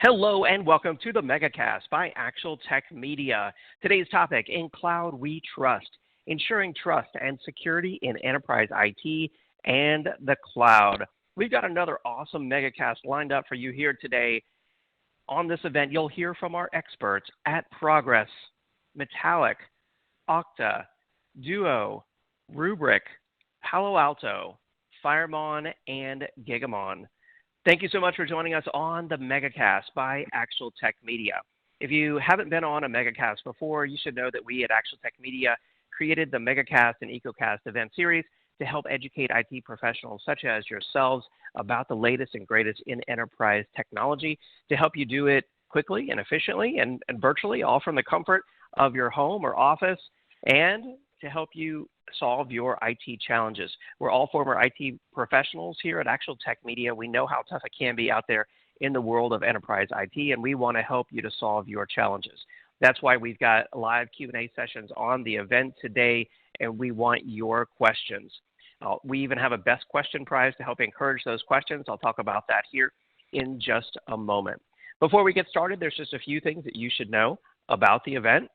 Hello and welcome to the Megacast by Actual Tech Media. Today's topic, In Cloud We Trust, ensuring trust and security in enterprise IT and the cloud. We've got another awesome Megacast lined up for you here today. On this event, you'll hear from our experts at Progress, Metallic, Octa, Duo, Rubrik, Palo Alto, Firemon, and Gigamon. Thank you so much for joining us on the Megacast by Actual Tech Media. If you haven't been on a Megacast before, you should know that we at Actual Tech Media created the Megacast and EcoCast event series to help educate IT professionals such as yourselves about the latest and greatest in enterprise technology to help you do it quickly and efficiently and virtually, all from the comfort of your home or office, and to help you solve your IT challenges. We're all former IT professionals here at Actual Tech Media. We know how tough it can be out there in the world of enterprise IT, and we want to help you to solve your challenges. That's why we've got live Q&A sessions on the event today, and we want your questions. We even have a best question prize to help encourage those questions. I'll talk about that here in just a moment. Before we get started, there's just a few things that you should know about the event.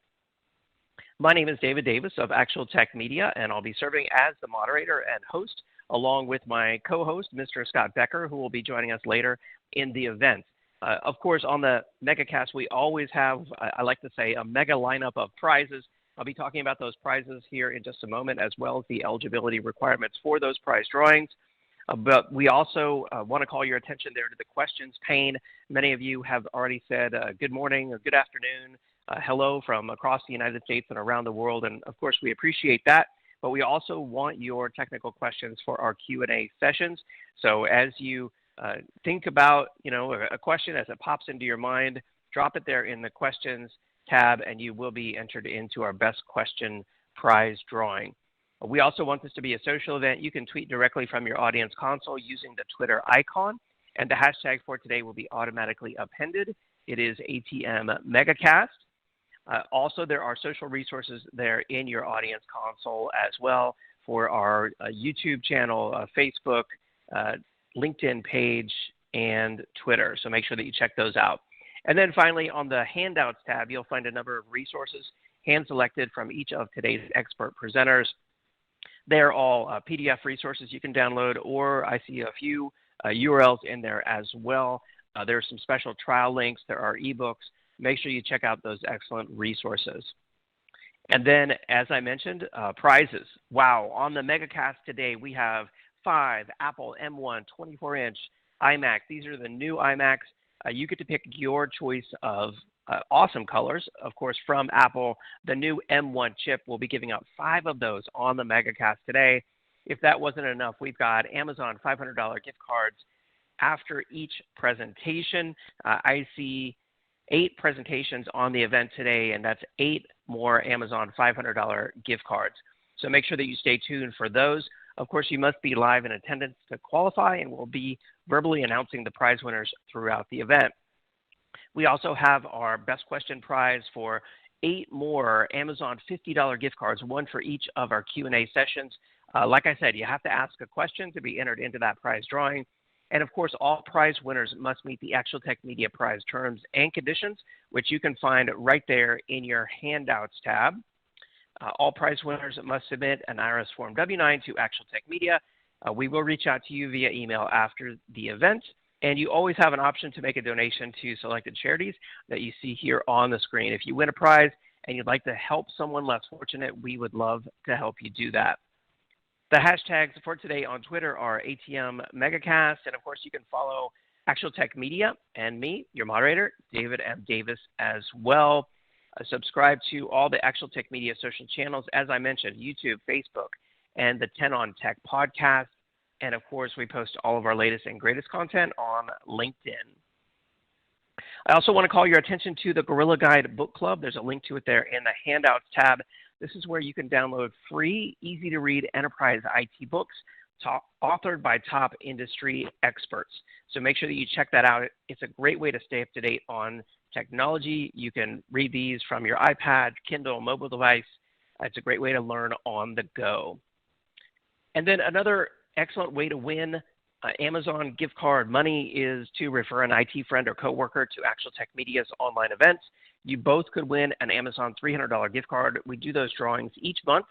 My name is David Davis of Actual Tech Media, and I'll be serving as the moderator and host, along with my co-host, Mr. Scott Becker, who will be joining us later in the event. Of course, on the Megacast, we always have, I like to say, a mega lineup of prizes. I'll be talking about those prizes here in just a moment, as well as the eligibility requirements for those prize drawings. But we also want to call your attention there to the questions pane. Many of you have already said good morning or good afternoon, hello from across the United States and around the world, and of course we appreciate that, but we also want your technical questions for our Q&A sessions. So as you think about a question as it pops into your mind, drop it there in the questions tab and you will be entered into our best question prize drawing. We also want this to be a social event. You can tweet directly from your audience console using the Twitter icon, and the hashtag for today will be automatically appended. It is ATM Megacast. Also, there are social resources there in your audience console as well for our YouTube channel, Facebook, LinkedIn page, and Twitter. So make sure that you check those out. And then finally, on the Handouts tab, you'll find a number of resources hand-selected from each of today's expert presenters. They're all PDF resources you can download, or I see a few URLs in there as well. There are some special trial links. There are ebooks. Make sure you check out those excellent resources. And then, as I mentioned, prizes. Wow, on the Megacast today, we have 5 Apple M1 24-inch iMacs. These are the new iMacs. You get to pick your choice of awesome colors, of course, from Apple. The new M1 chip, we'll be giving out 5 of those on the Megacast today. If that wasn't enough, we've got Amazon $500 gift cards after each presentation. I see 8 presentations on the event today, and that's 8 more Amazon $500 gift cards. So make sure that you stay tuned for those. Of course, you must be live in attendance to qualify, and we'll be verbally announcing the prize winners throughout the event. We also have our best question prize for 8 more Amazon $50 gift cards, 1 for each of our Q&A sessions. Like I said, you have to ask a question to be entered into that prize drawing. And of course, all prize winners must meet the Actual Tech Media prize terms and conditions, which you can find right there in your Handouts tab. All prize winners must submit an IRS Form W-9 to Actual Tech Media. We will reach out to you via email after the event. And you always have an option to make a donation to selected charities that you see here on the screen. If you win a prize and you'd like to help someone less fortunate, we would love to help you do that. The hashtags for today on Twitter are ATM Megacast, and of course you can follow Actual Tech Media and me, your moderator, David M. Davis, as well. Subscribe to all the Actual Tech Media social channels, as I mentioned, YouTube, Facebook, and the 10 on Tech podcast. And of course, we post all of our latest and greatest content on LinkedIn. I also want to call your attention to the Gorilla Guide Book Club. There's a link to it there in the Handouts tab. This is where you can download free, easy-to-read enterprise IT books authored by top industry experts. So make sure that you check that out. It's a great way to stay up to date on technology. You can read these from your iPad, Kindle, mobile device. It's a great way to learn on the go. And then another excellent way to win Amazon gift card money is to refer an IT friend or coworker to Actual Tech Media's online events. You both could win an Amazon $300 gift card. We do those drawings each month,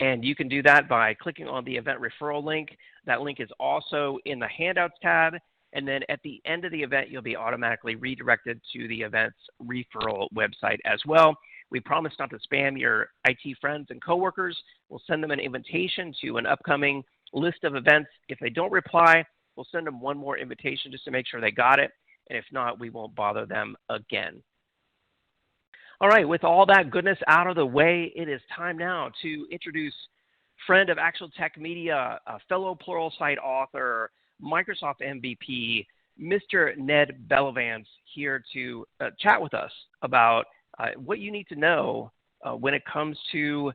and you can do that by clicking on the event referral link. That link is also in the handouts tab, and then at the end of the event, you'll be automatically redirected to the event's referral website as well. We promise not to spam your IT friends and coworkers. We'll send them an invitation to an upcoming list of events. If they don't reply, we'll send them one more invitation just to make sure they got it. And if not, we won't bother them again. All right, with all that goodness out of the way, it is time now to introduce friend of Actual Tech Media, a fellow Pluralsight author, Microsoft MVP, Mr. Ned Bellavance, here to chat with us about what you need to know when it comes to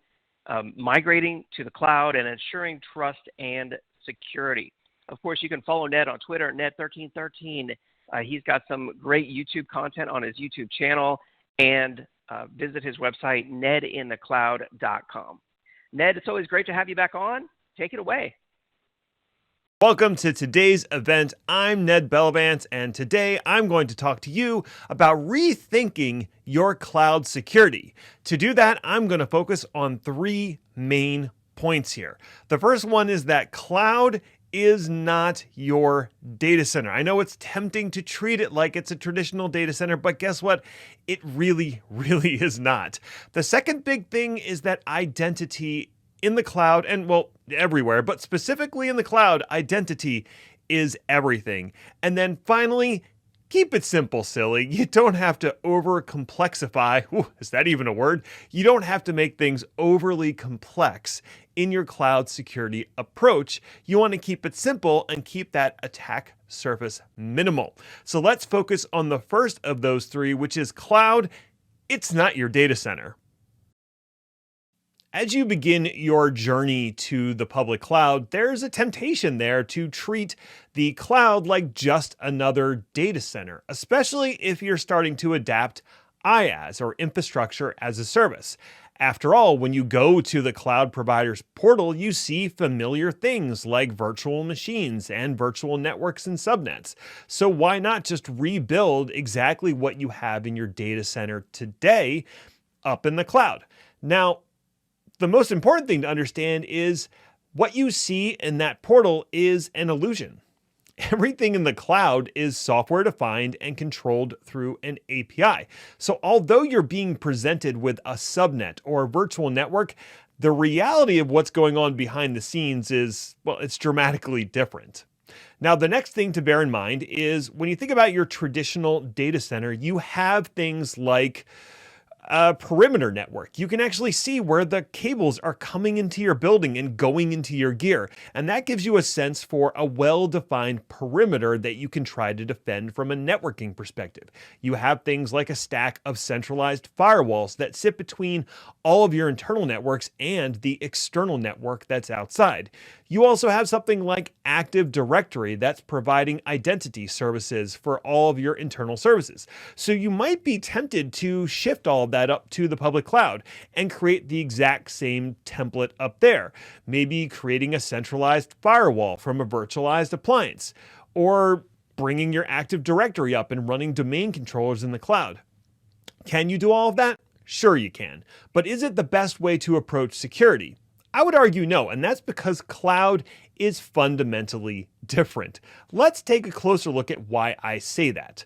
migrating to the cloud and ensuring trust and security. Of course, you can follow Ned on Twitter, Ned1313. He's got some great YouTube content on his YouTube channel, and visit his website, nedinthecloud.com. Ned, it's always great to have you back on. Take it away. Welcome to today's event. I'm Ned Bellavance, and today I'm going to talk to you about rethinking your cloud security. To do that, I'm going to focus on three main points here. The first one is that cloud is not your data center. I know it's tempting to treat it like it's a traditional data center, but guess what? It really is not. The second big thing is that identity in the cloud, and well, everywhere, but specifically in the cloud, identity is everything. And then finally, keep it simple, silly. You don't have to over-complexify. Ooh, is that even a word? You don't have to make things overly complex in your cloud security approach. You want to keep it simple and keep that attack surface minimal. So let's focus on the first of those three, which is cloud. It's not your data center. As you begin your journey to the public cloud, there's a temptation there to treat the cloud like just another data center, especially if you're starting to adapt IaaS, or infrastructure as a service. After all, when you go to the cloud provider's portal, you see familiar things like virtual machines and virtual networks and subnets. So why not just rebuild exactly what you have in your data center today up in the cloud? Now, the most important thing to understand is what you see in that portal is an illusion. Everything in the cloud is software defined and controlled through an API. So although you're being presented with a subnet or a virtual network, the reality of what's going on behind the scenes is, well, it's dramatically different. Now, the next thing to bear in mind is when you think about your traditional data center, you have things like a perimeter network. You can actually see where the cables are coming into your building and going into your gear. And that gives you a sense for a well-defined perimeter that you can try to defend from a networking perspective. You have things like a stack of centralized firewalls that sit between all of your internal networks and the external network that's outside. You also have something like Active Directory that's providing identity services for all of your internal services. So you might be tempted to shift all of that up to the public cloud and create the exact same template up there. Maybe creating a centralized firewall from a virtualized appliance, or bringing your Active Directory up and running domain controllers in the cloud. Can you do all of that? Sure you can. But is it the best way to approach security? I would argue no, and that's because cloud is fundamentally different. Let's take a closer look at why I say that.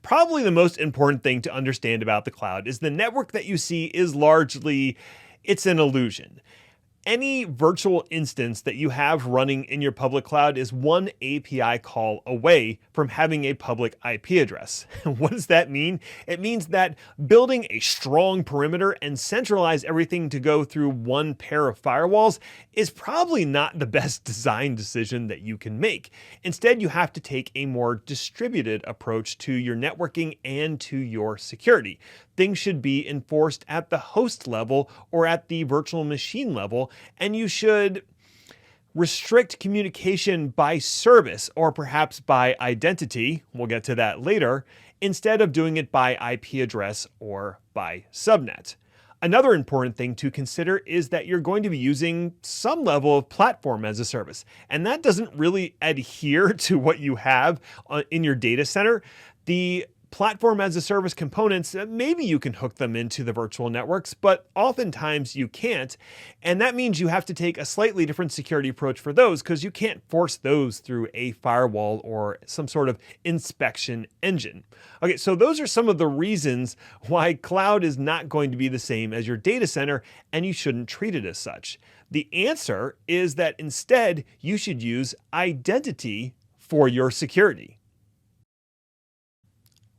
Probably the most important thing to understand about the cloud is the network that you see is largely, it's an illusion. Any virtual instance that you have running in your public cloud is one API call away from having a public IP address. What does that mean? It means that building a strong perimeter and centralize everything to go through one pair of firewalls is probably not the best design decision that you can make. Instead, you have to take a more distributed approach to your networking and to your security. Things should be enforced at the host level or at the virtual machine level, and you should restrict communication by service or perhaps by identity, we'll get to that later, instead of doing it by IP address or by subnet. Another important thing to consider is that you're going to be using some level of platform as a service, and that doesn't really adhere to what you have in your data center. The platform as a service components, maybe you can hook them into the virtual networks, but oftentimes you can't. And that means you have to take a slightly different security approach for those, because you can't force those through a firewall or some sort of inspection engine. Okay, so those are some of the reasons why cloud is not going to be the same as your data center, and you shouldn't treat it as such. The answer is that instead you should use identity for your security.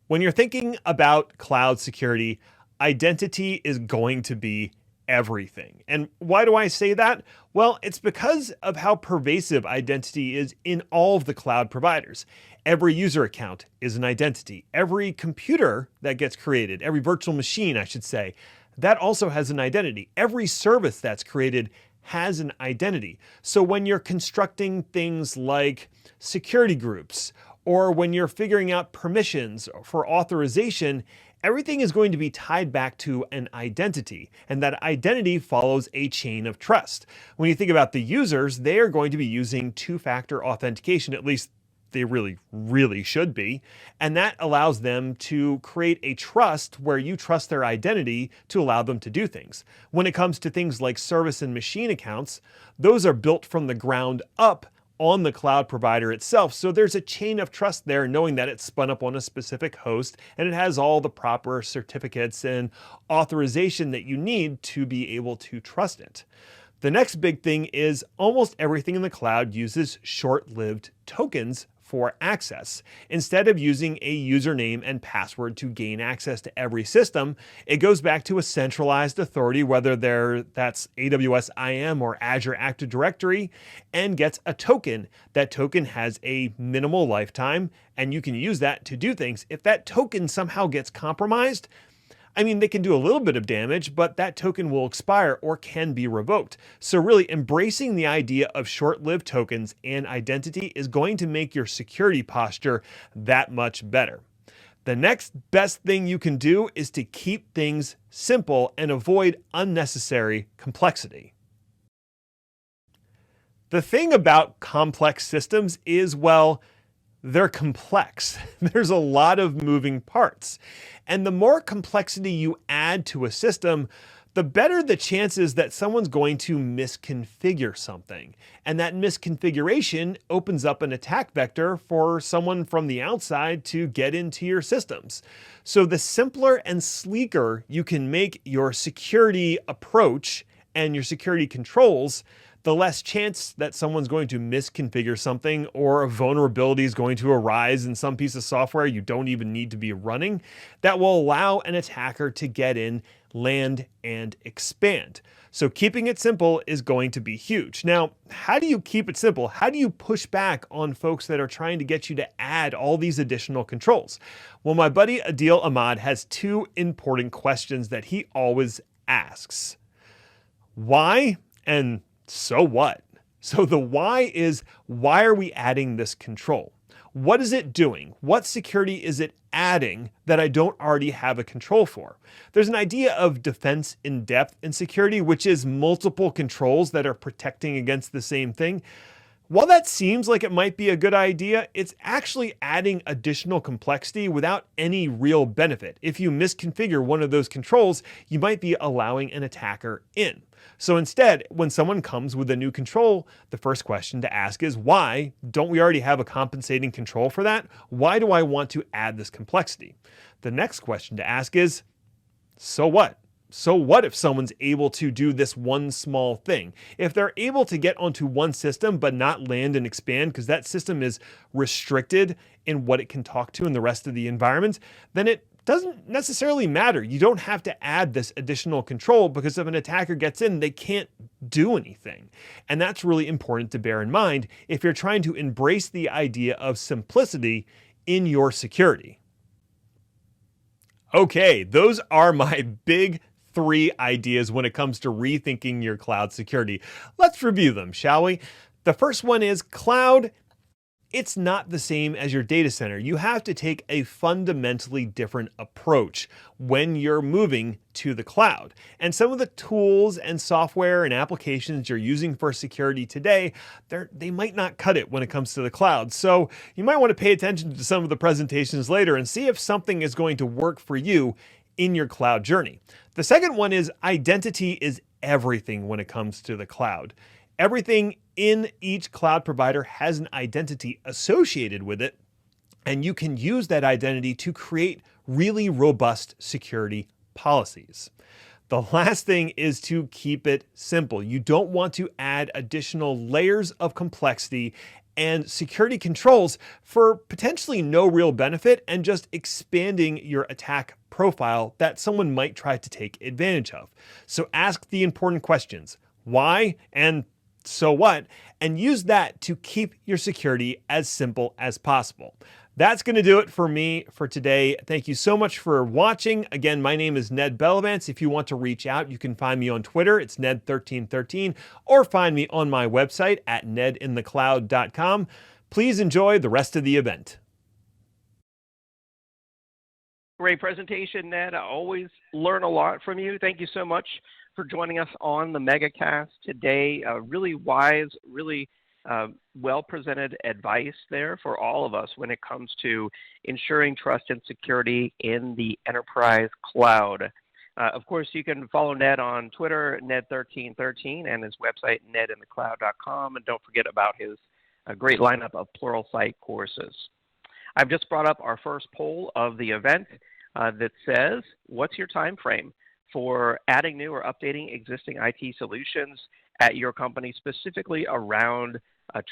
When you're thinking about cloud security, identity is going to be everything. And why do I say that? Well, it's because of how pervasive identity is in all of the cloud providers. Every user account is an identity. Every computer that gets created, every virtual machine, I should say, that also has an identity. Every service that's created has an identity. So when you're constructing things like security groups, or when you're figuring out permissions for authorization, everything is going to be tied back to an identity, and that identity follows a chain of trust. When you think about the users, they are going to be using two-factor authentication, at least they really should be, and that allows them to create a trust where you trust their identity to allow them to do things. When it comes to things like service and machine accounts, those are built from the ground up on the cloud provider itself. So there's a chain of trust there, knowing that it's spun up on a specific host and it has all the proper certificates and authorization that you need to be able to trust it. The next big thing is almost everything in the cloud uses short-lived tokens for access. Instead of using a username and password to gain access to every system, it goes back to a centralized authority, whether that's AWS IAM or Azure Active Directory, and gets a token. That token has a minimal lifetime, and you can use that to do things. If that token somehow gets compromised, they can do a little bit of damage, but that token will expire or can be revoked. So really embracing the idea of short-lived tokens and identity is going to make your security posture that much better. The next best thing you can do is to keep things simple and avoid unnecessary complexity. The thing about complex systems is, well, they're complex. There's a lot of moving parts. And the more complexity you add to a system, the better the chances that someone's going to misconfigure something. And that misconfiguration opens up an attack vector for someone from the outside to get into your systems. So the simpler and sleeker you can make your security approach and your security controls, the less chance that someone's going to misconfigure something or a vulnerability is going to arise in some piece of software you don't even need to be running that will allow an attacker to get in, land, and expand. So keeping it simple is going to be huge. Now, how do you keep it simple? How do you push back on folks that are trying to get you to add all these additional controls? Well, my buddy Adil Ahmad has two important questions that he always asks. Why and so what? So the why is, why are we adding this control? What is it doing? What security is it adding that I don't already have a control for? There's an idea of defense in depth in security, which is multiple controls that are protecting against the same thing. While that seems like it might be a good idea, it's actually adding additional complexity without any real benefit. If you misconfigure one of those controls, you might be allowing an attacker in. So instead, when someone comes with a new control, the first question to ask is, why? Don't we already have a compensating control for that? Why do I want to add this complexity? The next question to ask is, so what? So what if someone's able to do this one small thing? If they're able to get onto one system but not land and expand because that system is restricted in what it can talk to in the rest of the environment, then it doesn't necessarily matter. You don't have to add this additional control because if an attacker gets in, they can't do anything. And that's really important to bear in mind if you're trying to embrace the idea of simplicity in your security. Okay, those are my big 3 ideas when it comes to rethinking your cloud security. Let's review them, shall we? The first one is cloud it's not the same as your data center. You have to take a fundamentally different approach when you're moving to the cloud. And some of the tools and software and applications you're using for security today, they might not cut it when it comes to the cloud. So you might want to pay attention to some of the presentations later and see if something is going to work for you in your cloud journey. The second one is identity is everything when it comes to the cloud. Everything in each cloud provider has an identity associated with it, and you can use that identity to create really robust security policies. The last thing is to keep it simple. You don't want to add additional layers of complexity and security controls for potentially no real benefit and just expanding your attack profile that someone might try to take advantage of. So ask the important questions. Why and so what? And use that to keep your security as simple as possible. That's going to do it for me for today. Thank you so much for watching. Again, my name is Ned Bellavance. If you want to reach out, you can find me on Twitter. It's Ned1313, or find me on my website at nedinthecloud.com. Please enjoy the rest of the event. Great presentation, Ned. I always learn a lot from you. Thank you so much for joining us on the Megacast today. Really wise, really well-presented advice there for all of us when it comes to ensuring trust and security in the enterprise cloud. Of course, you can follow Ned on Twitter, Ned1313, and his website, nedinthecloud.com. And don't forget about his great lineup of Pluralsight courses. I've just brought up our first poll of the event that says, what's your time frame for adding new or updating existing IT solutions at your company, specifically around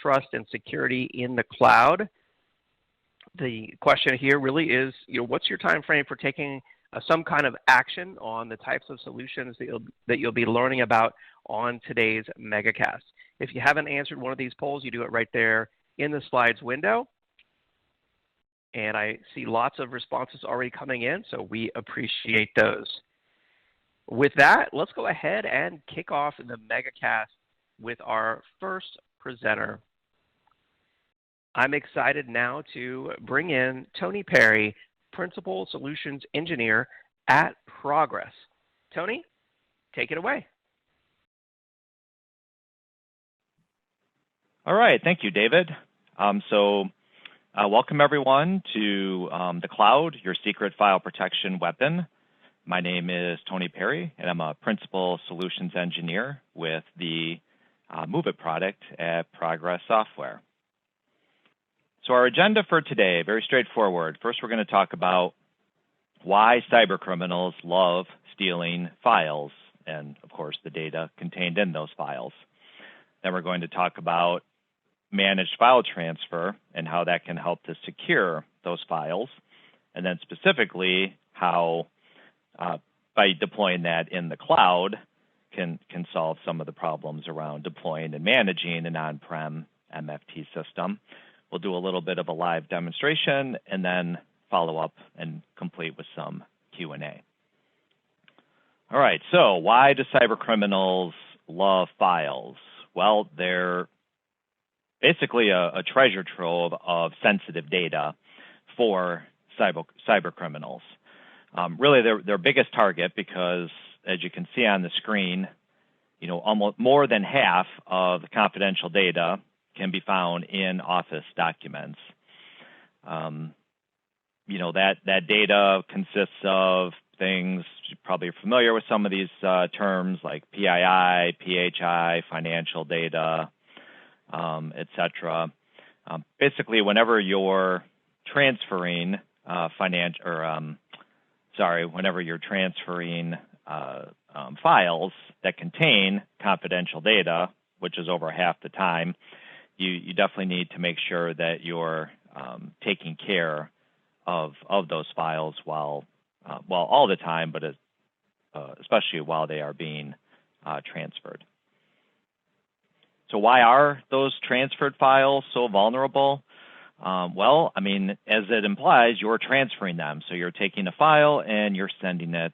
trust and security in the cloud? The question here really is, what's your time frame for taking some kind of action on the types of solutions that you'll be learning about on today's Megacast? If you haven't answered one of these polls, you do it right there in the slides window. And I see lots of responses already coming in, so we appreciate those. With that, let's go ahead and kick off the Megacast with our first presenter. I'm excited now to bring in Tony Perry, Principal Solutions Engineer at Progress. Tony, take it away. All right, thank you, David. Welcome everyone to the cloud, your secret file protection weapon. My name is Tony Perry, and I'm a Principal Solutions Engineer with the Move product at Progress Software. So our agenda for today, very straightforward. First, we're going to talk about why cybercriminals love stealing files and, of course, the data contained in those files. Then we're going to talk about managed file transfer and how that can help to secure those files, and then specifically how by deploying that in the cloud can solve some of the problems around deploying and managing an on-prem MFT system. We'll do a little bit of a live demonstration and then follow up and complete with some Q&A. All right, so why do cybercriminals love files? Well, they're basically a treasure trove of sensitive data for cybercriminals. Really, their biggest target, because as you can see on the screen, almost more than half of the confidential data can be found in Office documents. That data consists of things, you're probably familiar with some of these terms like PII, PHI, financial data, etc. Basically, whenever you're transferring whenever you're transferring files that contain confidential data, which is over half the time, you definitely need to make sure that you're taking care of those files while all the time, but especially while they are being transferred. So why are those transferred files so vulnerable? Well, as it implies, you're transferring them. So you're taking a file and you're sending it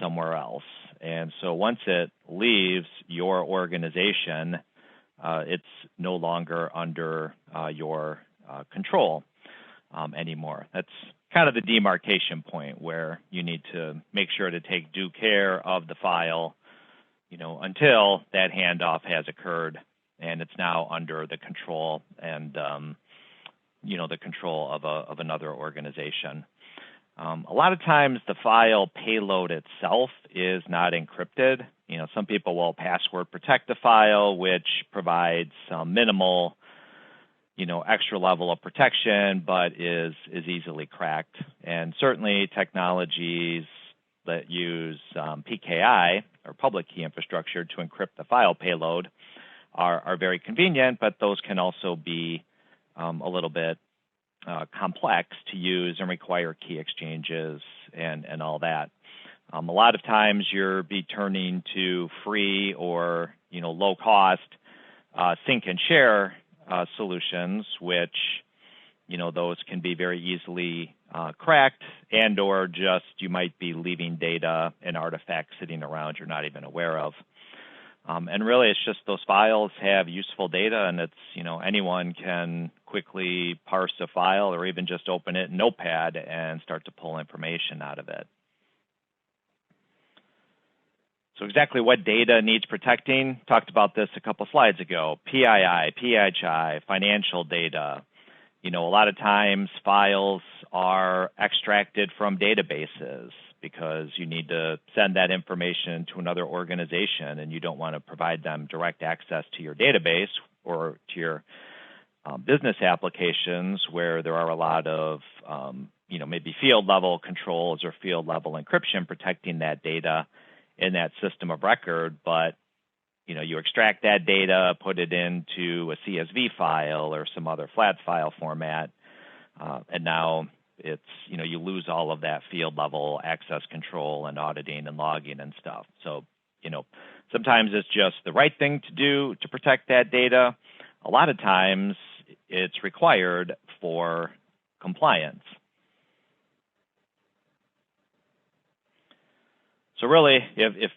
somewhere else. And so once it leaves your organization, it's no longer under your control anymore. That's kind of the demarcation point where you need to make sure to take due care of the file, until that handoff has occurred and it's now under the control and the control of another organization. A lot of times the file payload itself is not encrypted. Some people will password protect the file, which provides some minimal, extra level of protection, but is easily cracked. And certainly technologies that use PKI, or public key infrastructure, to encrypt the file payload are very convenient, but those can also be a little bit complex to use and require key exchanges and all that. A lot of times you'll be turning to free or low cost sync and share solutions, which those can be very easily cracked, and or just you might be leaving data and artifacts sitting around you're not even aware of. And really, it's just those files have useful data, and it's, anyone can quickly parse a file or even just open it in Notepad and start to pull information out of it. So exactly what data needs protecting? Talked about this a couple slides ago. PII, PHI, financial data. A lot of times files are extracted from databases because you need to send that information to another organization and you don't want to provide them direct access to your database or to your business applications where there are a lot of, maybe field level controls or field level encryption protecting that data in that system of record. But, you extract that data, put it into a CSV file or some other flat file format, and now it's, you lose all of that field level access control and auditing and logging and stuff. So, sometimes it's just the right thing to do to protect that data. A lot of times it's required for compliance. So really, if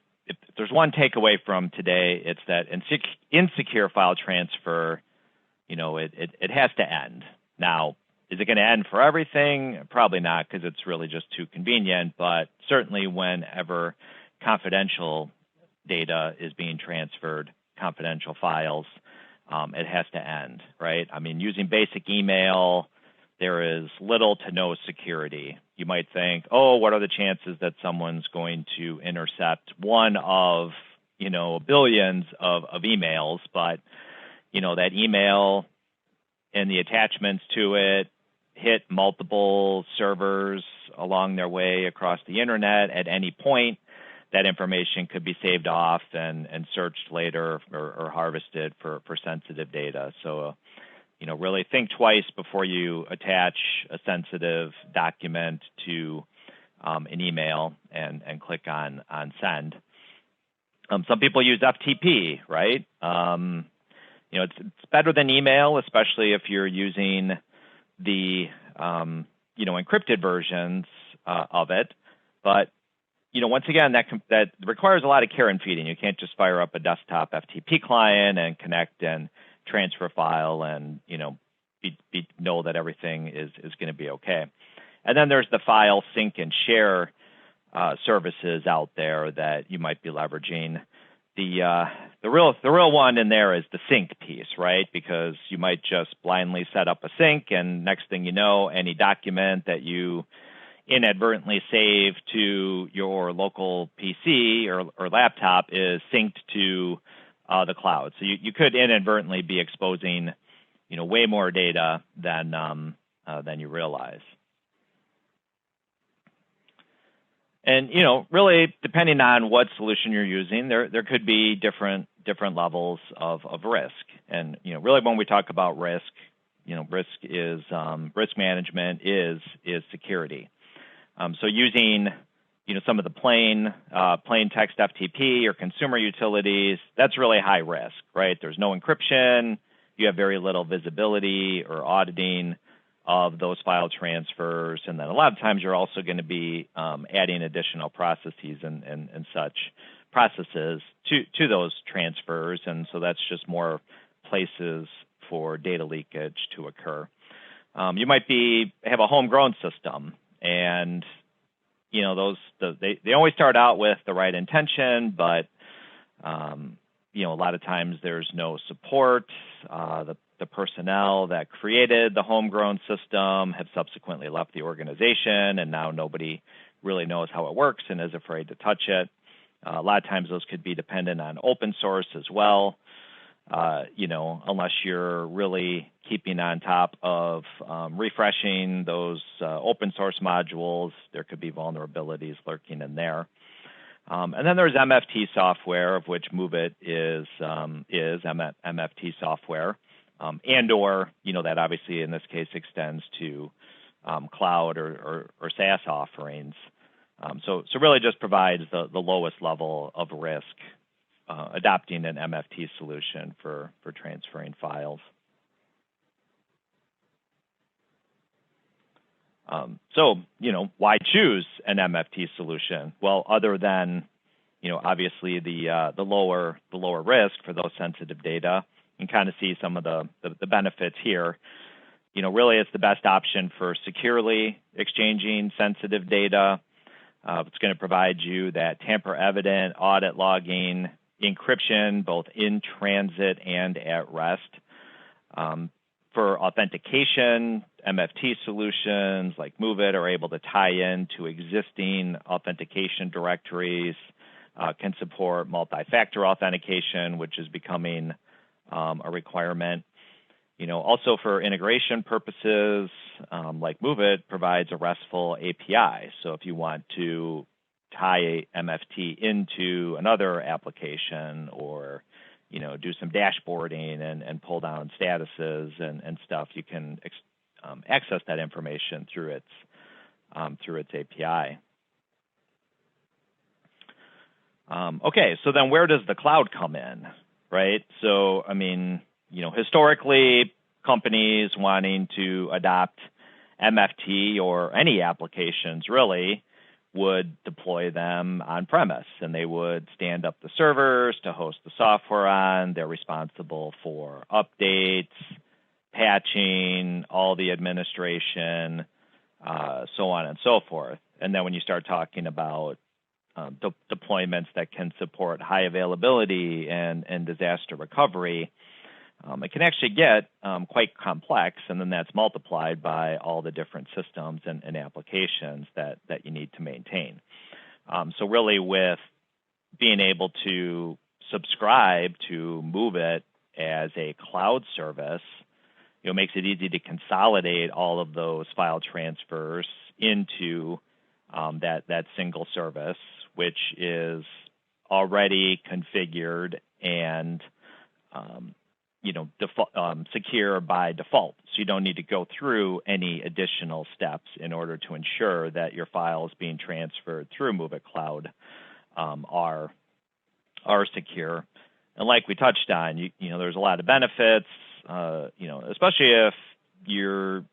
there's one takeaway from today, it's that insecure file transfer, it has to end. Now, is it going to end for everything? Probably not, because it's really just too convenient, but certainly whenever confidential data is being transferred, confidential files, it has to end, right? I mean, using basic email, there is little to no security. You might think, oh, what are the chances that someone's going to intercept one of, billions of emails, but, that email and the attachments to it hit multiple servers along their way across the internet at any point. That information could be saved off and searched later or harvested for sensitive data. So, really think twice before you attach a sensitive document to an email and click on send. Some people use FTP, right? It's better than email, especially if you're using the encrypted versions of it. But once again, that requires a lot of care and feeding. You can't just fire up a desktop FTP client and connect and transfer file and know that everything is going to be okay. And then there's the file sync and share services out there that you might be leveraging. The real one in there is the sync piece, right? Because you might just blindly set up a sync, and next thing you know, any document that you inadvertently save to your local PC or laptop is synced to the cloud. So you could inadvertently be exposing, way more data than you realize. And really, depending on what solution you're using, there could be different levels of risk. And really, when we talk about risk, risk is risk management is security. So using some of the plain text FTP or consumer utilities, that's really high risk, right? There's no encryption. You have very little visibility or auditing of those file transfers. And then a lot of times you're also going to be adding additional processes and such processes to those transfers. And so that's just more places for data leakage to occur. You might have a homegrown system, and they always start out with the right intention, but a lot of times there's no support. The personnel that created the homegrown system have subsequently left the organization, and now nobody really knows how it works and is afraid to touch it. A lot of times those could be dependent on open source as well. Unless you're really keeping on top of refreshing those open source modules, there could be vulnerabilities lurking in there. And then there's MFT software, of which MoveIt is MFT software, and/or that obviously in this case extends to cloud or SaaS offerings. So really just provides the lowest level of risk. Adopting an MFT solution for transferring files. Why choose an MFT solution? Well, other than, obviously the lower risk for those sensitive data, you can kind of see some of the benefits here. Really it's the best option for securely exchanging sensitive data. It's going to provide you that tamper-evident audit logging, encryption, both in transit and at rest. For authentication, MFT solutions like MoveIt are able to tie in to existing authentication directories, can support multi-factor authentication, which is becoming a requirement. Also for integration purposes, like MoveIt provides a RESTful API. So if you want to tie MFT into another application or, do some dashboarding and pull down statuses and stuff, you can access that information through its API. Okay, so then where does the cloud come in, right? So, historically, companies wanting to adopt MFT or any applications really would deploy them on premise, and they would stand up the servers to host the software on. They're responsible for updates, patching, all the administration, so on and so forth. And then when you start talking about deployments that can support high availability and disaster recovery, it can actually get quite complex, and then that's multiplied by all the different systems and applications that you need to maintain. So really with being able to subscribe to MoveIt as a cloud service, makes it easy to consolidate all of those file transfers into that single service, which is already configured and secure by default. So you don't need to go through any additional steps in order to ensure that your files being transferred through MoveIt Cloud are secure. And like we touched on, there's a lot of benefits, especially if you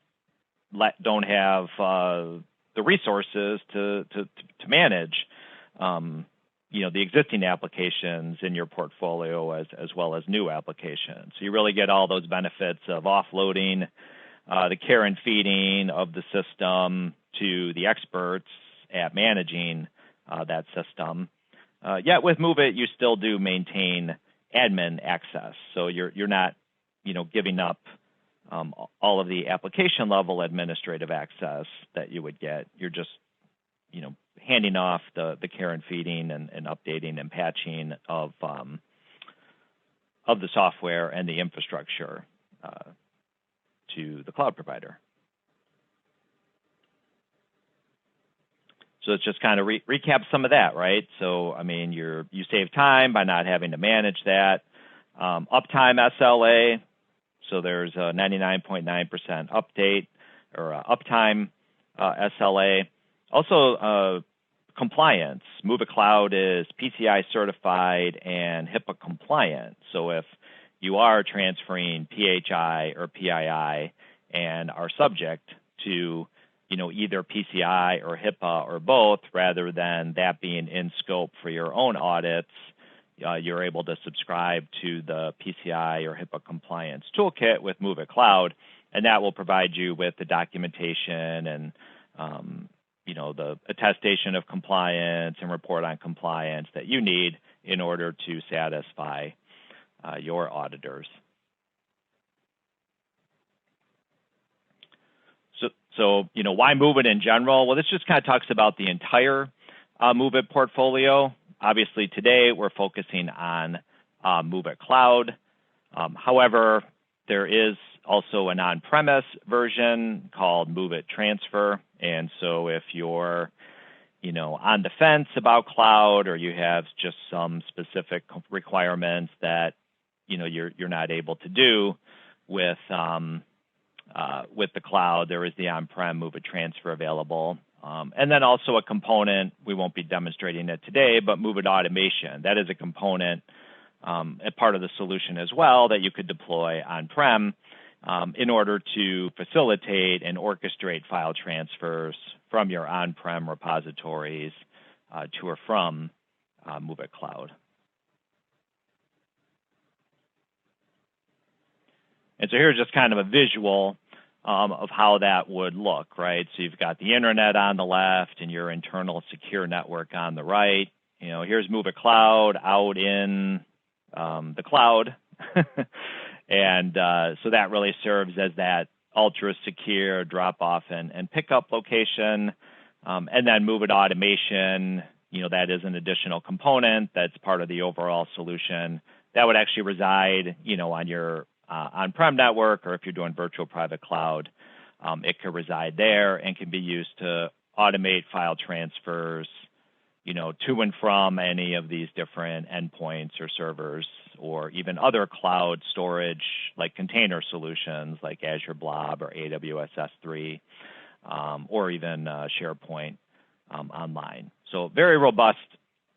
don't have the resources to manage the existing applications in your portfolio as well as new applications. So you really get all those benefits of offloading the care and feeding of the system to the experts at managing that system. Yet with MoveIt, you still do maintain admin access. So you're not, giving up all of the application level administrative access that you would get. You're just, handing off the care and feeding and updating and patching of the software and the infrastructure to the cloud provider. So let's just kind of recap some of that, right? So, you save time by not having to manage that. Uptime SLA, so there's a 99.9% update or uptime SLA. Also, compliance. MoveIt Cloud is PCI certified and HIPAA compliant. So if you are transferring PHI or PII and are subject to, either PCI or HIPAA or both, rather than that being in scope for your own audits, you're able to subscribe to the PCI or HIPAA compliance toolkit with Move Cloud, and that will provide you with the documentation and the attestation of compliance and report on compliance that you need in order to satisfy your auditors. So why Move It in general? Well, this just kind of talks about the entire Move It portfolio. Obviously, today we're focusing on Move It Cloud. However, there is also an on-premise version called Move Transfer. And so if you're, on the fence about cloud, or you have just some specific requirements that, you're not able to do with the cloud, there is the on-prem Move Transfer available. And then also a component, we won't be demonstrating it today, but Move It Automation. That is a component, a part of the solution as well, that you could deploy on-prem in order to facilitate and orchestrate file transfers from your on-prem repositories to or from Move It Cloud. And so here's just kind of a visual of how that would look, right? So you've got the internet on the left and your internal secure network on the right. Here's Move It Cloud out in the cloud. And so that really serves as that ultra secure drop off and pickup location. And then Move It Automation, that is an additional component that's part of the overall solution that would actually reside, on your on-prem network, or if you're doing virtual private cloud, it could reside there and can be used to automate file transfers, to and from any of these different endpoints or servers, or even other cloud storage like container solutions like Azure Blob or AWS S3, or even SharePoint Online. So very robust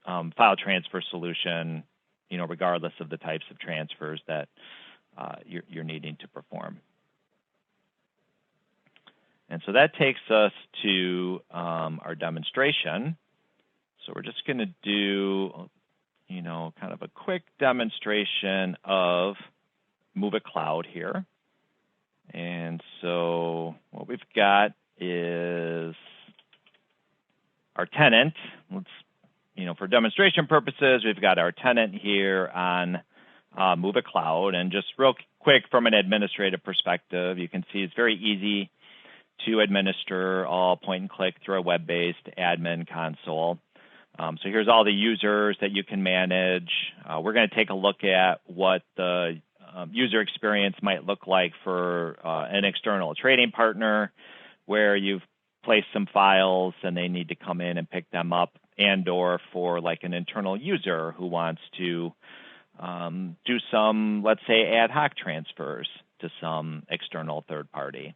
file transfer solution, regardless of the types of transfers that you're needing to perform. And so that takes us to our demonstration. So we're just going to do, kind of a quick demonstration of Move It Cloud here. And so what we've got is our tenant. For demonstration purposes, we've got our tenant here on Move It Cloud. And just real quick from an administrative perspective, you can see it's very easy to administer, all point and click through a web-based admin console. So here's all the users that you can manage. We're going to take a look at what the user experience might look like for an external trading partner, where you've placed some files and they need to come in and pick them up, and or for like an internal user who wants to do some, let's say, ad hoc transfers to some external third party.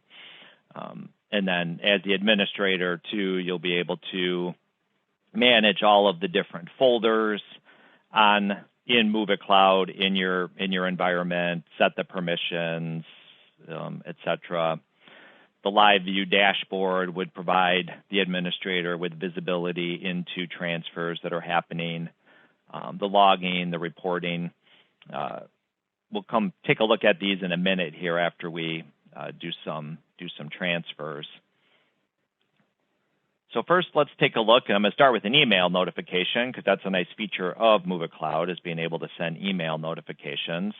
And then as the administrator too, you'll be able to manage all of the different folders in Move It Cloud in your environment, set the permissions, etc. The live view dashboard would provide the administrator with visibility into transfers that are happening, the logging, the reporting. We'll come take a look at these in a minute here after we do some transfers. So first, let's take a look, and I'm going to start with an email notification, because that's a nice feature of Move It Cloud, is being able to send email notifications.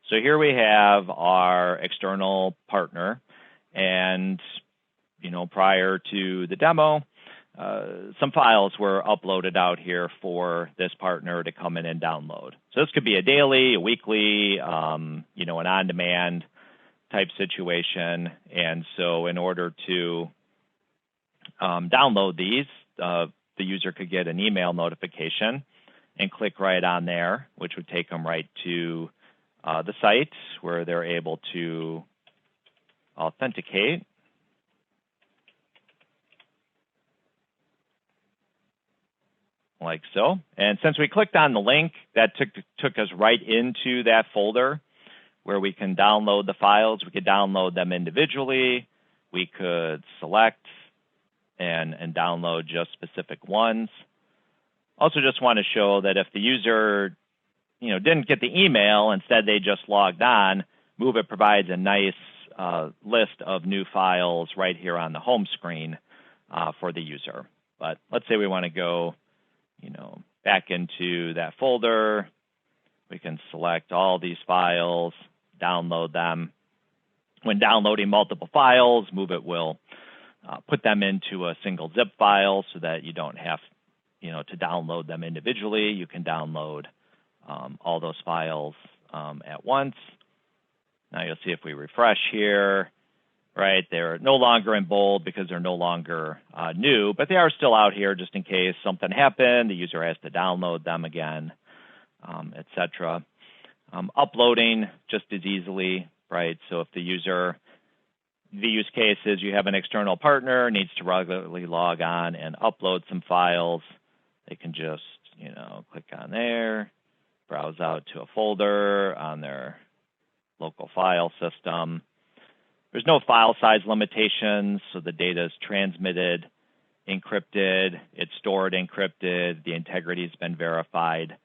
So here we have our external partner, and prior to the demo, some files were uploaded out here for this partner to come in and download. So this could be a daily, a weekly, an on-demand type situation. And so in order to download these, the user could get an email notification and click right on there, which would take them right to the site where they're able to authenticate. Like so. And since we clicked on the link, that took us right into that folder where we can download the files. We could download them individually. We could select and download just specific ones. Also just want to show that if the user didn't get the email, instead they just logged on, MoveIt provides a nice list of new files right here on the home screen for the user. But let's say we want to go, back into that folder. We can select all these files, download them. When downloading multiple files, MoveIt will put them into a single zip file so that you don't have, to download them individually. You can download all those files at once. Now you'll see if we refresh here, right, they're no longer in bold because they're no longer new, but they are still out here just in case something happened, the user has to download them again, etc. Uploading just as easily, right? So if the use case is you have an external partner, needs to regularly log on and upload some files, they can just, click on there, browse out to a folder on their local file system. There's no file size limitations, so the data is transmitted encrypted, it's stored encrypted, the integrity has been verified.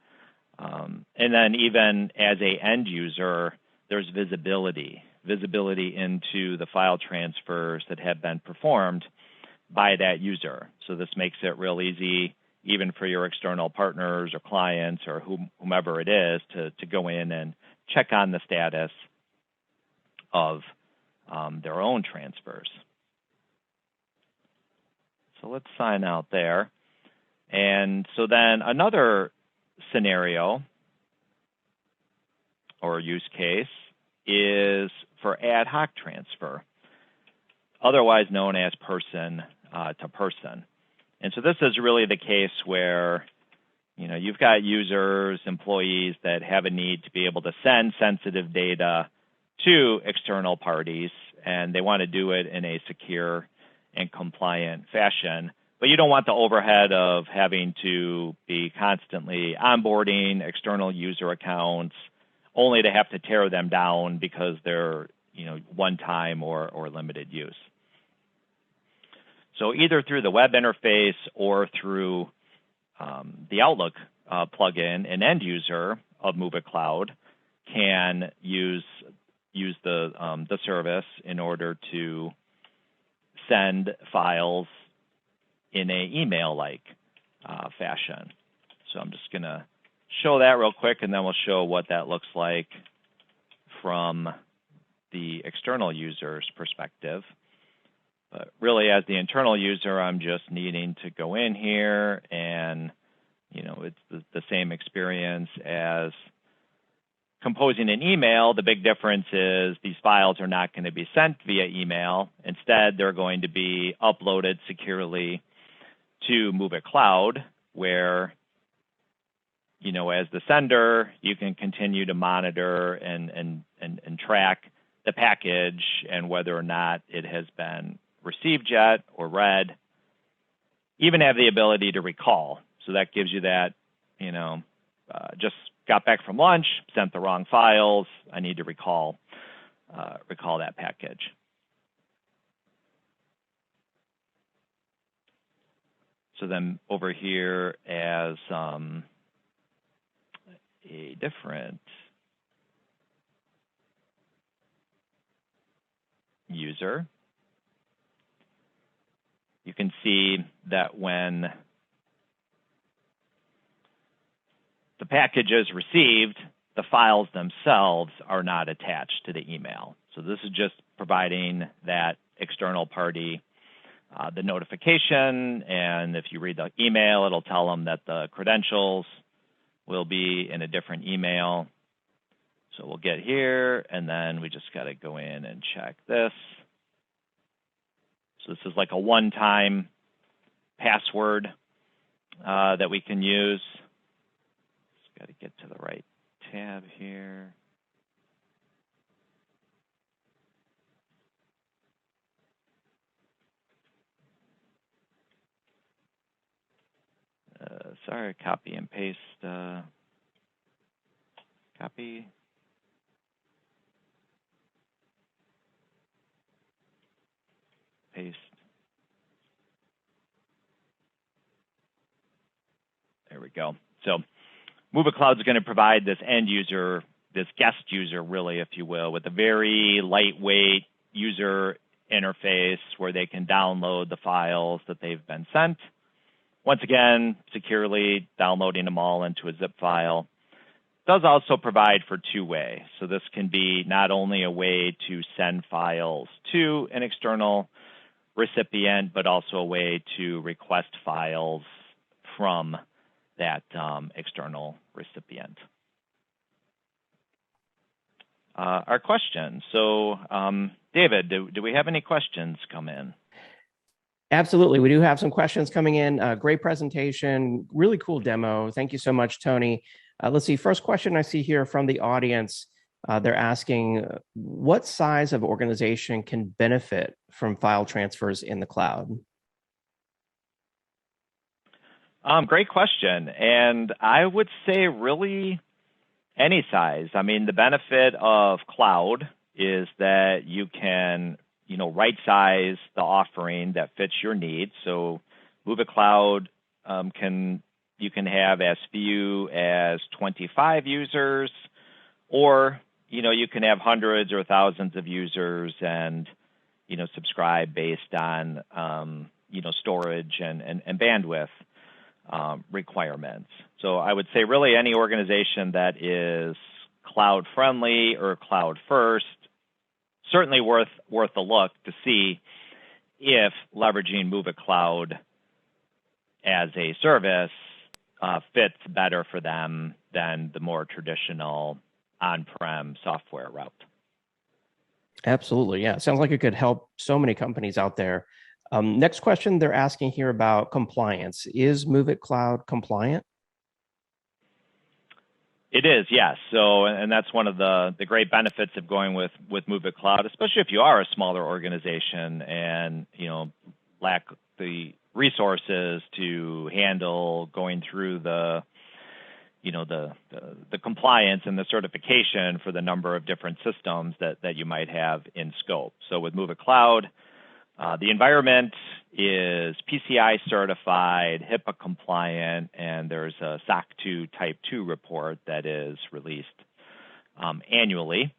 And then even as a end user, there's visibility into the file transfers that have been performed by that user. So this makes it real easy, even for your external partners or clients or whomever it is, to go in and check on the status of their own transfers. So let's sign out there. And so then another scenario or use case is for ad hoc transfer, otherwise known as person to person. And so this is really the case where you've got users, employees that have a need to be able to send sensitive data to external parties, and they want to do it in a secure and compliant fashion. But you don't want the overhead of having to be constantly onboarding external user accounts, only to have to tear them down because they're one-time or limited use. So either through the web interface or through the Outlook plugin, an end user of MoveIt Cloud can use the service in order to send files in a email-like fashion. So I'm just going to show that real quick, and then we'll show what that looks like from the external user's perspective. But really, as the internal user, I'm just needing to go in here, and it's the same experience as composing an email. The big difference is these files are not going to be sent via email. Instead, they're going to be uploaded securely to MoveIt Cloud, where as the sender, you can continue to monitor and track the package and whether or not it has been received yet or read. Even have the ability to recall. So that gives you that, just got back from lunch, sent the wrong files, I need to recall that package. So then over here as a different user, you can see that when the package is received, the files themselves are not attached to the email. So this is just providing that external party the notification, and if you read the email, it'll tell them that the credentials will be in a different email. So we'll get here, and then we just got to go in and check this. So this is like a one-time password that we can use. Just got to get to the right tab here. Sorry, copy and paste. Copy. Paste. There we go. So Move it Cloud is going to provide this end user, this guest user, really, if you will, with a very lightweight user interface where they can download the files that they've been sent. Once again, securely downloading them all into a zip file. It does also provide for two-way. So this can be not only a way to send files to an external recipient, but also a way to request files from that external recipient. Our question. So, David, do we have any questions come in? Absolutely. We do have some questions coming in. Great presentation. Really cool demo. Thank you so much, Tony. Let's see. First question I see here from the audience. They're asking, what size of organization can benefit from file transfers in the cloud? Great question. And I would say really any size. I mean, the benefit of cloud is that you can, right size the offering that fits your needs. So Move It Cloud you can have as few as 25 users, or you can have hundreds or thousands of users and subscribe based on storage and bandwidth requirements. So I would say really any organization that is cloud friendly or cloud first, certainly worth a look to see if leveraging Move It Cloud as a service fits better for them than the more traditional on-prem software route. Absolutely. Yeah. Sounds like it could help so many companies out there. Next question, they're asking here about compliance. Is Move It Cloud compliant? It is, yes. So, and that's one of the great benefits of going with Move It Cloud, especially if you are a smaller organization and lack the resources to handle going through the compliance and the certification for the number of different systems that you might have in scope. So with Move It Cloud, the environment is PCI certified, HIPAA compliant, and there's a SOC 2 Type 2 report that is released annually.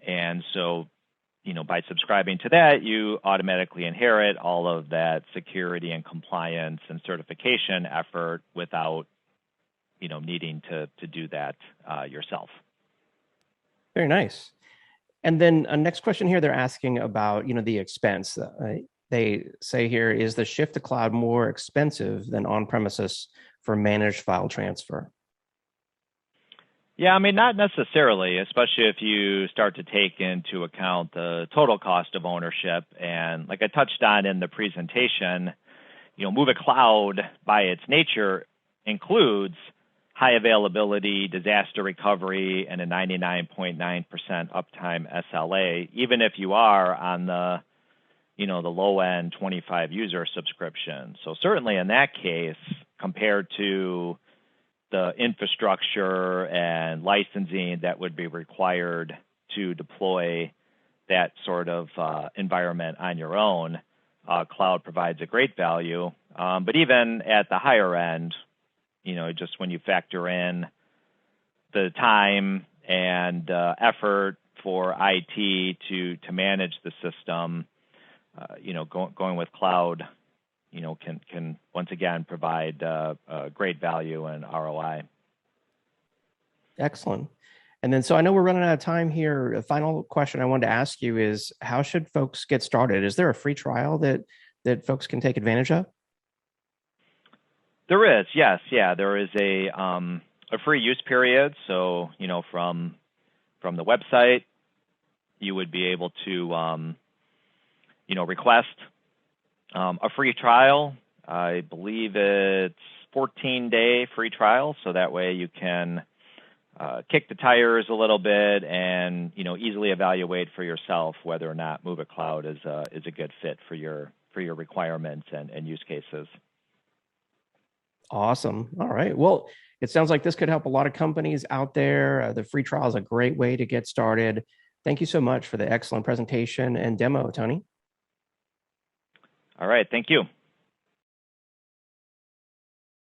And so, by subscribing to that, you automatically inherit all of that security and compliance and certification effort without, needing to do that yourself. Very nice. And then next question here, they're asking about, the expense. They say here, is the shift to cloud more expensive than on-premises for managed file transfer? Yeah, I mean, not necessarily, especially if you start to take into account the total cost of ownership. And like I touched on in the presentation, Move It Cloud by its nature includes high availability, disaster recovery, and a 99.9% uptime SLA, even if you are on the low end 25 user subscription. So certainly in that case, compared to the infrastructure and licensing that would be required to deploy that sort of environment on your own, cloud provides a great value. But even at the higher end, just when you factor in the time and effort for IT to manage the system, going with cloud, can once again provide great value and ROI. Excellent. And then, so I know we're running out of time here. A final question I wanted to ask you is, how should folks get started? Is there a free trial that folks can take advantage of? There is, yes, yeah. There is a free use period. So, from the website, you would be able to, request a free trial. I believe it's 14-day free trial, so that way you can kick the tires a little bit and easily evaluate for yourself whether or not Move It Cloud is a good fit for your requirements and use cases. Awesome. All right. Well, it sounds like this could help a lot of companies out there. The free trial is a great way to get started. Thank you so much for the excellent presentation and demo, Tony. All right. Thank you.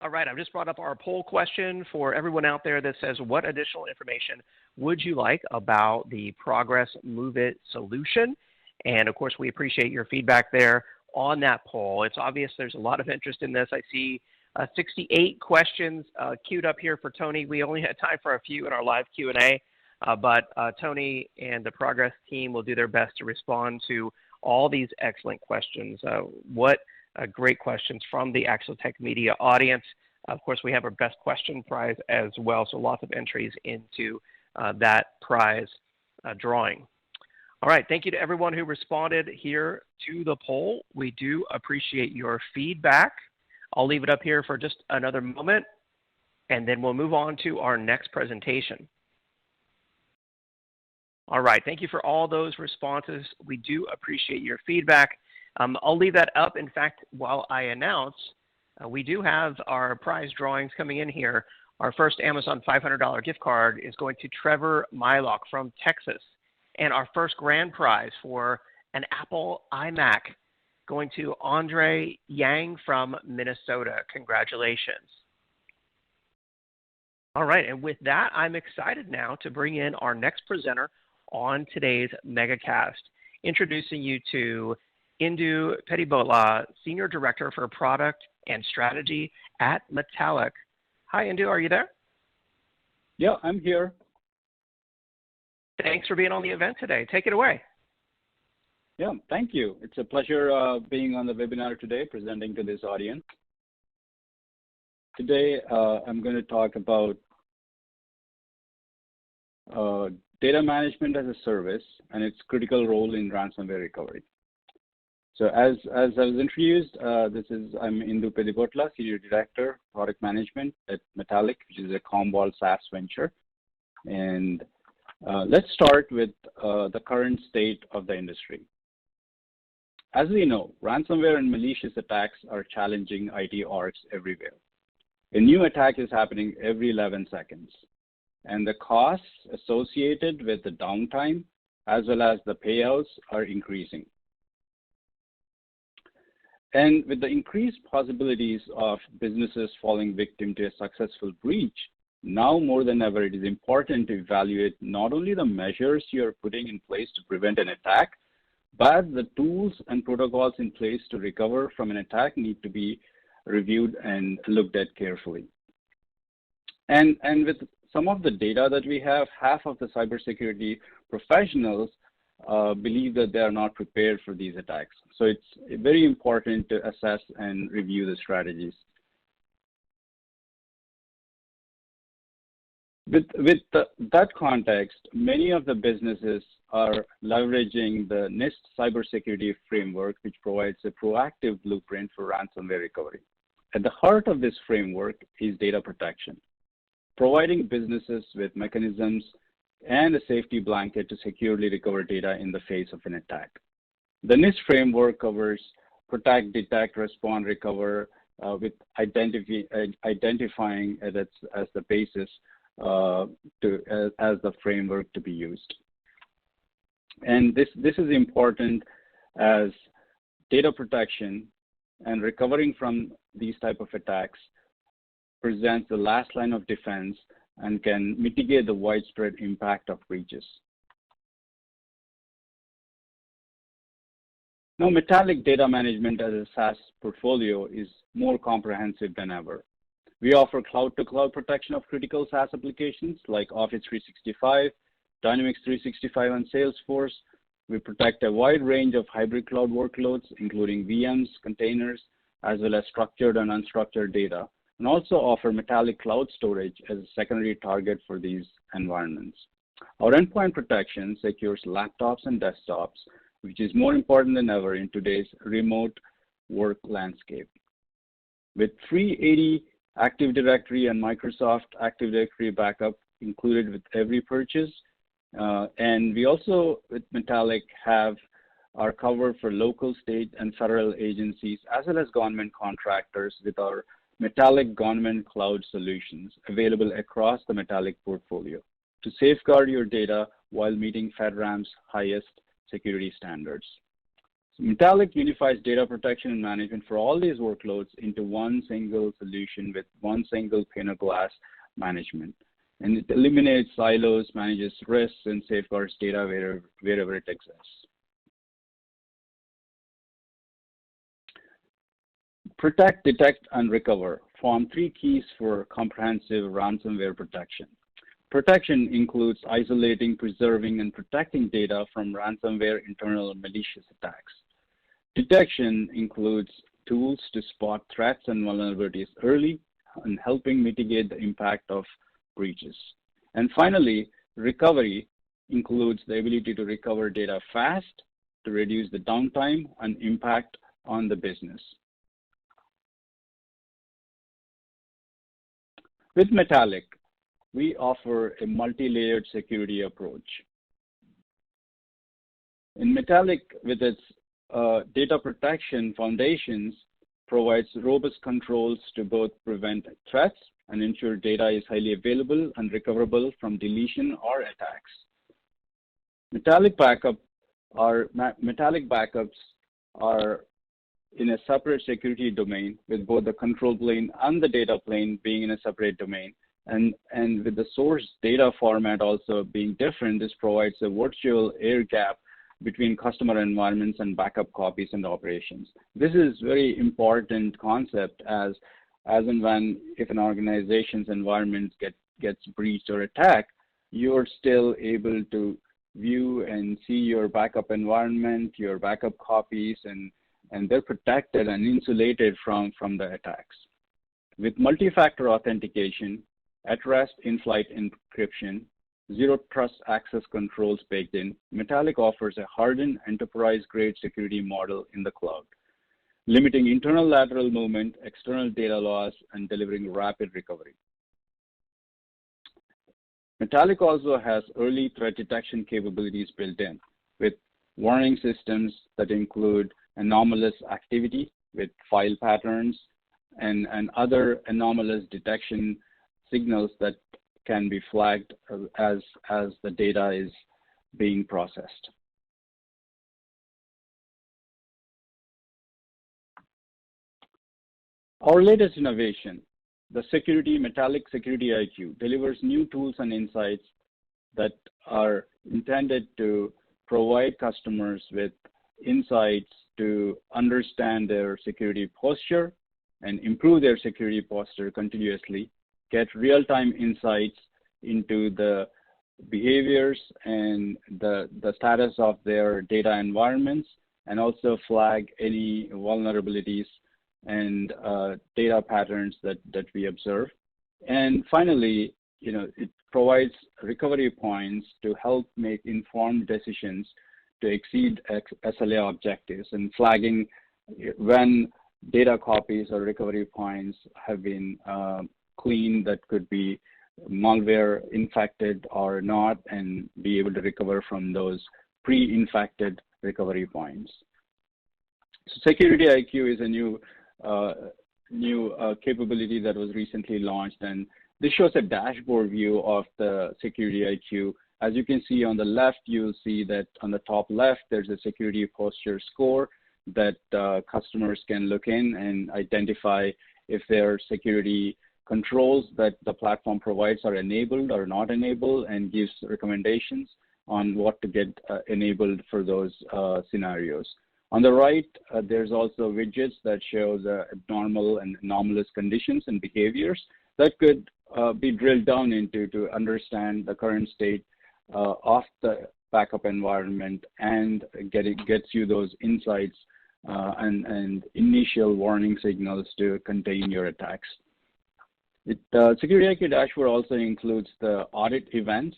All right, I've just brought up our poll question for everyone out there that says, what additional information would you like about the Progress Mft solution? And of course, we appreciate your feedback there on that poll. It's obvious there's a lot of interest in this. I see 68 questions queued up here for Tony. We only had time for a few in our live Q&A, but Tony and the Progress team will do their best to respond to all these excellent questions. What great questions from the Actual Tech Media audience. Of course, we have our best question prize as well, so lots of entries into that prize drawing. All right, thank you to everyone who responded here to the poll. We do appreciate your feedback. I'll leave it up here for just another moment, and then we'll move on to our next presentation. All right, thank you for all those responses. We do appreciate your feedback. I'll leave that up. In fact, while I announce, we do have our prize drawings coming in here. Our first Amazon $500 gift card is going to Trevor Mylock from Texas. And our first grand prize for an Apple iMac going to Andre Yang from Minnesota. Congratulations. All right, and with that, I'm excited now to bring in our next presenter on today's Megacast, introducing you to Indu Petibola, Senior Director for Product and Strategy at Metallic. Hi, Indu, are you there? Yeah, I'm here. Thanks for being on the event today. Take it away. Yeah, thank you. It's a pleasure being on the webinar today, presenting to this audience. Today, I'm going to talk about data management as a service and its critical role in ransomware recovery. So as I was introduced, I'm Indu Petibola, Senior Director, Product Management at Metallic, which is a Commvault SaaS venture. And let's start with the current state of the industry. As we know, ransomware and malicious attacks are challenging IT orgs everywhere. A new attack is happening every 11 seconds. And the costs associated with the downtime as well as the payouts are increasing. And with the increased possibilities of businesses falling victim to a successful breach, now more than ever, it is important to evaluate not only the measures you're putting in place to prevent an attack, but the tools and protocols in place to recover from an attack need to be reviewed and looked at carefully. And with some of the data that we have, half of the cybersecurity professionals believe that they are not prepared for these attacks. So it's very important to assess and review the strategies. With that context, many of the businesses are leveraging the Nist cybersecurity framework, which provides a proactive blueprint for ransomware recovery. At the heart of this framework is data protection, providing businesses with mechanisms and a safety blanket to securely recover data in the face of an attack. The Nist framework covers protect, detect, respond, recover, with identifying as the basis as the framework to be used. And this is important as data protection and recovering from these type of attacks presents the last line of defense and can mitigate the widespread impact of breaches. Now, Metallic data management as a SaaS portfolio is more comprehensive than ever. We offer cloud-to-cloud protection of critical SaaS applications like Office 365, Dynamics 365, and Salesforce. We protect a wide range of hybrid cloud workloads, including VMs, containers, as well as structured and unstructured data, and also offer Metallic cloud storage as a secondary target for these environments. Our endpoint protection secures laptops and desktops, which is more important than ever in today's remote work landscape. With free AD Active Directory and Microsoft Active Directory backup included with every purchase, and we also, with Metallic, are covered for local, state, and federal agencies, as well as government contractors with our Metallic Government Cloud Solutions available across the Metallic portfolio to safeguard your data while meeting FedRAMP's highest security standards. Metallic unifies data protection and management for all these workloads into one single solution with one single pane of glass management. And it eliminates silos, manages risks, and safeguards data wherever it exists. Protect, detect, and recover form three keys for comprehensive ransomware protection. Protection includes isolating, preserving, and protecting data from ransomware internal malicious attacks. Detection includes tools to spot threats and vulnerabilities early and helping mitigate the impact of breaches. And finally, recovery includes the ability to recover data fast to reduce the downtime and impact on the business. With Metallic, we offer a multi-layered security approach. In Metallic, with its data protection foundations, provides robust controls to both prevent threats and ensure data is highly available and recoverable from deletion or attacks. Metallic backups are in a separate security domain, with both the control plane and the data plane being in a separate domain. And with the source data format also being different, this provides a virtual air gap between customer environments and backup copies and operations. This is very important concept as and when if an organization's environment gets breached or attacked, you're still able to view and see your backup environment, your backup copies, and they're protected and insulated from the attacks. With multi-factor authentication, at-rest in-flight encryption, zero trust access controls baked in, Metallic offers a hardened enterprise-grade security model in the cloud, limiting internal lateral movement, external data loss, and delivering rapid recovery. Metallic also has early threat detection capabilities built in, with warning systems that include anomalous activity with file patterns and other anomalous detection signals that can be flagged as the data is being processed. Our latest innovation, the Metallic Security IQ, delivers new tools and insights that are intended to provide customers with insights to understand their security posture and improve their security posture continuously, get real-time insights into the behaviors and the status of their data environments, and also flag any vulnerabilities and data patterns that we observe. And finally, it provides recovery points to help make informed decisions to exceed SLA objectives and flagging when data copies or recovery points have been cleaned that could be malware infected or not, and be able to recover from those pre-infected recovery points. So Security IQ is a new capability that was recently launched, and this shows a dashboard view of the Security IQ. As you can see on the left, you'll see that on the top left, there's a security posture score that customers can look in and identify if their security controls that the platform provides are enabled or not enabled, and gives recommendations on what to get enabled for those scenarios. On the right, there's also widgets that show the abnormal and anomalous conditions and behaviors that could be drilled down into to understand the current state of the backup environment, and gets you those insights and initial warning signals to contain your attacks. Security IQ dashboard also includes the audit events.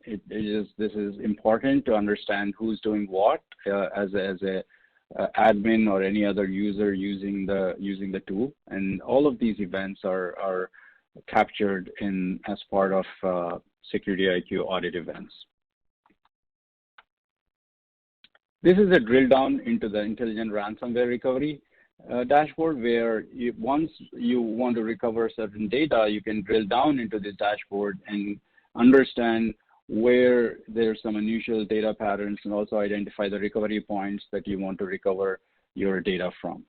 This is important to understand who's doing what as a admin or any other user using the tool, and all of these events are captured as part of Security IQ audit events. This is a drill down into the intelligent ransomware recovery dashboard, where once you want to recover certain data, you can drill down into this dashboard and understand where there's some unusual data patterns and also identify the recovery points that you want to recover your data from.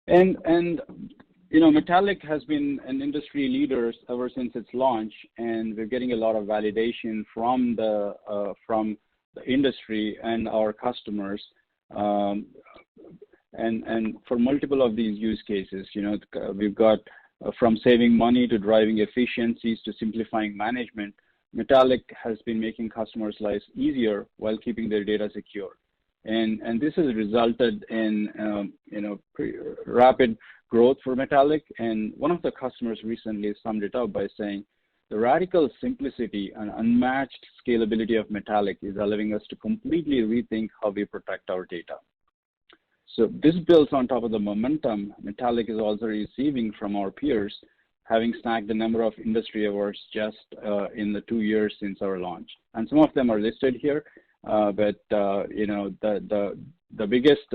And you know, Metallic has been an industry leader ever since its launch, and we're getting a lot of validation from the industry and our customers, and for multiple of these use cases. You know, we've got from saving money to driving efficiencies to simplifying management. Metallic has been making customers' lives easier while keeping their data secure. And this has resulted in you know, rapid growth for Metallic. And one of the customers recently summed it up by saying, the radical simplicity and unmatched scalability of Metallic is allowing us to completely rethink how we protect our data. So this builds on top of the momentum Metallic is also receiving from our peers, having snagged a number of industry awards just in the 2 years since our launch. And some of them are listed here, but you know, the biggest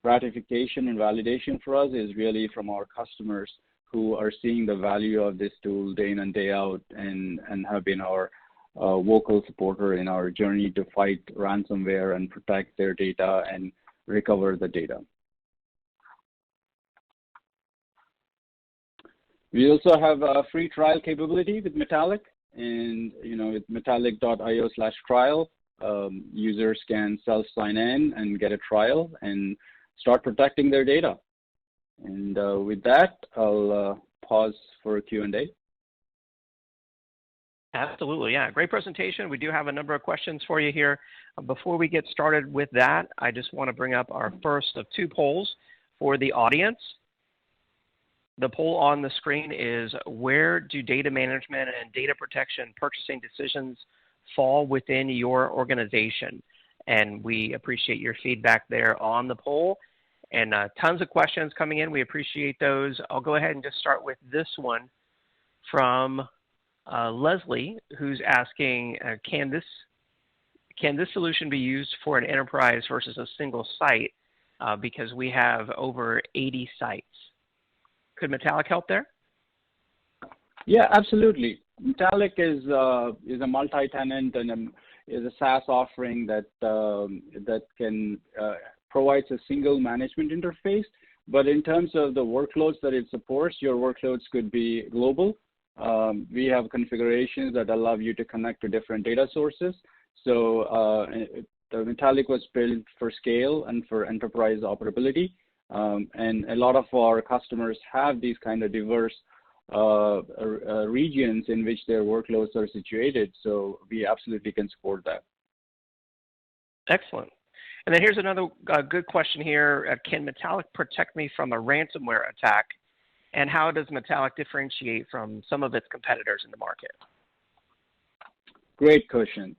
ratification and validation for us is really from our customers who are seeing the value of this tool day in and day out, and have been our vocal supporter in our journey to fight ransomware and protect their data and recover the data. We also have a free trial capability with Metallic, and you know, with metallic.io/trial, users can self-sign in and get a trial and start protecting their data. And with that, I'll pause for a Q&A. Absolutely, yeah. Great presentation. We do have a number of questions for you here. Before we get started with that, I just want to bring up our first of two polls for the audience. The poll on the screen is, where do data management and data protection purchasing decisions fall within your organization? And we appreciate your feedback there on the poll. And tons of questions coming in. We appreciate those. I'll go ahead and just start with this one from Leslie, who's asking, can this solution be used for an enterprise versus a single site? Because we have over 80 sites. Could Metallic help there? Yeah, absolutely. Metallic is a multi-tenant and is a SaaS offering that can provides a single management interface. But in terms of the workloads that it supports, your workloads could be global. We have configurations that allow you to connect to different data sources. So the Metallic was built for scale and for enterprise operability. And a lot of our customers have these kind of diverse regions in which their workloads are situated. So we absolutely can support that. Excellent. And then here's another good question here. Can Metallic protect me from a ransomware attack? And how does Metallic differentiate from some of its competitors in the market? Great question.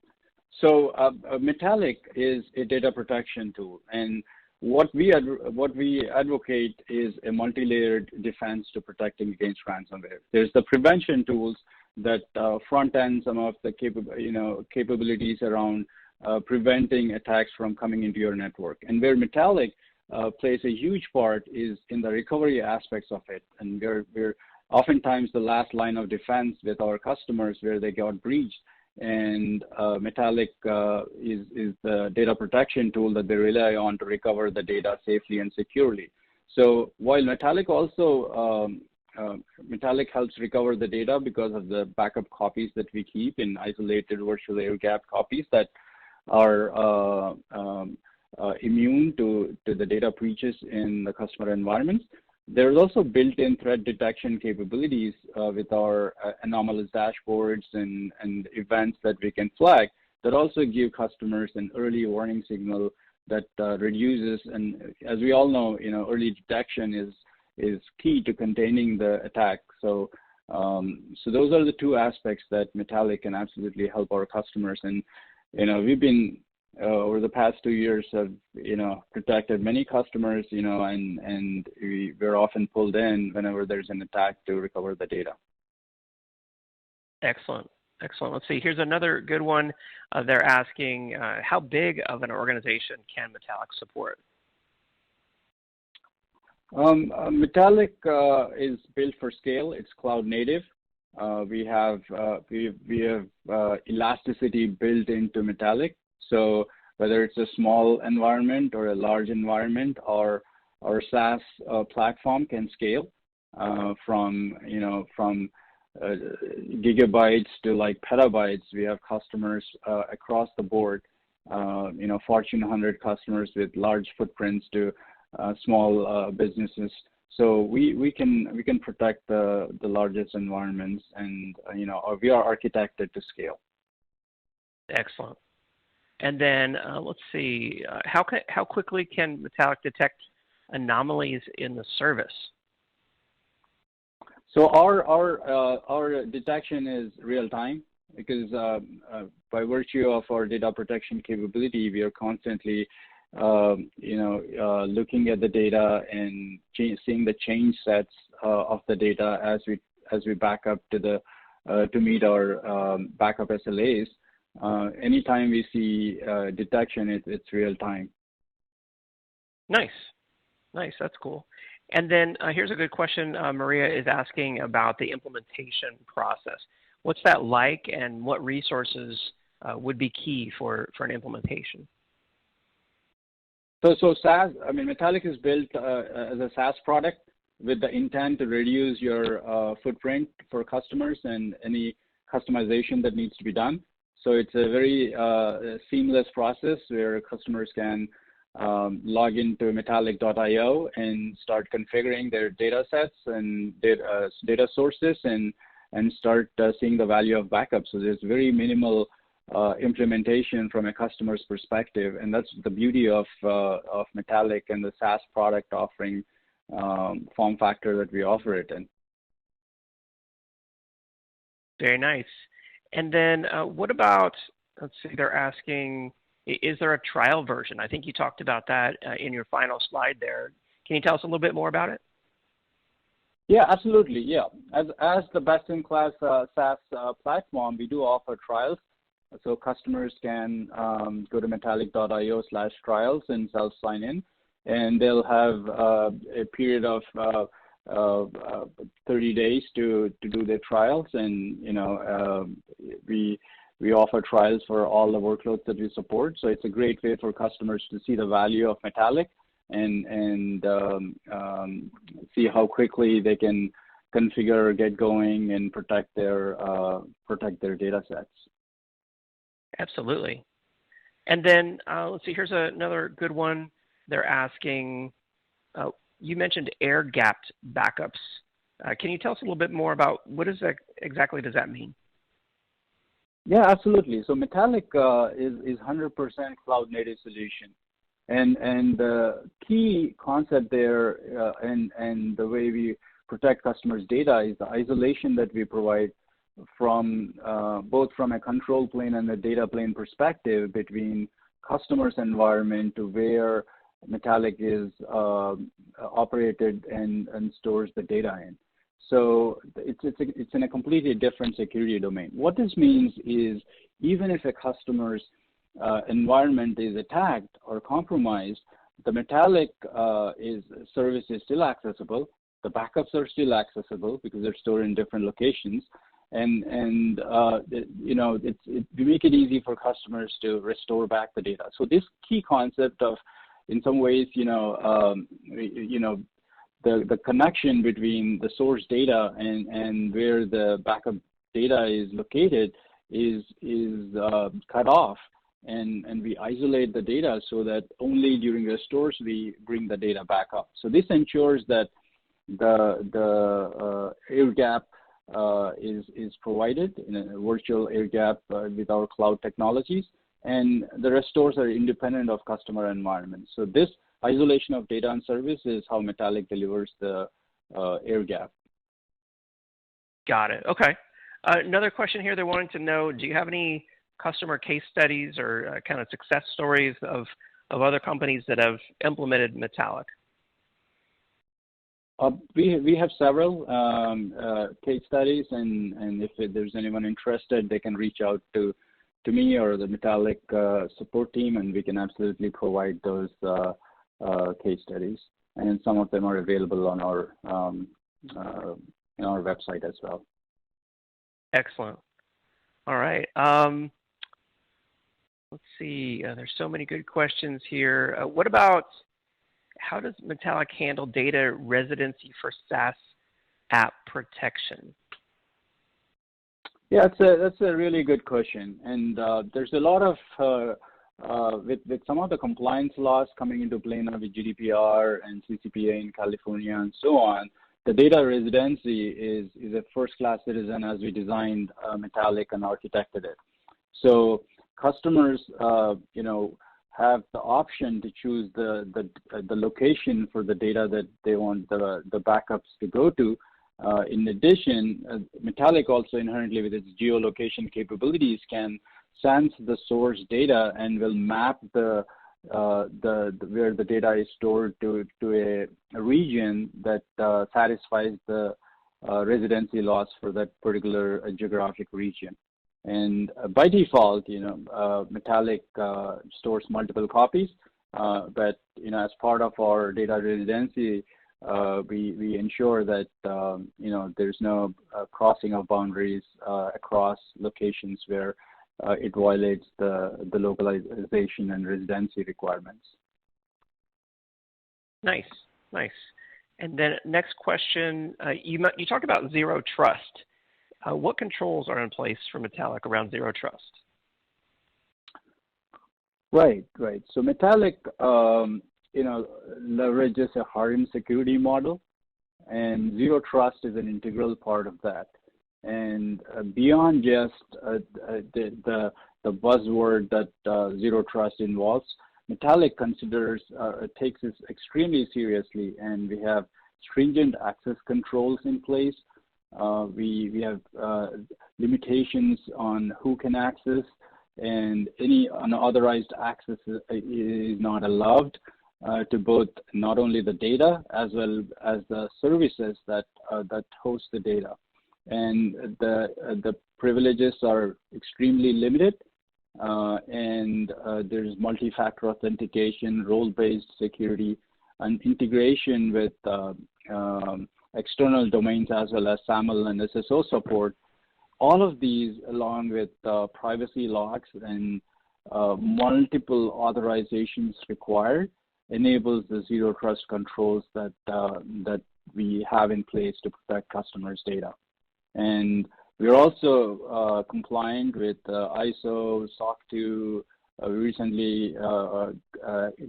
So Metallic is a data protection tool, and what we advocate is a multi-layered defense to protecting against ransomware. There's the prevention tools that front end some of the capabilities around preventing attacks from coming into your network. And where Metallic plays a huge part is in the recovery aspects of it. And we're oftentimes the last line of defense with our customers where they got breached. And Metallic is the data protection tool that they rely on to recover the data safely and securely. So while Metallic also Metallic helps recover the data because of the backup copies that we keep in isolated virtual air-gapped copies that are immune to the data breaches in the customer environments. There's also built-in threat detection capabilities with our anomalous dashboards and events that we can flag that also give customers an early warning signal that reduces. And as we all know, early detection is key to containing the attack. So those are the two aspects that Metallic can absolutely help our customers. And we've been over the past 2 years have protected many customers, and we're often pulled in whenever there's an attack to recover the data. Excellent. Let's see. Here's another good one. They're asking, how big of an organization can Metallic support? Metallic is built for scale. It's cloud native. We have elasticity built into Metallic. So whether it's a small environment or a large environment, our SaaS platform can scale from gigabytes to like petabytes. We have customers across the board. Fortune 100 customers with large footprints to small businesses. So we can protect the largest environments, and we are architected to scale. Excellent. And then let's see, how quickly can Metallic detect anomalies in the service? So our detection is real time because by virtue of our data protection capability, we are constantly looking at the data and seeing the change sets of the data as we back up to meet our backup SLAs. Anytime we see detection, it's real time. Nice. That's cool. And then here's a good question. Maria is asking about the implementation process. What's that like, and what resources would be key for an implementation? So SaaS, Metallic is built as a SaaS product with the intent to reduce your footprint for customers and any customization that needs to be done. So it's a very seamless process where customers can log into metallic.io and start configuring their data sets and data sources and start seeing the value of backup. So there's very minimal implementation from a customer's perspective, and that's the beauty of Metallic and the SaaS product offering form factor that we offer it in. Very nice. And then what about, let's see, they're asking, is there a trial version? I think you talked about that in your final slide there. Can you tell us a little bit more about it? Yeah, absolutely. Yeah, as the best-in-class SaaS platform, we do offer trials. So customers can go to metallic.io/trials and self-sign in, and they'll have a period of 30 days to do their trials. And we offer trials for all the workloads that we support. So it's a great way for customers to see the value of Metallic and see how quickly they can configure, get going, and protect their data sets. Absolutely. And then let's see, here's another good one. They're asking, you mentioned air-gapped backups. Can you tell us a little bit more about what exactly does that mean? Yeah, absolutely. So Metallic is 100% cloud-native solution. And the key concept there and the way we protect customers' data is the isolation that we provide from both from a control plane and a data plane perspective between customers' environment to where Metallic is operated and stores the data in. So it's in a completely different security domain. What this means is even if a customer's environment is attacked or compromised, the Metallic service is still accessible. The backups are still accessible because they're stored in different locations. And we make it easy for customers to restore back the data. So this key concept of, in some ways, the connection between the source data and where the backup data is located is cut off, and we isolate the data so that only during restores we bring the data back up. So this ensures that the air gap is provided in a virtual air gap with our cloud technologies, and the restores are independent of customer environments. So this isolation of data and service is how Metallic delivers the air gap. Got it. Okay. Another question here, they're wanting to know, do you have any customer case studies or kind of success stories of other companies that have implemented Metallic? We have several case studies, and if there's anyone interested, they can reach out to me or the Metallic support team, and we can absolutely provide those case studies. and some of them are available on our website as well. Excellent. All right. Let's see. There's so many good questions here. What about how does Metallic handle data residency for SaaS app protection? Yeah, that's a really good question, and there's a lot of with some of the compliance laws coming into play now with GDPR and CCPA in California and so on. The data residency is a first-class citizen as we designed Metallic and architected it. So customers, have the option to choose the location for the data that they want the backups to go to. In addition, Metallic also inherently with its geolocation capabilities can sense the source data and will map the where the data is stored to a region that satisfies the residency laws for that particular geographic region. And by default, Metallic stores multiple copies, but as part of our data residency, we ensure that there's no crossing of boundaries across locations where it violates the localization and residency requirements. Nice. And then next question, you talked about zero trust. What controls are in place for Metallic around zero trust? Right. So Metallic, leverages a hardened security model, and zero trust is an integral part of that. And beyond just the buzzword that zero trust involves, Metallic takes this extremely seriously, and we have stringent access controls in place. We have limitations on who can access, and any unauthorized access is not allowed to both not only the data as well as the services that host the data. And the privileges are extremely limited, and there's multi-factor authentication, role-based security, and integration with external domains as well as SAML and SSO support. All of these, along with privacy locks and multiple authorizations required, enables the zero trust controls that we have in place to protect customers' data. And we're also compliant with ISO, SOC 2. We recently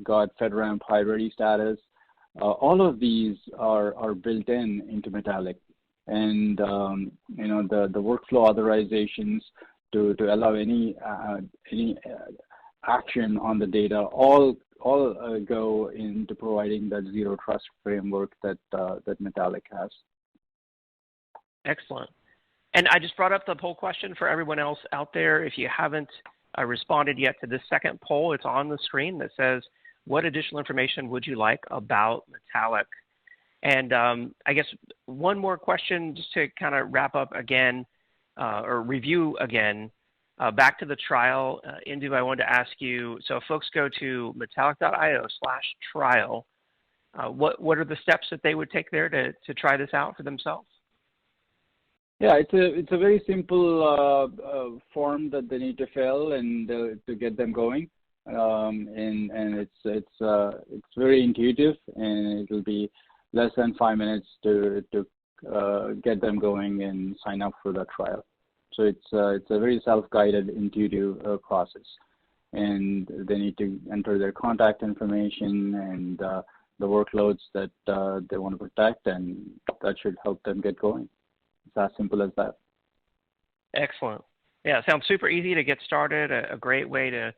got FedRAMP Hybridity status. All of these are built into Metallic, and the workflow authorizations to allow any action on the data all go into providing that zero trust framework that Metallic has. Excellent. And I just brought up the poll question for everyone else out there. If you haven't responded yet to this second poll, it's on the screen that says, what additional information would you like about Metallic? And I guess one more question just to kind of wrap up again or review again. Back to the trial, Indu, I wanted to ask you, so if folks go to metallic.io/trial, what are the steps that they would take there to try this out for themselves? Yeah, it's a very simple form that they need to fill and to get them going, and it's very intuitive, and it will be less than 5 minutes to get them going and sign up for the trial. So it's a very self-guided, intuitive process, and they need to enter their contact information and the workloads that they want to protect, and that should help them get going. It's as simple as that. Excellent. Yeah, it sounds super easy to get started. A great way to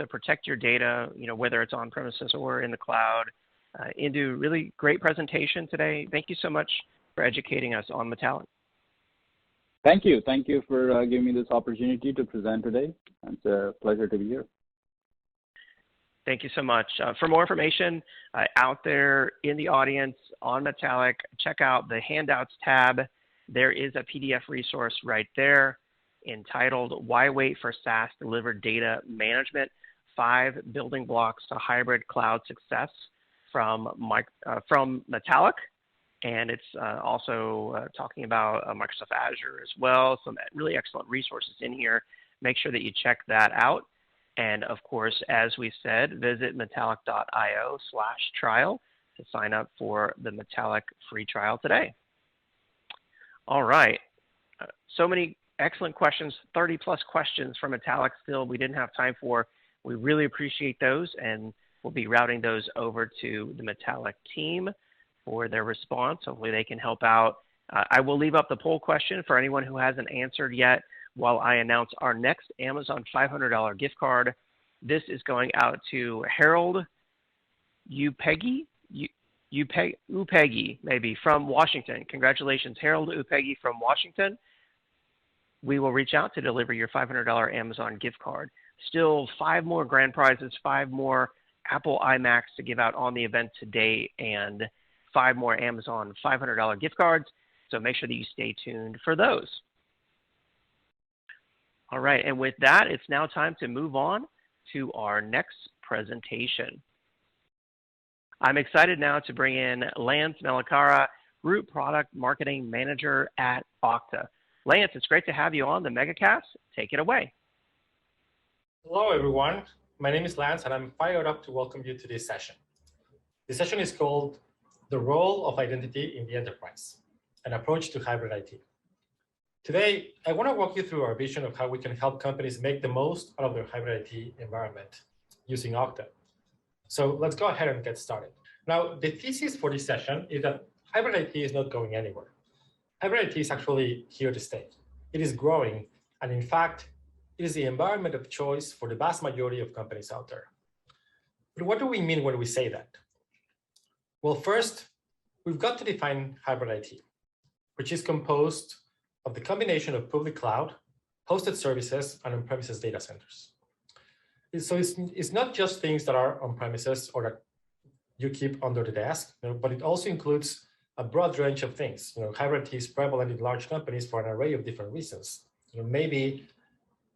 protect your data, whether it's on premises or in the cloud. Indu, really great presentation today. Thank you so much for educating us on Metallic. Thank you. Thank you for giving me this opportunity to present today. It's a pleasure to be here. Thank you so much. For more information out there in the audience on Metallic, check out the Handouts tab. There is a PDF resource right there entitled Why Wait for SaaS Delivered Data Management? 5 Building Blocks to Hybrid Cloud Success from Metallic, and it's also talking about Microsoft Azure as well. Some really excellent resources in here. Make sure that you check that out. And of course, as we said, visit metallic.io/trial to sign up for the Metallic free trial today. All right. So many excellent questions, 30 plus questions from Metallic still we didn't have time for. We really appreciate those, and we'll be routing those over to the Metallic team for their response. Hopefully they can help out. I will leave up the poll question for anyone who hasn't answered yet while I announce our next Amazon $500 gift card. This is going out to Harold Upegi, maybe, from Washington. Congratulations, Harold Upegi from Washington. We will reach out to deliver your $500 Amazon gift card. Still 5 more grand prizes, 5 more Apple iMacs to give out on the event today, and 5 more Amazon $500 gift cards. So make sure that you stay tuned for those. All right, and with that, it's now time to move on to our next presentation. I'm excited now to bring in Lance Melicara, Group Product Marketing Manager at Octa. Lance, it's great to have you on the Megacast. Take it away. Hello, everyone. My name is Lance, and I'm fired up to welcome you to this session. This session is called The Role of Identity in the Enterprise, an approach to hybrid IT. Today, I want to walk you through our vision of how we can help companies make the most out of their hybrid IT environment using Octa. So let's go ahead and get started. Now, the thesis for this session is that hybrid IT is not going anywhere. Hybrid IT is actually here to stay. It is growing, and in fact, it is the environment of choice for the vast majority of companies out there. But what do we mean when we say that? Well, first, we've got to define hybrid IT, which is composed of the combination of public cloud, hosted services, and on-premises data centers. So it's not just things that are on-premises or that you keep under the desk, but it also includes a broad range of things. Hybrid IT is prevalent in large companies for an array of different reasons. Maybe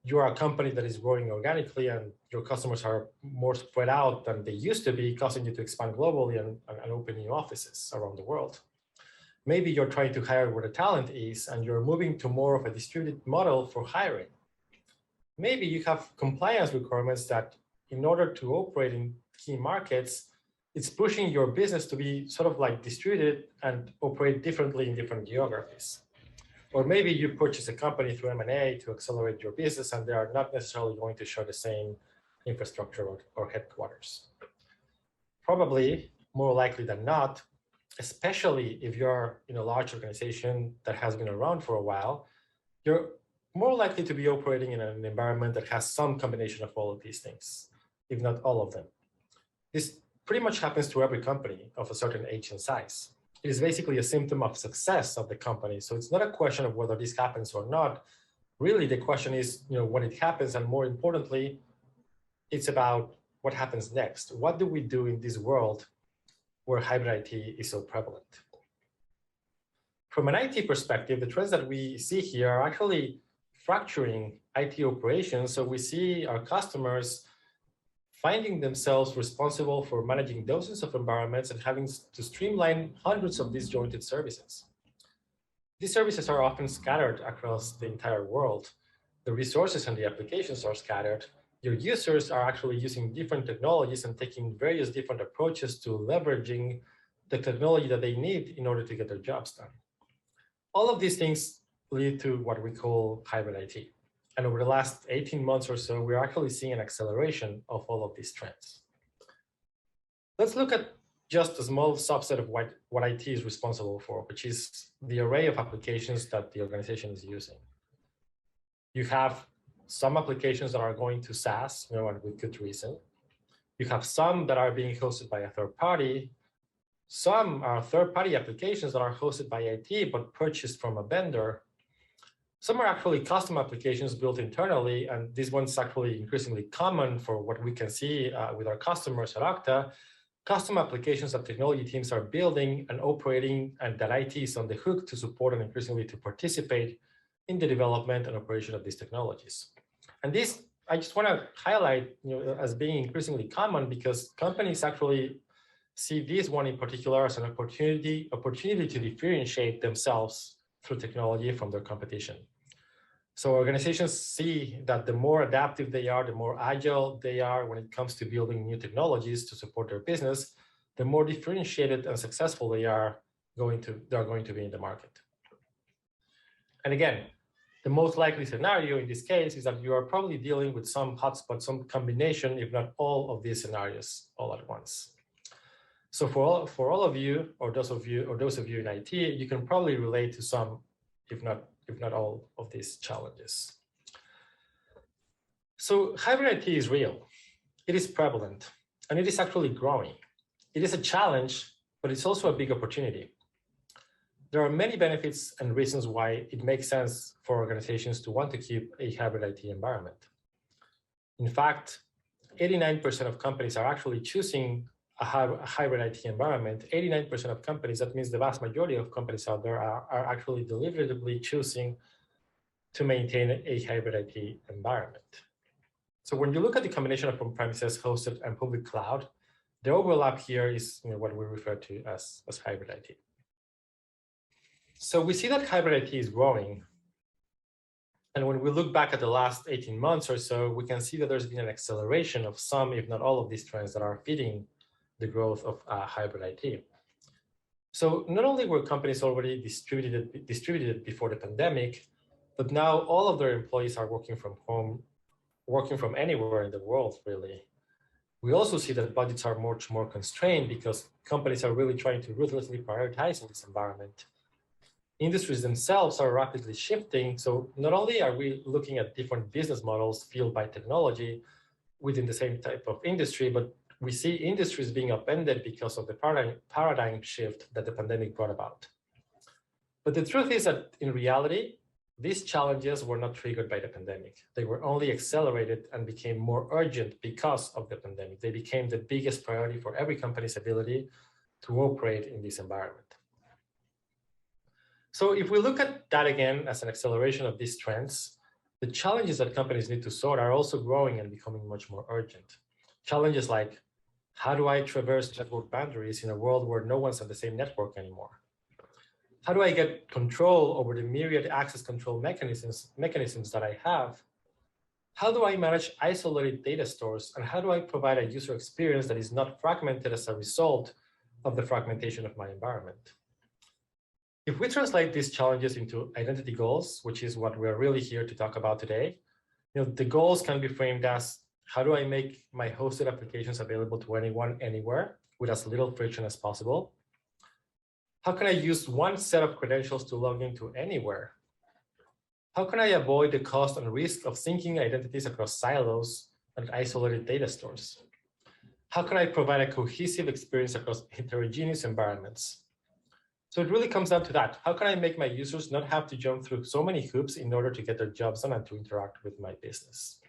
you are a company that is growing organically and your customers are more spread out than they used to be, causing you to expand globally and open new offices around the world. Maybe you're trying to hire where the talent is and you're moving to more of a distributed model for hiring. Maybe you have compliance requirements that in order to operate in key markets, it's pushing your business to be sort of like distributed and operate differently in different geographies. Or maybe you purchase a company through M&A to accelerate your business, and they are not necessarily going to share the same infrastructure or headquarters. Probably more likely than not, especially if you're in a large organization that has been around for a while, you're more likely to be operating in an environment that has some combination of all of these things, if not all of them. This pretty much happens to every company of a certain age and size. It is basically a symptom of success of the company. So it's not a question of whether this happens or not. Really, the question is, when it happens, and more importantly, it's about what happens next. What do we do in this world where hybrid IT is so prevalent? From an IT perspective, the trends that we see here are actually fracturing IT operations. So we see our customers finding themselves responsible for managing dozens of environments and having to streamline hundreds of disjointed services. These services are often scattered across the entire world. The resources and the applications are scattered. Your users are actually using different technologies and taking various different approaches to leveraging the technology that they need in order to get their jobs done. All of these things lead to what we call hybrid IT. And over the last 18 months or so, we're actually seeing an acceleration of all of these trends. Let's look at just a small subset of what IT is responsible for, which is the array of applications that the organization is using. You have some applications that are going to SaaS, and with good reason. You have some that are being hosted by a third party. Some are third-party applications that are hosted by IT, but purchased from a vendor. Some are actually custom applications built internally, and this one's actually increasingly common for what we can see with our customers at Octa. Custom applications that technology teams are building and operating, and that IT is on the hook to support and increasingly to participate in the development and operation of these technologies. And this, I just want to highlight as being increasingly common because companies actually see this one in particular as an opportunity to differentiate themselves through technology from their competition. So organizations see that the more adaptive they are, the more agile they are when it comes to building new technologies to support their business, the more differentiated and successful they are going to be in the market. And again, the most likely scenario in this case is that you are probably dealing with some hotspot, some combination, if not all of these scenarios all at once. So for all of you, or those of you in IT, you can probably relate to some, if not all of these challenges. So hybrid IT is real. It is prevalent, and it is actually growing. It is a challenge, but it's also a big opportunity. There are many benefits and reasons why it makes sense for organizations to want to keep a hybrid IT environment. In fact, 89% of companies are actually choosing a hybrid IT environment. 89% of companies, that means the vast majority of companies out there are actually deliberately choosing to maintain a hybrid IT environment. So when you look at the combination of on-premises, hosted, and public cloud, the overlap here is what we refer to as hybrid IT. So we see that hybrid IT is growing. And when we look back at the last 18 months or so, we can see that there's been an acceleration of some, if not all of these trends that are feeding the growth of hybrid IT. So not only were companies already distributed before the pandemic, but now all of their employees are working from home, working from anywhere in the world, really. We also see that budgets are much more constrained because companies are really trying to ruthlessly prioritize in this environment. Industries themselves are rapidly shifting. So not only are we looking at different business models fueled by technology within the same type of industry, but we see industries being upended because of the paradigm shift that the pandemic brought about. But the truth is that in reality, these challenges were not triggered by the pandemic. They were only accelerated and became more urgent because of the pandemic. They became the biggest priority for every company's ability to operate in this environment. So if we look at that again as an acceleration of these trends, the challenges that companies need to sort are also growing and becoming much more urgent. Challenges like, how do I traverse network boundaries in a world where no one's on the same network anymore? How do I get control over the myriad access control mechanisms that I have? How do I manage isolated data stores? And how do I provide a user experience that is not fragmented as a result of the fragmentation of my environment? If we translate these challenges into identity goals, which is what we're really here to talk about today, the goals can be framed as, how do I make my hosted applications available to anyone, anywhere, with as little friction as possible? How can I use one set of credentials to log into anywhere? How can I avoid the cost and risk of syncing identities across silos and isolated data stores? How can I provide a cohesive experience across heterogeneous environments? So it really comes down to that. How can I make my users not have to jump through so many hoops in order to get their jobs done and to interact with my business?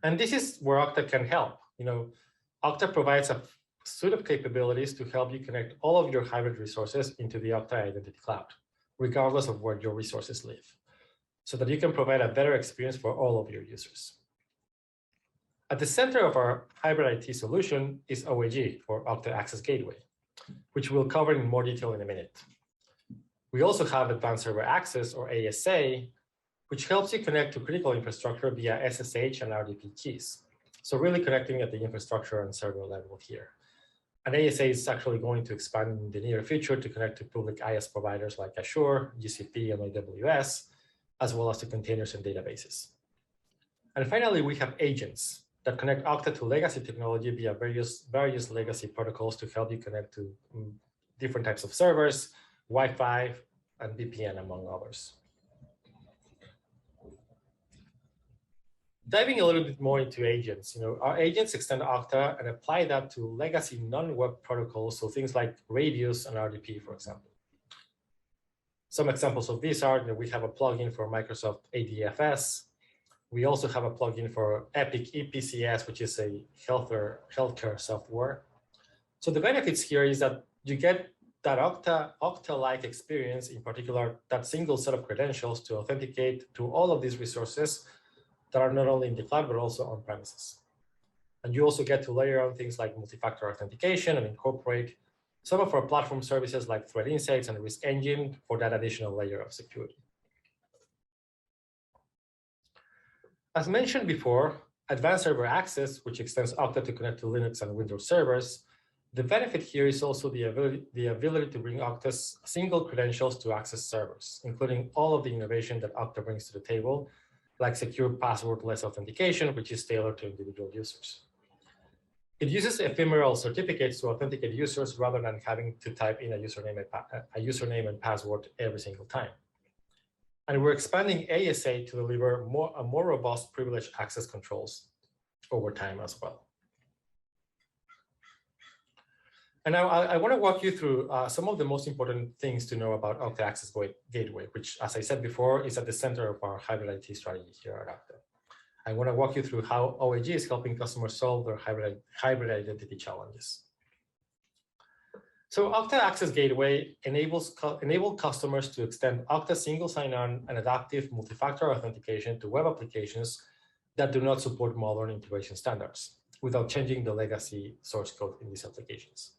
And this is where Octa can help. Octa provides a suite of capabilities to help you connect all of your hybrid resources into the Octa Identity Cloud, regardless of where your resources live, so that you can provide a better experience for all of your users. At the center of our hybrid IT solution is OAG, or Octa Access Gateway, which we'll cover in more detail in a minute. We also have Advanced Server Access, or ASA, which helps you connect to critical infrastructure via SSH and RDP keys. So really connecting at the infrastructure and server level here. And ASA is actually going to expand in the near future to connect to public IaaS providers like Azure, GCP, and AWS, as well as to containers and databases. And finally, we have agents that connect Octa to legacy technology via various legacy protocols to help you connect to different types of servers, Wi-Fi, and VPN, among others. Diving a little bit more into agents, our agents extend Octa and apply that to legacy non-web protocols, so things like Radius and RDP, for example. Some examples of these are that we have a plugin for Microsoft ADFS. We also have a plugin for Epic EPCS, which is a healthcare software. So the benefits here is that you get that Octa-like experience, in particular, that single set of credentials to authenticate to all of these resources that are not only in the cloud, but also on premises. And you also get to layer on things like multi-factor authentication and incorporate some of our platform services like Threat Insights and Risk Engine for that additional layer of security. As mentioned before, advanced server access, which extends Octa to connect to Linux and Windows servers, the benefit here is also the ability to bring Octa's single credentials to access servers, including all of the innovation that Octa brings to the table, like secure passwordless authentication, which is tailored to individual users. It uses ephemeral certificates to authenticate users rather than having to type in a username and password every single time. And we're expanding ASA to deliver a more robust privileged access controls over time as well. And now I want to walk you through some of the most important things to know about Octa Access Gateway, which, as I said before, is at the center of our hybrid IT strategy here at Octa. I want to walk you through how OAG is helping customers solve their hybrid identity challenges. So Octa Access Gateway enables customers to extend Octa single sign-on and adaptive multi-factor authentication to web applications that do not support modern integration standards without changing the legacy source code in these applications.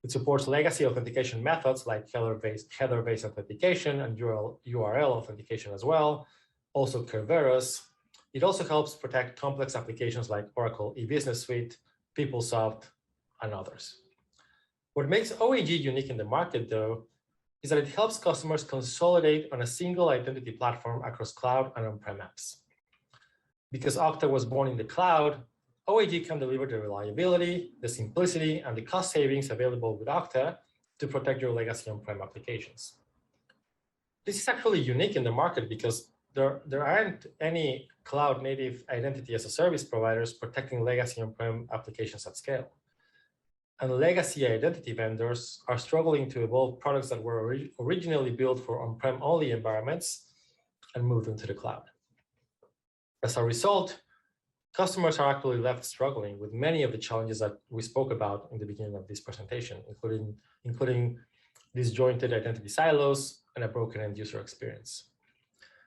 It supports legacy authentication methods like header-based authentication and URL authentication as well, also Kerberos. It also helps protect complex applications like Oracle eBusiness Suite, PeopleSoft, and others. What makes OAG unique in the market, though, is that it helps customers consolidate on a single identity platform across cloud and on-prem apps. Because Octa was born in the cloud, OAG can deliver the reliability, the simplicity, and the cost savings available with Octa to protect your legacy on-prem applications. This is actually unique in the market because there aren't any cloud-native identity as a service providers protecting legacy on-prem applications at scale. And legacy identity vendors are struggling to evolve products that were originally built for on-prem only environments and move them to the cloud. As a result, customers are actually left struggling with many of the challenges that we spoke about in the beginning of this presentation, including disjointed identity silos and a broken end user experience.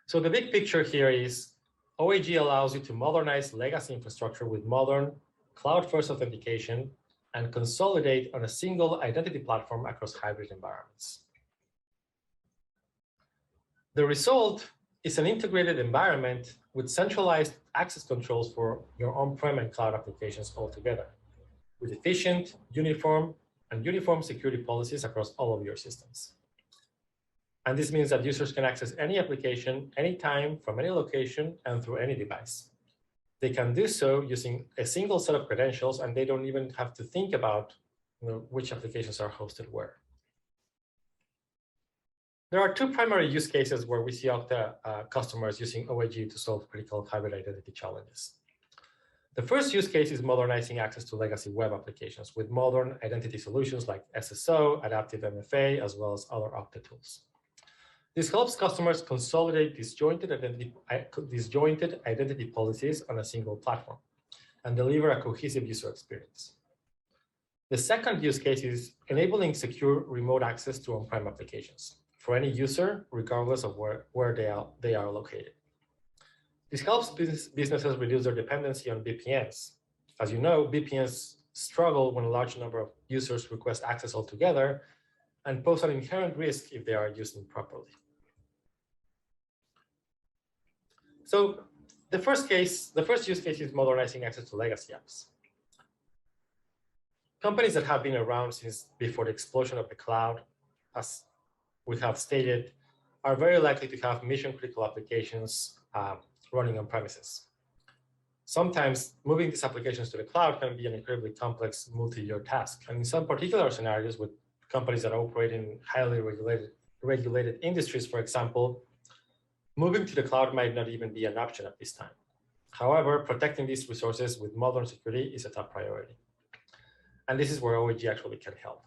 So the big picture here is OAG allows you to modernize legacy infrastructure with modern cloud-first authentication and consolidate on a single identity platform across hybrid environments. The result is an integrated environment with centralized access controls for your on-prem and cloud applications all together, with efficient, uniform security policies across all of your systems. And this means that users can access any application, anytime, from any location, and through any device. They can do so using a single set of credentials, and they don't even have to think about which applications are hosted where. There are two primary use cases where we see Octa customers using OAG to solve critical hybrid identity challenges. The first use case is modernizing access to legacy web applications with modern identity solutions like SSO, adaptive MFA, as well as other Octa tools. This helps customers consolidate disjointed identity policies on a single platform and deliver a cohesive user experience. The second use case is enabling secure remote access to on-prem applications for any user, regardless of where they are located. This helps businesses reduce their dependency on VPNs. As you know, VPNs struggle when a large number of users request access altogether and pose an inherent risk if they are used improperly. So the first use case is modernizing access to legacy apps. Companies that have been around since before the explosion of the cloud, as we have stated, are very likely to have mission-critical applications running on premises. Sometimes moving these applications to the cloud can be an incredibly complex multi-year task. And in some particular scenarios with companies that operate in highly regulated industries, for example, moving to the cloud might not even be an option at this time. However, protecting these resources with modern security is a top priority. And this is where OAG actually can help.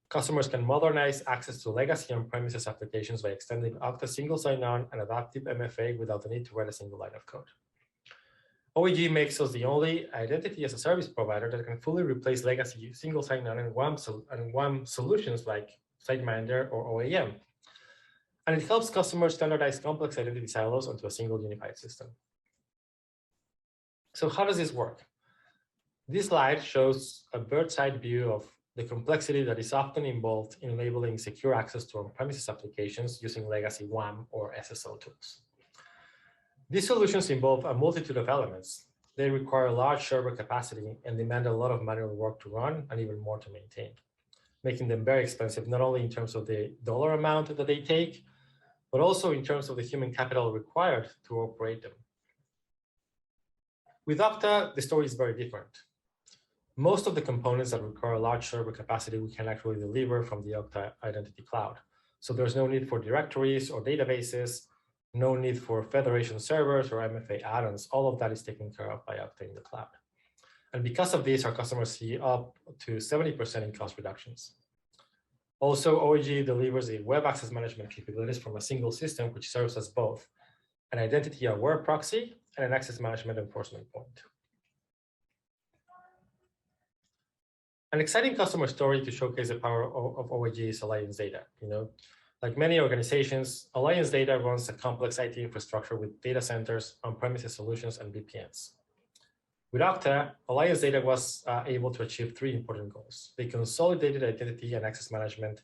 Customers can modernize access to legacy on-premises applications by extending Octa single sign-on and adaptive MFA without the need to write a single line of code. OAG makes us the only identity as a service provider that can fully replace legacy single sign-on and WAM solutions like SiteMinder or OAM. And it helps customers standardize complex identity silos onto a single unified system. So how does this work? This slide shows a bird's-eye view of the complexity that is often involved in enabling secure access to on-premises applications using legacy WAM or SSO tools. These solutions involve a multitude of elements. They require large server capacity and demand a lot of manual work to run and even more to maintain, making them very expensive, not only in terms of the dollar amount that they take, but also in terms of the human capital required to operate them. With Octa, the story is very different. Most of the components that require large server capacity we can actually deliver from the Octa Identity Cloud. So there's no need for directories or databases, no need for federation servers or MFA add-ons. All of that is taken care of by Octa in the cloud. And because of this, our customers see up to 70% in cost reductions. Also, OAG delivers a web access management capabilities from a single system, which serves as both an identity-aware proxy and an access management enforcement point. An exciting customer story to showcase the power of OAG is Alliance Data. Like many organizations, Alliance Data runs a complex IT infrastructure with data centers, on-premises solutions, and VPNs. With Octa, Alliance Data was able to achieve three important goals. They consolidated identity and access management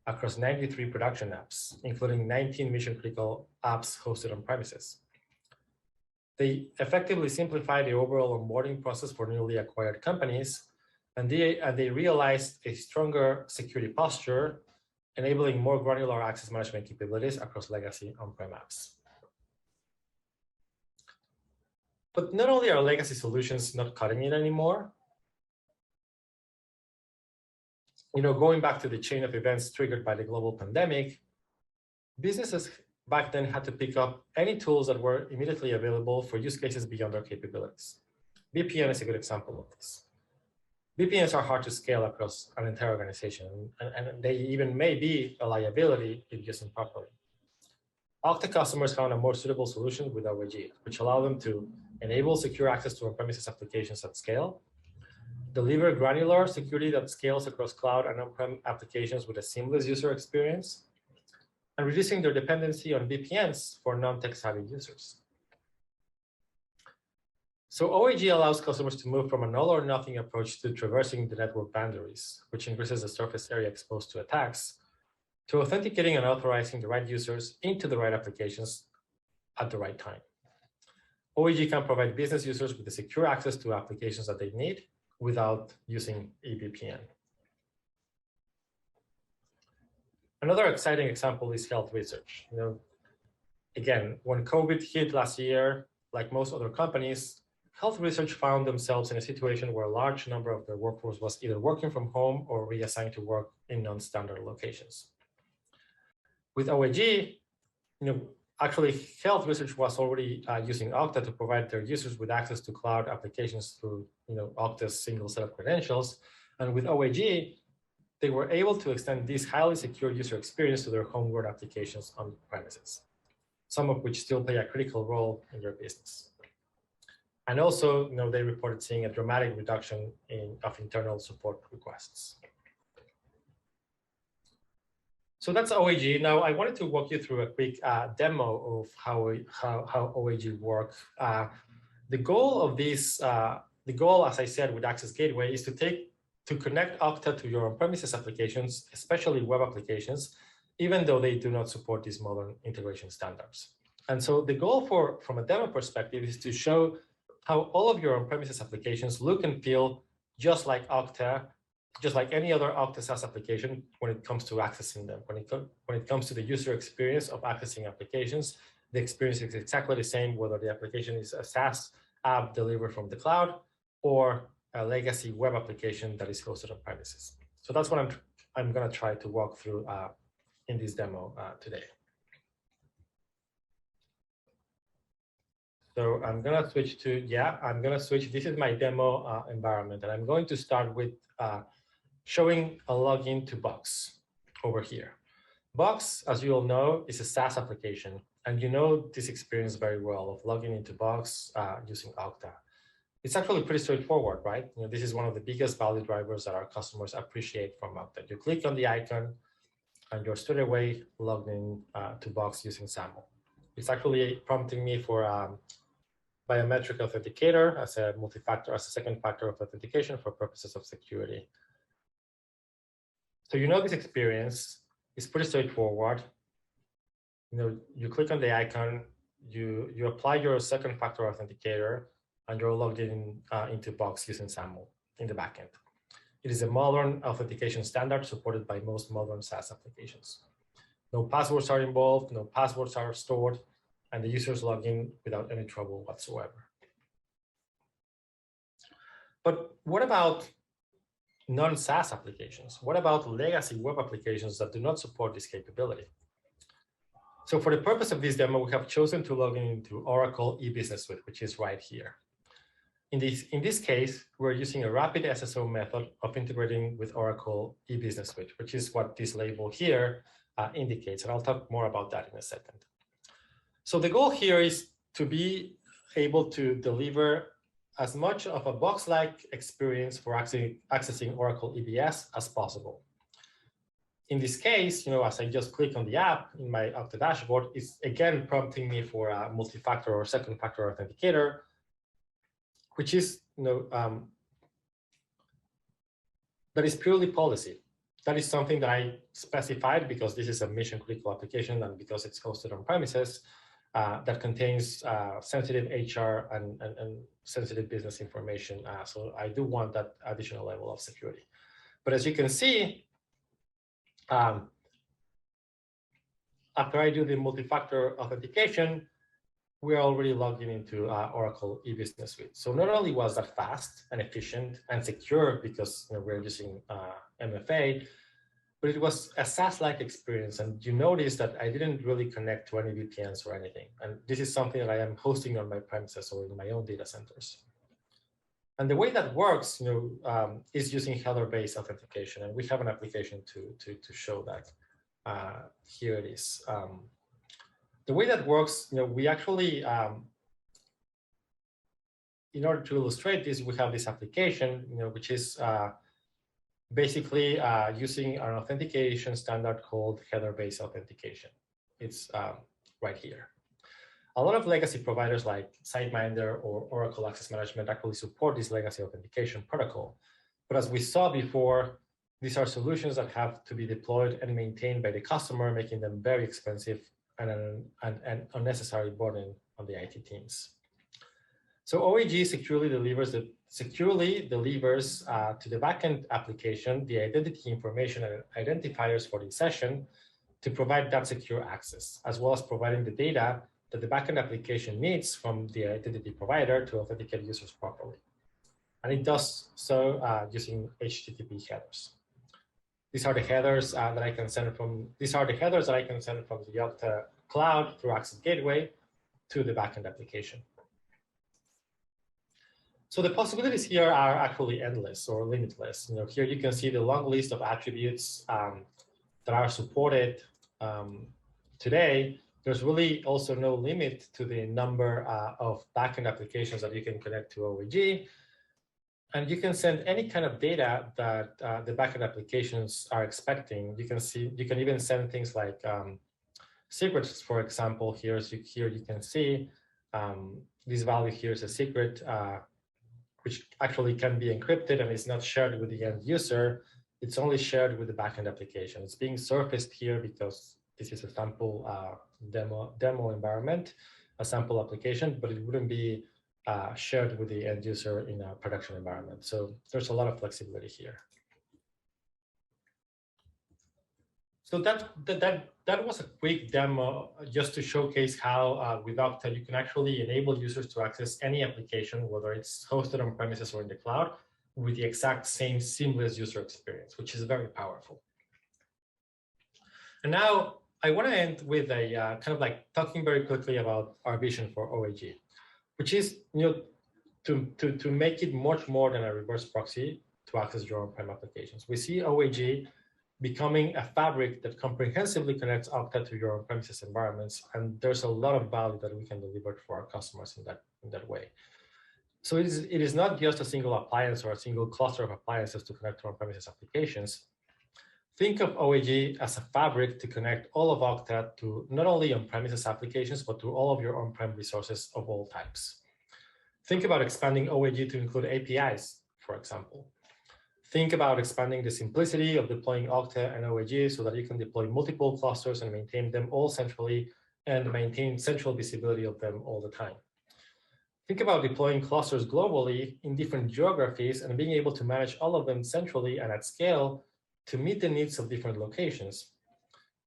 across 93 production apps, including 19 mission-critical apps hosted on premises. They effectively simplified the overall onboarding process for newly acquired companies, and they realized a stronger security posture, enabling more granular access management capabilities across legacy on-prem apps. But not only are legacy solutions not cutting it anymore, going back to the chain of events triggered by the global pandemic, businesses back then had to pick up any tools that were immediately available for use cases beyond their capabilities. VPN is a good example of this. VPNs are hard to scale across an entire organization, and they even may be a liability if used improperly. Octa customers found a more suitable solution with OAG, which allowed them to enable secure access to on-premises applications at scale, deliver granular security that scales across cloud and on-prem applications with a seamless user experience, and reducing their dependency on VPNs for non-tech-savvy users. So OAG allows customers to move from an all-or-nothing approach to traversing the network boundaries, which increases the surface area exposed to attacks, to authenticating and authorizing the right users into the right applications at the right time. OAG can provide business users with the secure access to applications that they need without using a VPN. Another exciting example is health research. Again, when COVID hit last year, like most other companies, health research found themselves in a situation where a large number of their workforce was either working from home or reassigned to work in non-standard locations. With OAG, actually health research was already using Octa to provide their users with access to cloud applications through Octa's single set of credentials. And with OAG, they were able to extend this highly secure user experience to their homegrown applications on premises, some of which still play a critical role in their business. And also, they reported seeing a dramatic reduction of internal support requests. So that's OAG. Now, I wanted to walk you through a quick demo of how OAG works. The goal of this, as I said, with Access Gateway is to connect Octa to your on-premises applications, especially web applications, even though they do not support these modern integration standards. And so the goal from a demo perspective is to show how all of your on-premises applications look and feel just like Octa, just like any other Octa SaaS application when it comes to accessing them. When it comes to the user experience of accessing applications, the experience is exactly the same, whether the application is a SaaS app delivered from the cloud or a legacy web application that is hosted on premises. So that's what I'm going to try to walk through in this demo today. So I'm going to switch to, this is my demo environment, and I'm going to start with showing a login to Box over here. Box, as you all know, is a SaaS application, and you know this experience very well of logging into Box using Octa. It's actually pretty straightforward, right? This is one of the biggest value drivers that our customers appreciate from Octa. You click on the icon, and you're straight away logged in to Box using SAML. It's actually prompting me for biometric authenticator as a multi-factor, as a second factor of authentication for purposes of security. So this experience is pretty straightforward. You click on the icon, you apply your second factor authenticator, and you're logged into Box using SAML in the backend. It is a modern authentication standard supported by most modern SaaS applications. No passwords are involved, no passwords are stored, and the users log in without any trouble whatsoever. But what about non-SaaS applications? What about legacy web applications that do not support this capability? So for the purpose of this demo, we have chosen to log into Oracle e-Business Suite, which is right here. In this case, we're using a rapid SSO method of integrating with Oracle e-Business Suite, which is what this label here indicates. And I'll talk more about that in a second. So the goal here is to be able to deliver as much of a box-like experience for accessing Oracle EBS as possible. In this case, as I just click on the app in my Octa dashboard, it's again prompting me for a multi-factor or second factor authenticator, which is that is purely policy. That is something that I specified because this is a mission critical application and because it's hosted on premises that contains sensitive HR and sensitive business information. So I do want that additional level of security. But as you can see, after I do the multi-factor authentication, we're already logged into Oracle e-Business Suite. So not only was that fast and efficient and secure because we're using MFA, but it was a SaaS-like experience. And you notice that I didn't really connect to any VPNs or anything. And this is something that I am hosting on my premises or in my own data centers. And the way that works is using header-based authentication. And we have an application to show that. Here it is. The way that works, we actually, in order to illustrate this, we have this application, which is basically using an authentication standard called header-based authentication. It's right here. A lot of legacy providers like SiteMinder or Oracle Access Management actually support this legacy authentication protocol. But as we saw before, these are solutions that have to be deployed and maintained by the customer, making them very expensive and an unnecessary burden on the IT teams. So OAG securely delivers to the backend application the identity information and identifiers for the session to provide that secure access, as well as providing the data that the backend application needs from the identity provider to authenticate users properly. And it does so using HTTP headers. These are the headers that I can send from. These are the headers that I can send from the Octa cloud through Access Gateway to the backend application. So the possibilities here are actually endless or limitless. Here you can see the long list of attributes that are supported today. There's really also no limit to the number of backend applications that you can connect to OAG. And you can send any kind of data that the backend applications are expecting. You can even send things like secrets, for example. Here you can see this value here is a secret, which actually can be encrypted and is not shared with the end user. It's only shared with the backend application. It's being surfaced here because this is a sample demo environment, a sample application, but it wouldn't be shared with the end user in a production environment. So there's a lot of flexibility here. So that was a quick demo just to showcase how with Octa you can actually enable users to access any application, whether it's hosted on premises or in the cloud, with the exact same seamless user experience, which is very powerful. And now I want to end with a kind of like talking very quickly about our vision for OAG, which is to make it much more than a reverse proxy to access your on-prem applications. We see OAG becoming a fabric that comprehensively connects Octa to your on-premises environments, and there's a lot of value that we can deliver for our customers in that way. So it is not just a single appliance or a single cluster of appliances to connect to on-premises applications. Think of OAG as a fabric to connect all of Octa to not only on-premises applications, but to all of your on-prem resources of all types. Think about expanding OAG to include APIs, for example. Think about expanding the simplicity of deploying Octa and OAG so that you can deploy multiple clusters and maintain them all centrally and maintain central visibility of them all the time. Think about deploying clusters globally in different geographies and being able to manage all of them centrally and at scale to meet the needs of different locations.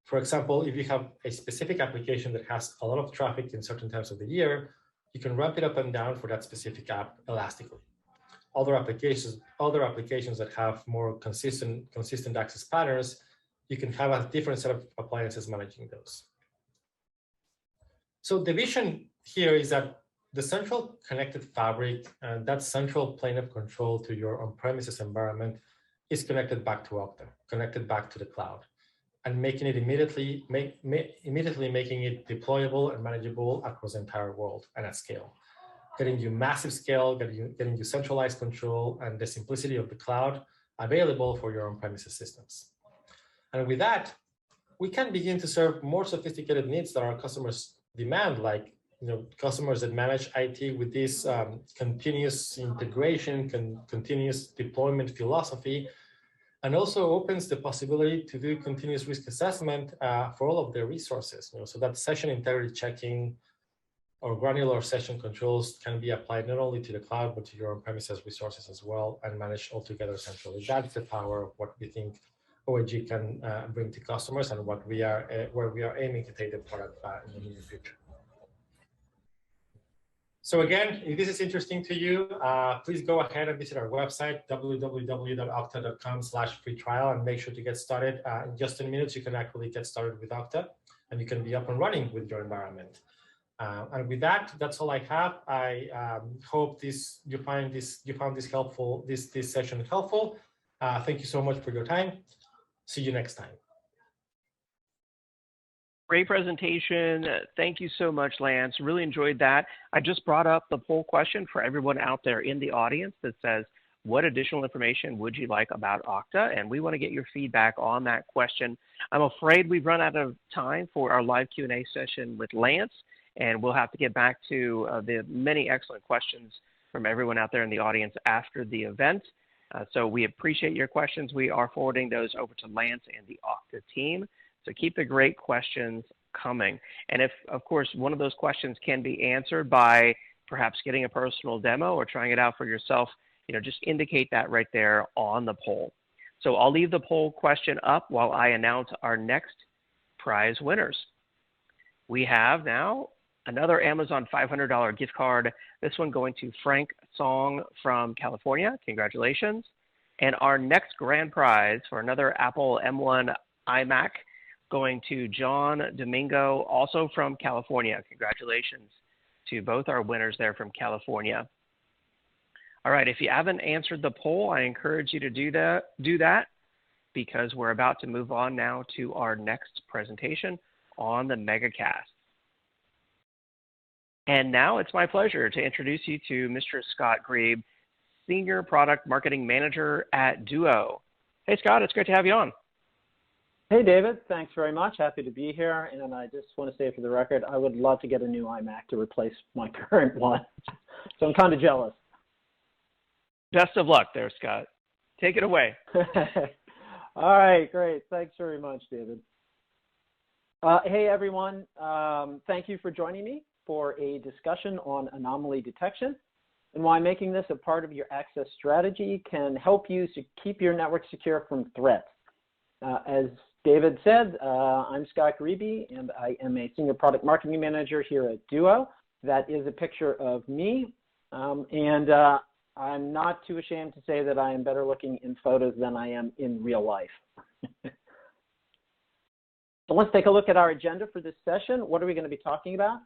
For example, if you have a specific application that has a lot of traffic in certain times of the year, you can ramp it up and down for that specific app elastically. Other applications that have more consistent access patterns, you can have a different set of appliances managing those. So the vision here is that the central connected fabric and that central plane of control to your on-premises environment is connected back to Octa, connected back to the cloud, and making it immediately making it deployable and manageable across the entire world and at scale. Getting you massive scale, getting you centralized control and the simplicity of the cloud available for your on-premises systems. And with that, we can begin to serve more sophisticated needs that our customers demand, like customers that manage IT with this continuous integration, continuous deployment philosophy, and also opens the possibility to do continuous risk assessment for all of their resources. So that session integrity checking or granular session controls can be applied not only to the cloud, but to your on-premises resources as well and managed altogether centrally. That's the power of what we think OAG can bring to customers and what we are where we are aiming to take the product in the near future. So again, if this is interesting to you, please go ahead and visit our website, www.octa.com/free trial, and make sure to get started. In just 10 minutes, you can actually get started with Octa, and you can be up and running with your environment. And with that, that's all I have. I hope you found this helpful, this session helpful. Thank you so much for your time. See you next time. Great presentation. Thank you so much, Lance. Really enjoyed that. I just brought up the poll question for everyone out there in the audience that says, what additional information would you like about Octa? And we want to get your feedback on that question. I'm afraid we've run out of time for our live Q&A session with Lance, and we'll have to get back to the many excellent questions from everyone out there in the audience after the event. So we appreciate your questions. We are forwarding those over to Lance and the Octa team. So keep the great questions coming. And if, of course, one of those questions can be answered by perhaps getting a personal demo or trying it out for yourself, just indicate that right there on the poll. So I'll leave the poll question up while I announce our next prize winners. We have now another Amazon $500 gift card, this one going to Frank Song from California. Congratulations. And our next grand prize for another Apple M1 iMac going to John Domingo, also from California. Congratulations to both our winners there from California. All right, if you haven't answered the poll, I encourage you to do that because we're about to move on now to our next presentation on the Megacast. And now it's my pleasure to introduce you to Mr. Scott Grebe, Senior Product Marketing Manager at Duo. Hey, Scott, it's great to have you on. Hey, David. Thanks very much. Happy to be here. And I just want to say for the record, I would love to get a new iMac to replace my current one. So I'm kind of jealous. Best of luck there, Scott. Take it away. All right, great. Thanks very much, David. Hey, everyone. Thank you for joining me for a discussion on anomaly detection and why making this a part of your access strategy can help you to keep your network secure from threats. As David said, I'm Scott Grebe, and I am a Senior Product Marketing Manager here at Duo. That is a picture of me, and I'm not too ashamed to say that I am better looking in photos than I am in real life. So let's take a look at our agenda for this session. What are we going to be talking about?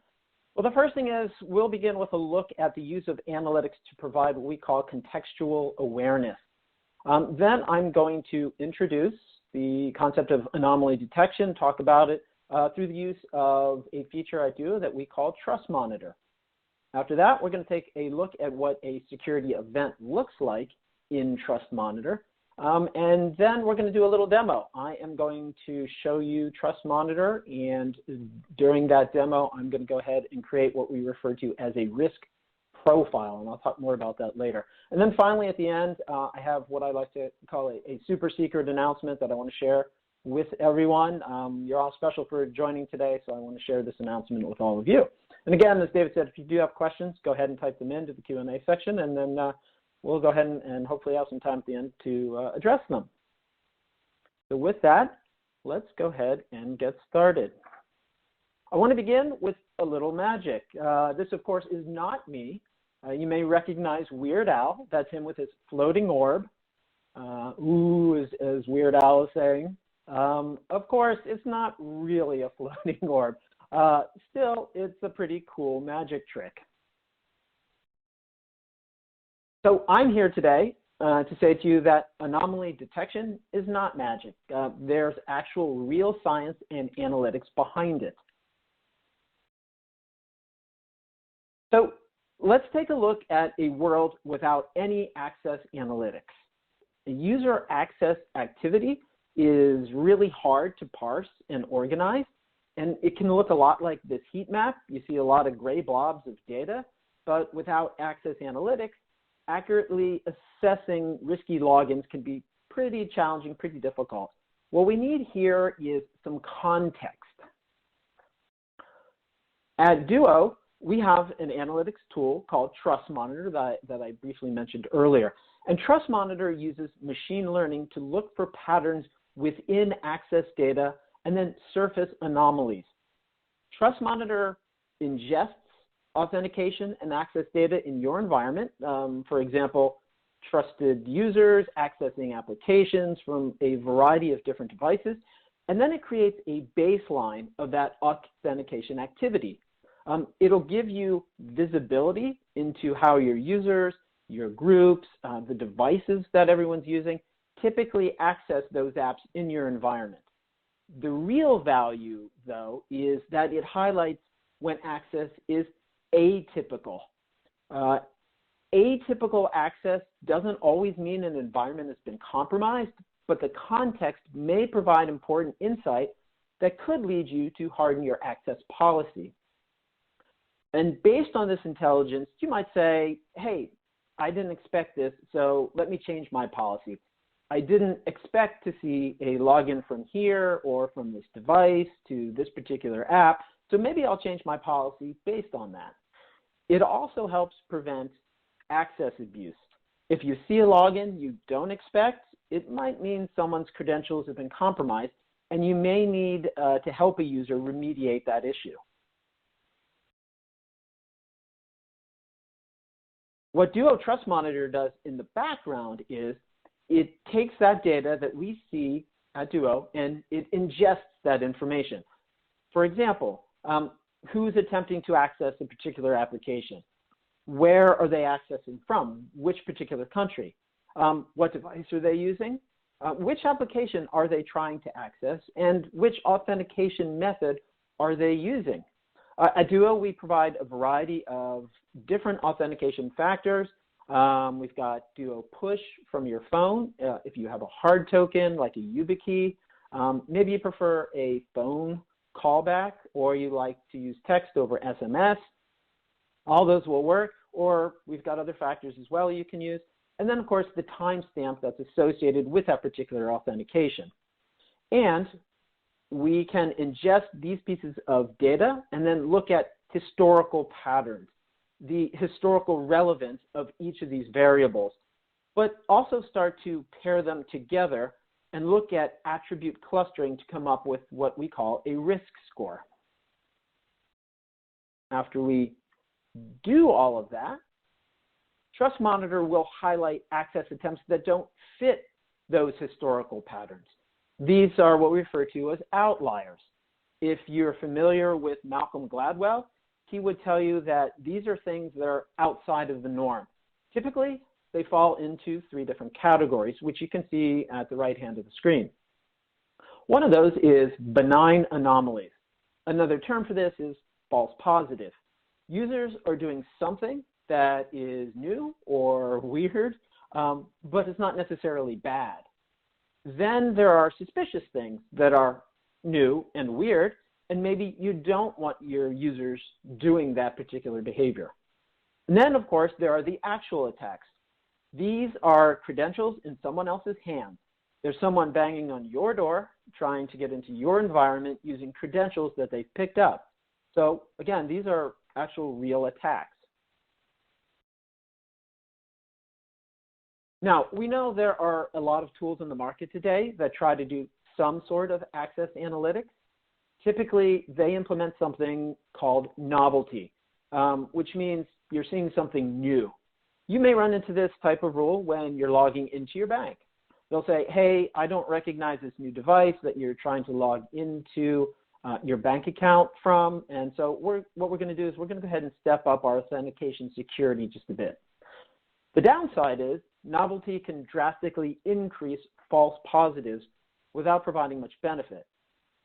Well, the first thing is we'll begin with a look at the use of analytics to provide what we call contextual awareness. Then I'm going to introduce the concept of anomaly detection, talk about it through the use of a feature at Duo that we call Trust Monitor. After that, we're going to take a look at what a security event looks like in Trust Monitor. And then we're going to do a little demo. I am going to show you Trust Monitor, and during that demo, I'm going to go ahead and create what we refer to as a risk profile, and I'll talk more about that later. And then finally, at the end, I have what I like to call a super secret announcement that I want to share with everyone. You're all special for joining today, so I want to share this announcement with all of you. And again, as David said, if you do have questions, go ahead and type them into the Q&A section, and then we'll go ahead and hopefully have some time at the end to address them. So with that, let's go ahead and get started. I want to begin with a little magic. This, of course, is not me. You may recognize Weird Al. That's him with his floating orb. Ooh, as Weird Al is saying. Of course, it's not really a floating orb. Still, it's a pretty cool magic trick. So I'm here today to say to you that anomaly detection is not magic. There's actual real science and analytics behind it. So let's take a look at a world without any access analytics. User access activity is really hard to parse and organize, and it can look a lot like this heat map. You see a lot of gray blobs of data, but without access analytics, accurately assessing risky logins can be pretty challenging, pretty difficult. What we need here is some context. At Duo, we have an analytics tool called Trust Monitor that I briefly mentioned earlier. And Trust Monitor uses machine learning to look for patterns within access data and then surface anomalies. Trust Monitor ingests authentication and access data in your environment. For example, trusted users accessing applications from a variety of different devices. And then it creates a baseline of that authentication activity. It'll give you visibility into how your users, your groups, the devices that everyone's using typically access those apps in your environment. The real value, though, is that it highlights when access is atypical. Atypical access doesn't always mean an environment has been compromised, but the context may provide important insight that could lead you to harden your access policy. And based on this intelligence, you might say, hey, I didn't expect this, so let me change my policy. I didn't expect to see a login from here or from this device to this particular app, so maybe I'll change my policy based on that. It also helps prevent access abuse. If you see a login you don't expect, it might mean someone's credentials have been compromised, and you may need to help a user remediate that issue. What Duo Trust Monitor does in the background is it takes that data that we see at Duo and it ingests that information. For example, who's attempting to access a particular application? Where are they accessing from? Which particular country? What device are they using? Which application are they trying to access? And which authentication method are they using? At Duo, we provide a variety of different authentication factors. We've got Duo Push from your phone. If you have a hard token like a YubiKey, maybe you prefer a phone callback, or you like to use text over SMS. All those will work, or we've got other factors as well you can use. And then, of course, the timestamp that's associated with that particular authentication. And we can ingest these pieces of data and then look at historical patterns, the historical relevance of each of these variables, but also start to pair them together and look at attribute clustering to come up with what we call a risk score. After we do all of that, Trust Monitor will highlight access attempts that don't fit those historical patterns. These are what we refer to as outliers. If you're familiar with Malcolm Gladwell, he would tell you that these are things that are outside of the norm. Typically, they fall into 3 different categories, which you can see at the right hand of the screen. One of those is benign anomalies. Another term for this is false positive. Users are doing something that is new or weird, but it's not necessarily bad. Then there are suspicious things that are new and weird, and maybe you don't want your users doing that particular behavior. And then, of course, there are the actual attacks. These are credentials in someone else's hands. There's someone banging on your door, trying to get into your environment using credentials that they've picked up. So again, these are actual real attacks. Now, we know there are a lot of tools in the market today that try to do some sort of access analytics. Typically, they implement something called novelty, which means you're seeing something new. You may run into this type of rule when you're logging into your bank. They'll say, hey, I don't recognize this new device that you're trying to log into your bank account from. And so what we're going to do is we're going to go ahead and step up our authentication security just a bit. The downside is novelty can drastically increase false positives without providing much benefit.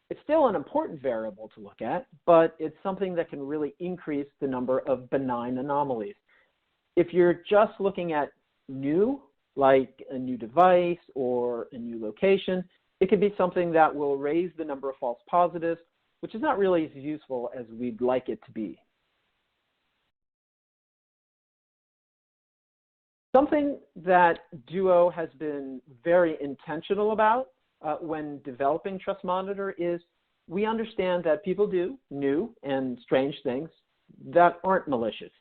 It's still an important variable to look at, but it's something that can really increase the number of benign anomalies. If you're just looking at new, like a new device or a new location, it could be something that will raise the number of false positives, which is not really as useful as we'd like it to be. Something that Duo has been very intentional about when developing Trust Monitor is we understand that people do new and strange things that aren't malicious.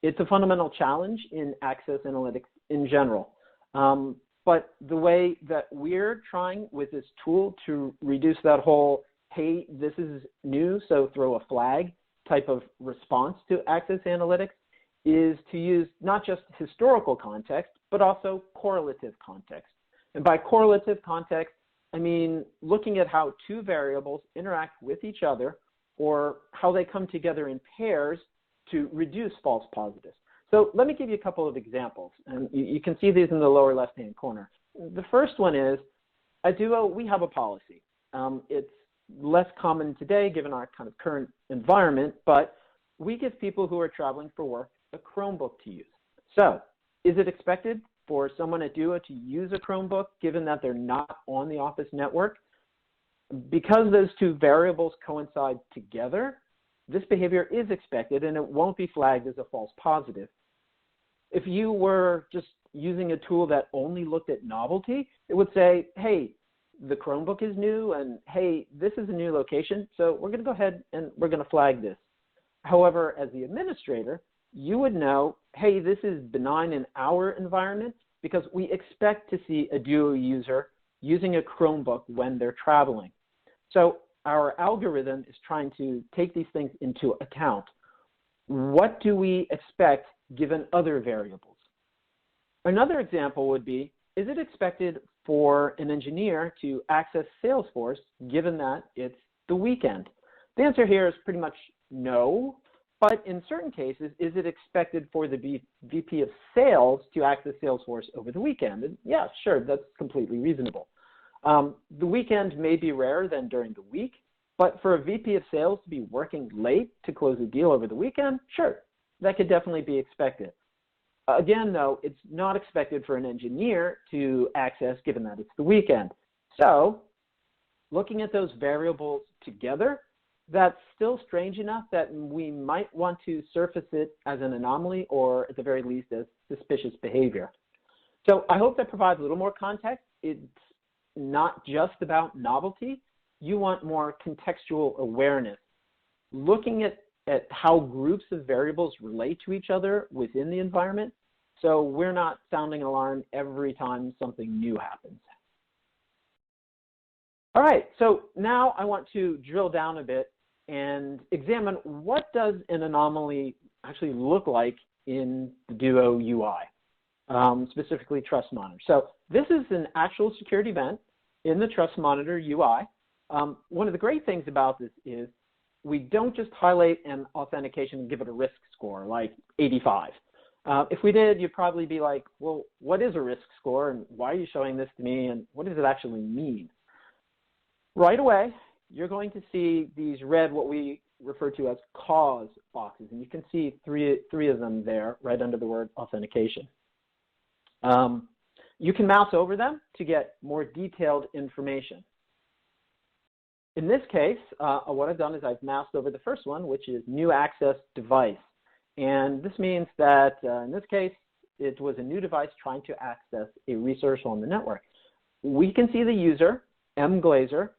It's a fundamental challenge in access analytics in general. But the way that we're trying with this tool to reduce that whole, hey, this is new, so throw a flag type of response to access analytics is to use not just historical context, but also correlative context. And by correlative context, I mean looking at how two variables interact with each other or how they come together in pairs to reduce false positives. So let me give you a couple of examples, and you can see these in the lower left-hand corner. The first one is, at Duo, we have a policy. It's less common today given our kind of current environment, but we give people who are traveling for work a Chromebook to use. So is it expected for someone at Duo to use a Chromebook given that they're not on the office network? Because those two variables coincide together, this behavior is expected and it won't be flagged as a false positive. If you were just using a tool that only looked at novelty, it would say, hey, the Chromebook is new and hey, this is a new location, so we're going to go ahead and we're going to flag this. However, as the administrator, you would know, hey, this is benign in our environment because we expect to see a Duo user using a Chromebook when they're traveling. So our algorithm is trying to take these things into account. What do we expect given other variables? Another example would be, is it expected for an engineer to access Salesforce given that it's the weekend? The answer here is pretty much no, but in certain cases, is it expected for the VP of Sales to access Salesforce over the weekend? And yeah, sure, that's completely reasonable. The weekend may be rarer than during the week, but for a VP of Sales to be working late to close a deal over the weekend, sure, that could definitely be expected. Again, though, it's not expected for an engineer to access given that it's the weekend. So looking at those variables together, that's still strange enough that we might want to surface it as an anomaly or at the very least as suspicious behavior. So I hope that provides a little more context. It's not just about novelty. You want more contextual awareness. Looking at how groups of variables relate to each other within the environment, so we're not sounding alarm every time something new happens. All right, so now I want to drill down a bit and examine what does an anomaly actually look like in the Duo UI, specifically Trust Monitor. So this is an actual security event in the Trust Monitor UI. One of the great things about this is we don't just highlight an authentication and give it a risk score like 85. If we did, you'd probably be like, well, what is a risk score and why are you showing this to me and what does it actually mean? Right away, you're going to see these red, what we refer to as cause boxes, and you can see three of them there right under the word authentication. You can mouse over them to get more detailed information. In this case, what I've done is I've moused over the first one, which is new access device. And this means that in this case, it was a new device trying to access a resource on the network. We can see the user, mglazer,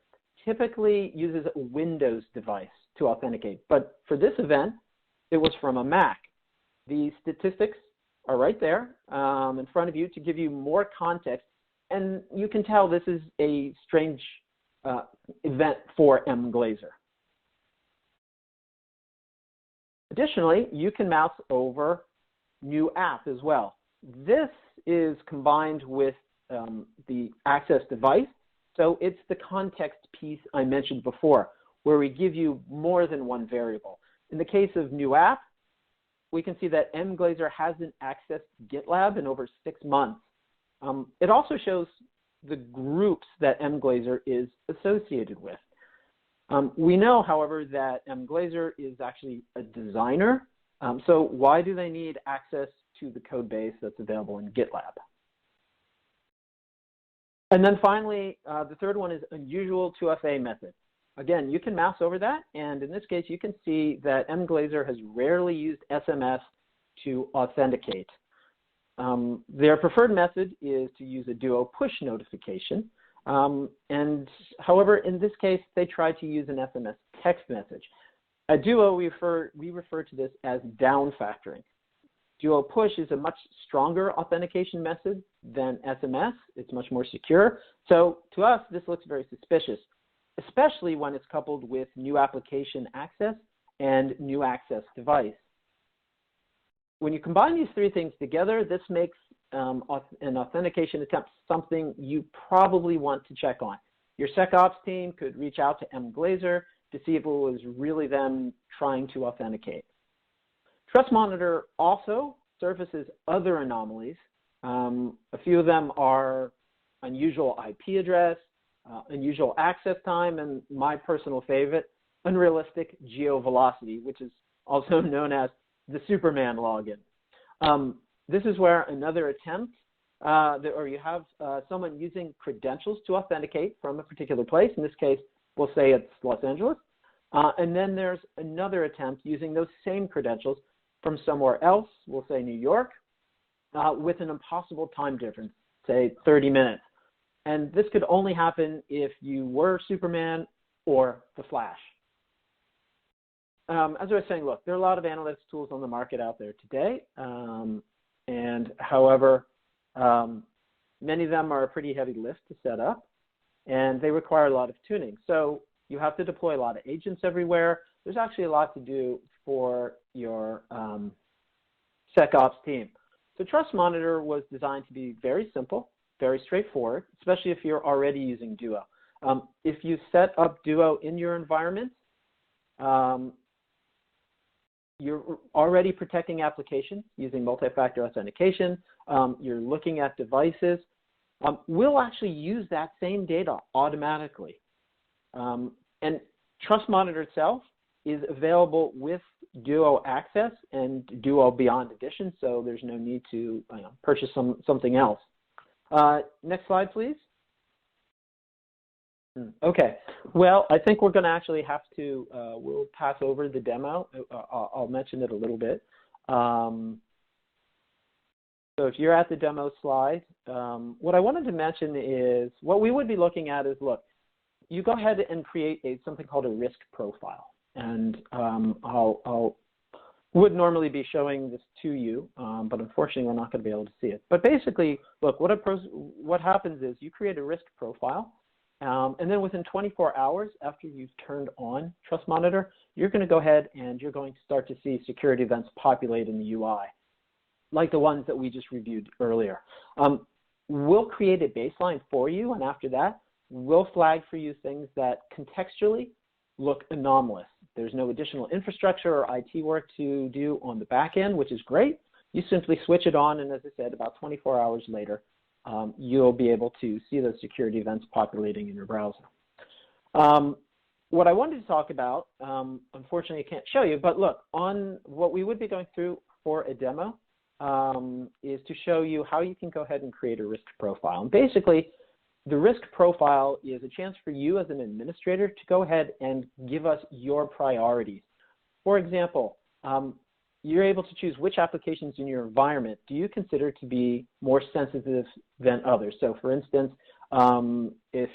typically uses a Windows device to authenticate. But for this event, it was from a Mac. The statistics are right there in front of you to give you more context. And you can tell this is a strange event for mglazer. Additionally, you can mouse over new app as well. This is combined with the access device. So it's the context piece I mentioned before, where we give you more than one variable. In the case of new app, we can see that mglazer hasn't accessed GitLab in over 6 months. It also shows the groups that mglazer is associated with. We know, however, that mglazer is actually a designer. So why do they need access to the code base that's available in GitLab? And then finally, the third one is unusual 2FA method. Again, you can mouse over that, and in this case, you can see that mglazer has rarely used SMS to authenticate. Their preferred method is to use a Duo push notification. And however, in this case, they tried to use an SMS text message. At Duo, we refer to this as down factoring. Duo push is a much stronger authentication method than SMS. It's much more secure. So to us, this looks very suspicious, especially when it's coupled with new application access and new access device. When you combine these three things together, this makes an authentication attempt something you probably want to check on. Your SecOps team could reach out to mglazer to see if it was really them trying to authenticate. Trust Monitor also surfaces other anomalies. A few of them are unusual IP address, unusual access time, and my personal favorite, unrealistic geovelocity, which is also known as the Superman login. This is where another attempt, or you have someone using credentials to authenticate from a particular place. In this case, we'll say it's Los Angeles. And then there's another attempt using those same credentials from somewhere else, we'll say New York, with an impossible time difference, say 30 minutes. And this could only happen if you were Superman or the Flash. As I was saying, look, there are a lot of analytics tools on the market out there today. And however, many of them are a pretty heavy lift to set up, and they require a lot of tuning. So you have to deploy a lot of agents everywhere. There's actually a lot to do for your SecOps team. So Trust Monitor was designed to be very simple, very straightforward, especially if you're already using Duo. If you set up Duo in your environment, you're already protecting applications using multi-factor authentication. You're looking at devices. We'll actually use that same data automatically. And Trust Monitor itself is available with Duo Access and Duo Beyond Edition, so there's no need to purchase something else. Next slide, please. Okay, well, I think we're going to actually have to, we'll pass over the demo. I'll mention it a little bit. So if you're at the demo slide, what I wanted to mention is what we would be looking at is, look, you go ahead and create something called a risk profile. And I would normally be showing this to you, but unfortunately we're not going to be able to see it. But basically, look, what happens is you create a risk profile. And then within 24 hours after you've turned on Trust Monitor, you're going to go ahead and you're going to start to see security events populate in the UI, like the ones that we just reviewed earlier. We'll create a baseline for you, and after that, we'll flag for you things that contextually look anomalous. There's no additional infrastructure or IT work to do on the back end, which is great. You simply switch it on, and as I said, about 24 hours later, you'll be able to see those security events populating in your browser. What I wanted to talk about, unfortunately I can't show you, but look, on what we would be going through for a demo is to show you how you can go ahead and create a risk profile. And basically, the risk profile is a chance for you as an administrator to go ahead and give us your priorities. For example, you're able to choose which applications in your environment do you consider to be more sensitive than others. So for instance, if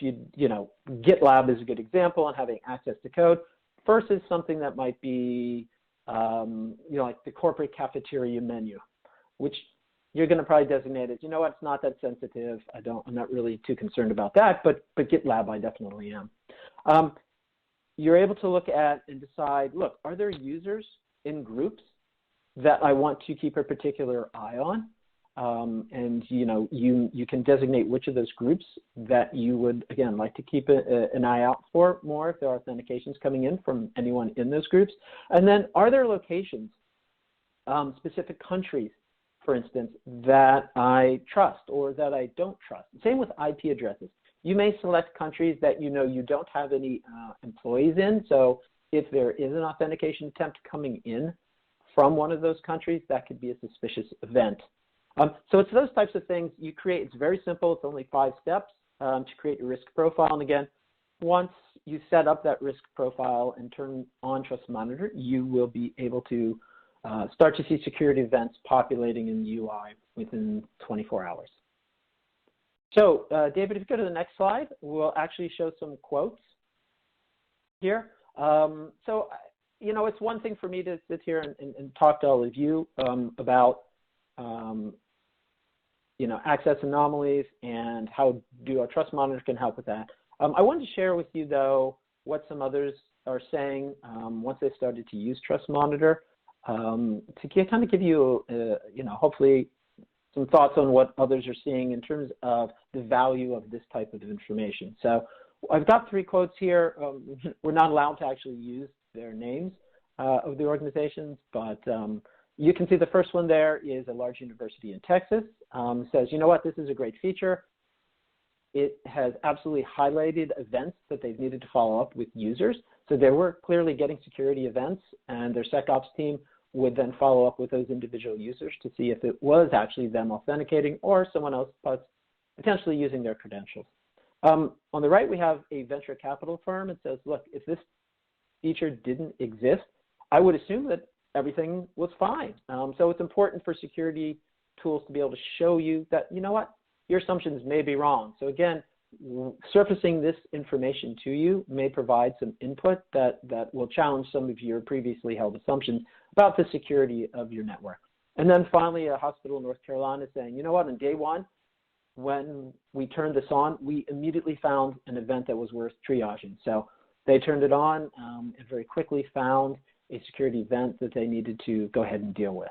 GitLab is a good example on having access to code versus something that might be, like the corporate cafeteria menu, which you're going to probably designate as, it's not that sensitive. I'm not really too concerned about that, but GitLab I definitely am. You're able to look at and decide, look, are there users in groups that I want to keep a particular eye on? And you can designate which of those groups that you would, again, like to keep an eye out for more if there are authentications coming in from anyone in those groups. And then are there locations, specific countries, for instance, that I trust or that I don't trust? Same with IP addresses. You may select countries that you don't have any employees in. So if there is an authentication attempt coming in from one of those countries, that could be a suspicious event. So it's those types of things you create. It's very simple. It's only 5 steps to create your risk profile. And again, once you set up that risk profile and turn on Trust Monitor, you will be able to start to see security events populating in the UI within 24 hours. So David, if you go to the next slide, we'll actually show some quotes here. It's one thing for me to sit here and talk to all of you about access anomalies and how Duo Trust Monitor can help with that. I wanted to share with you, though, what some others are saying once they started to use Trust Monitor to kind of give you, hopefully some thoughts on what others are seeing in terms of the value of this type of information. So I've got 3 quotes here. We're not allowed to actually use their names of the organizations, but you can see the first one there is a large university in Texas. Says, this is a great feature. It has absolutely highlighted events that they've needed to follow up with users. So they were clearly getting security events, and their SecOps team would then follow up with those individual users to see if it was actually them authenticating or someone else potentially using their credentials. On the right, we have a venture capital firm. It says, look, if this feature didn't exist, I would assume that everything was fine. So it's important for security tools to be able to show you that, your assumptions may be wrong. So again, surfacing this information to you may provide some input that will challenge some of your previously held assumptions about the security of your network. And then finally, a hospital in North Carolina is saying, on day 1, when we turned this on, we immediately found an event that was worth triaging. So they turned it on and very quickly found a security event that they needed to go ahead and deal with.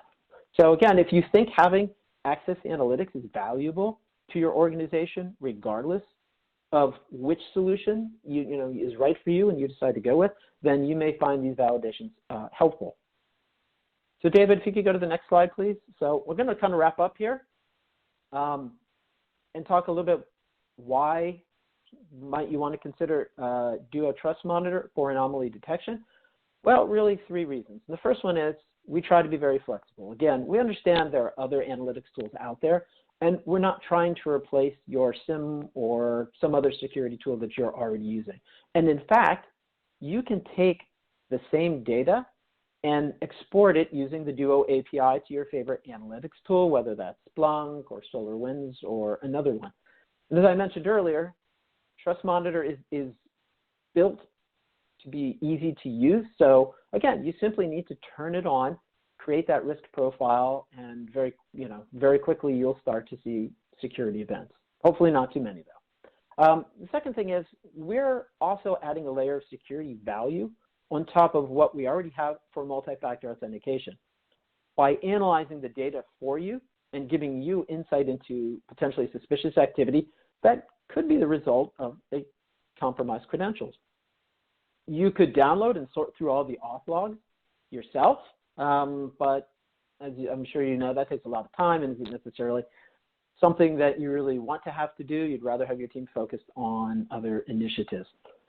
So again, if you think having access analytics is valuable to your organization, regardless of which solution is right for you and you decide to go with, then you may find these validations helpful. So David, if you could go to the next slide, please. So we're going to kind of wrap up here and talk a little bit why might you want to consider Duo Trust Monitor for anomaly detection. Well, really 3 reasons. The first one is we try to be very flexible. Again, we understand there are other analytics tools out there, and we're not trying to replace your SIM or some other security tool that you're already using. And in fact, you can take the same data and export it using the Duo API to your favorite analytics tool, whether that's Splunk or SolarWinds or another one. And as I mentioned earlier, Trust Monitor is built to be easy to use. So again, you simply need to turn it on, create that risk profile, and very quickly you'll start to see security events. Hopefully not too many though. The second thing is we're also adding a layer of security value on top of what we already have for multi-factor authentication. By analyzing the data for you and giving you insight into potentially suspicious activity that could be the result of a compromised credentials. You could download and sort through all the auth logs yourself, but as I'm sure you know, that takes a lot of time and isn't necessarily something that you really want to have to do. You'd rather have your team focused on other initiatives.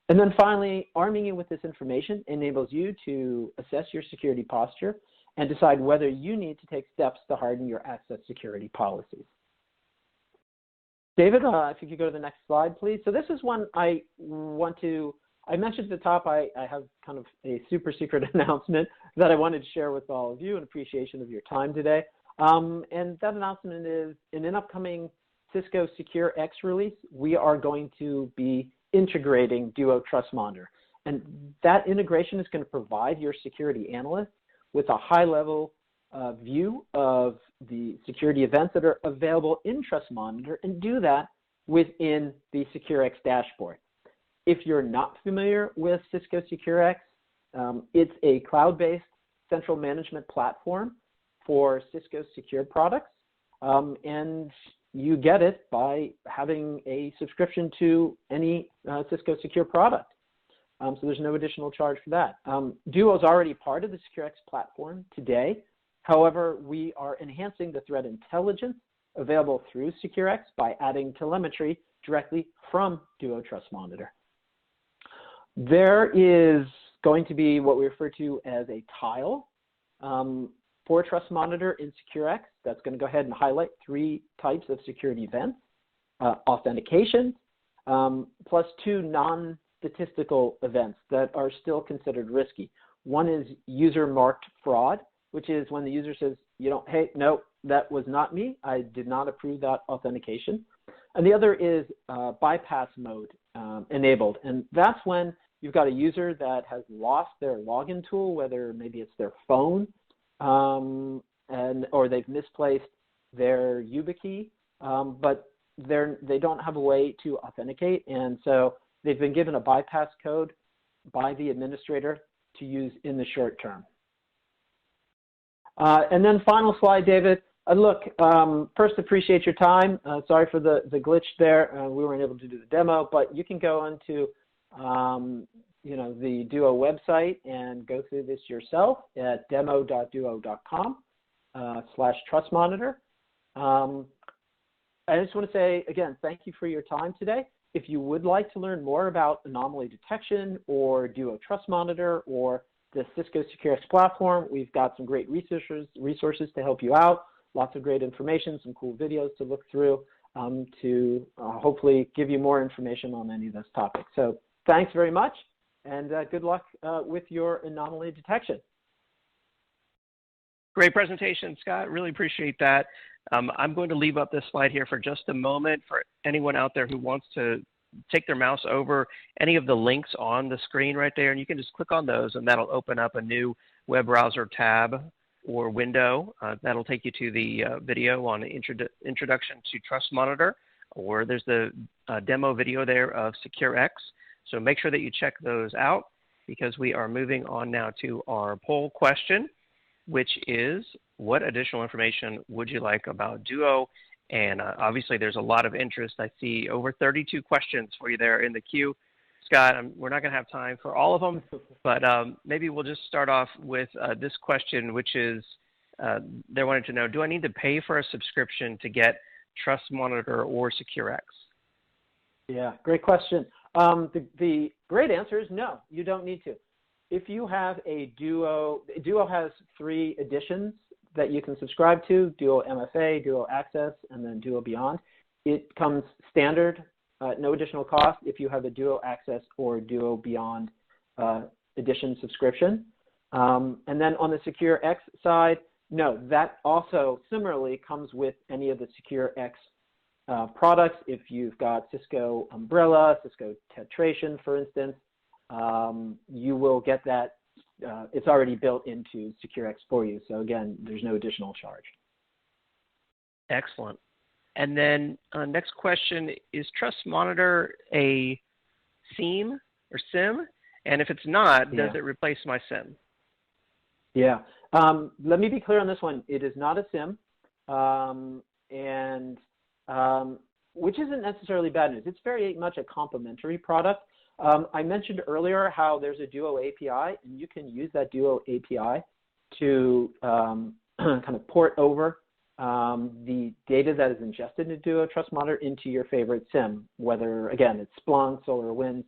And then finally, arming you with this information enables you to assess your security posture and decide whether you need to take steps to harden your access security policies. David, if you could go to the next slide, please. So this is one I want to I mentioned at the top I have kind of a super secret announcement that I wanted to share with all of you in appreciation of your time today. And that announcement is in an upcoming Cisco Securex release, we are going to be integrating Duo Trust Monitor. And that integration is going to provide your security analyst with a high-level view of the security events that are available in Trust Monitor and do that within the Securex dashboard. If you're not familiar with Cisco Securex, it's a cloud-based central management platform for Cisco Secure products, and you get it by having a subscription to any Cisco Secure product. So there's no additional charge for that. Duo is already part of the Securex platform today. However, we are enhancing the threat intelligence available through Securex by adding telemetry directly from Duo Trust Monitor. There is going to be what we refer to as a tile for Trust Monitor in Securex that's going to go ahead and highlight 3 types of security events: authentication, plus 2 non-statistical events that are still considered risky. One is user-marked fraud, which is when the user says, hey, no, that was not me. I did not approve that authentication. And the other is bypass mode enabled. And that's when you've got a user that has lost their login tool, whether maybe it's their phone or they've misplaced their YubiKey, but they don't have a way to authenticate. And so they've been given a bypass code by the administrator to use in the short term. And then final slide, David. Look, first appreciate your time. Sorry for the glitch there. We weren't able to do the demo, but you can go into the Duo website and go through this yourself at demo.duo.com/trustmonitor. I just want to say, again, thank you for your time today. If you would like to learn more about anomaly detection or Duo Trust Monitor or the Cisco Securex platform, we've got some great resources to help you out, lots of great information, some cool videos to look through to hopefully give you more information on any of those topics. So thanks very much, and good luck with your anomaly detection. Great presentation, Scott. Really appreciate that. I'm going to leave up this slide here for just a moment for anyone out there who wants to take their mouse over any of the links on the screen right there, and you can just click on those, and that'll open up a new web browser tab or window. That'll take you to the video on the introduction to Trust Monitor, or there's the demo video there of Securex. So make sure that you check those out, because we are moving on now to our poll question, which is, what additional information would you like about Duo? And obviously, there's a lot of interest. I see over 32 questions for you there in the queue. Scott, we're not going to have time for all of them, but maybe we'll just start off with this question, which is, they wanted to know, do I need to pay for a subscription to get Trust Monitor or Securex? Yeah, great question. The great answer is no, you don't need to. If you have a Duo has 3 editions that you can subscribe to: Duo MFA, Duo Access, and then Duo Beyond. It comes standard, no additional cost if you have a Duo Access or Duo Beyond edition subscription. And then on the Securex side, no, that also similarly comes with any of the Securex products. If you've got Cisco Umbrella, Cisco Tetration, for instance, you will get that. It's already built into Securex for you. So again, there's no additional charge. Excellent. And then next question, is Trust Monitor a SIEM or SIM? And if it's not, does it replace my SIM? Yeah. Let me be clear on this one. It is not a SIM, which isn't necessarily bad news. It's very much a complementary product. I mentioned earlier how there's a Duo API, and you can use that Duo API to kind of port over the data that is ingested into Duo Trust Monitor into your favorite SIM, whether, again, it's Splunk, SolarWinds,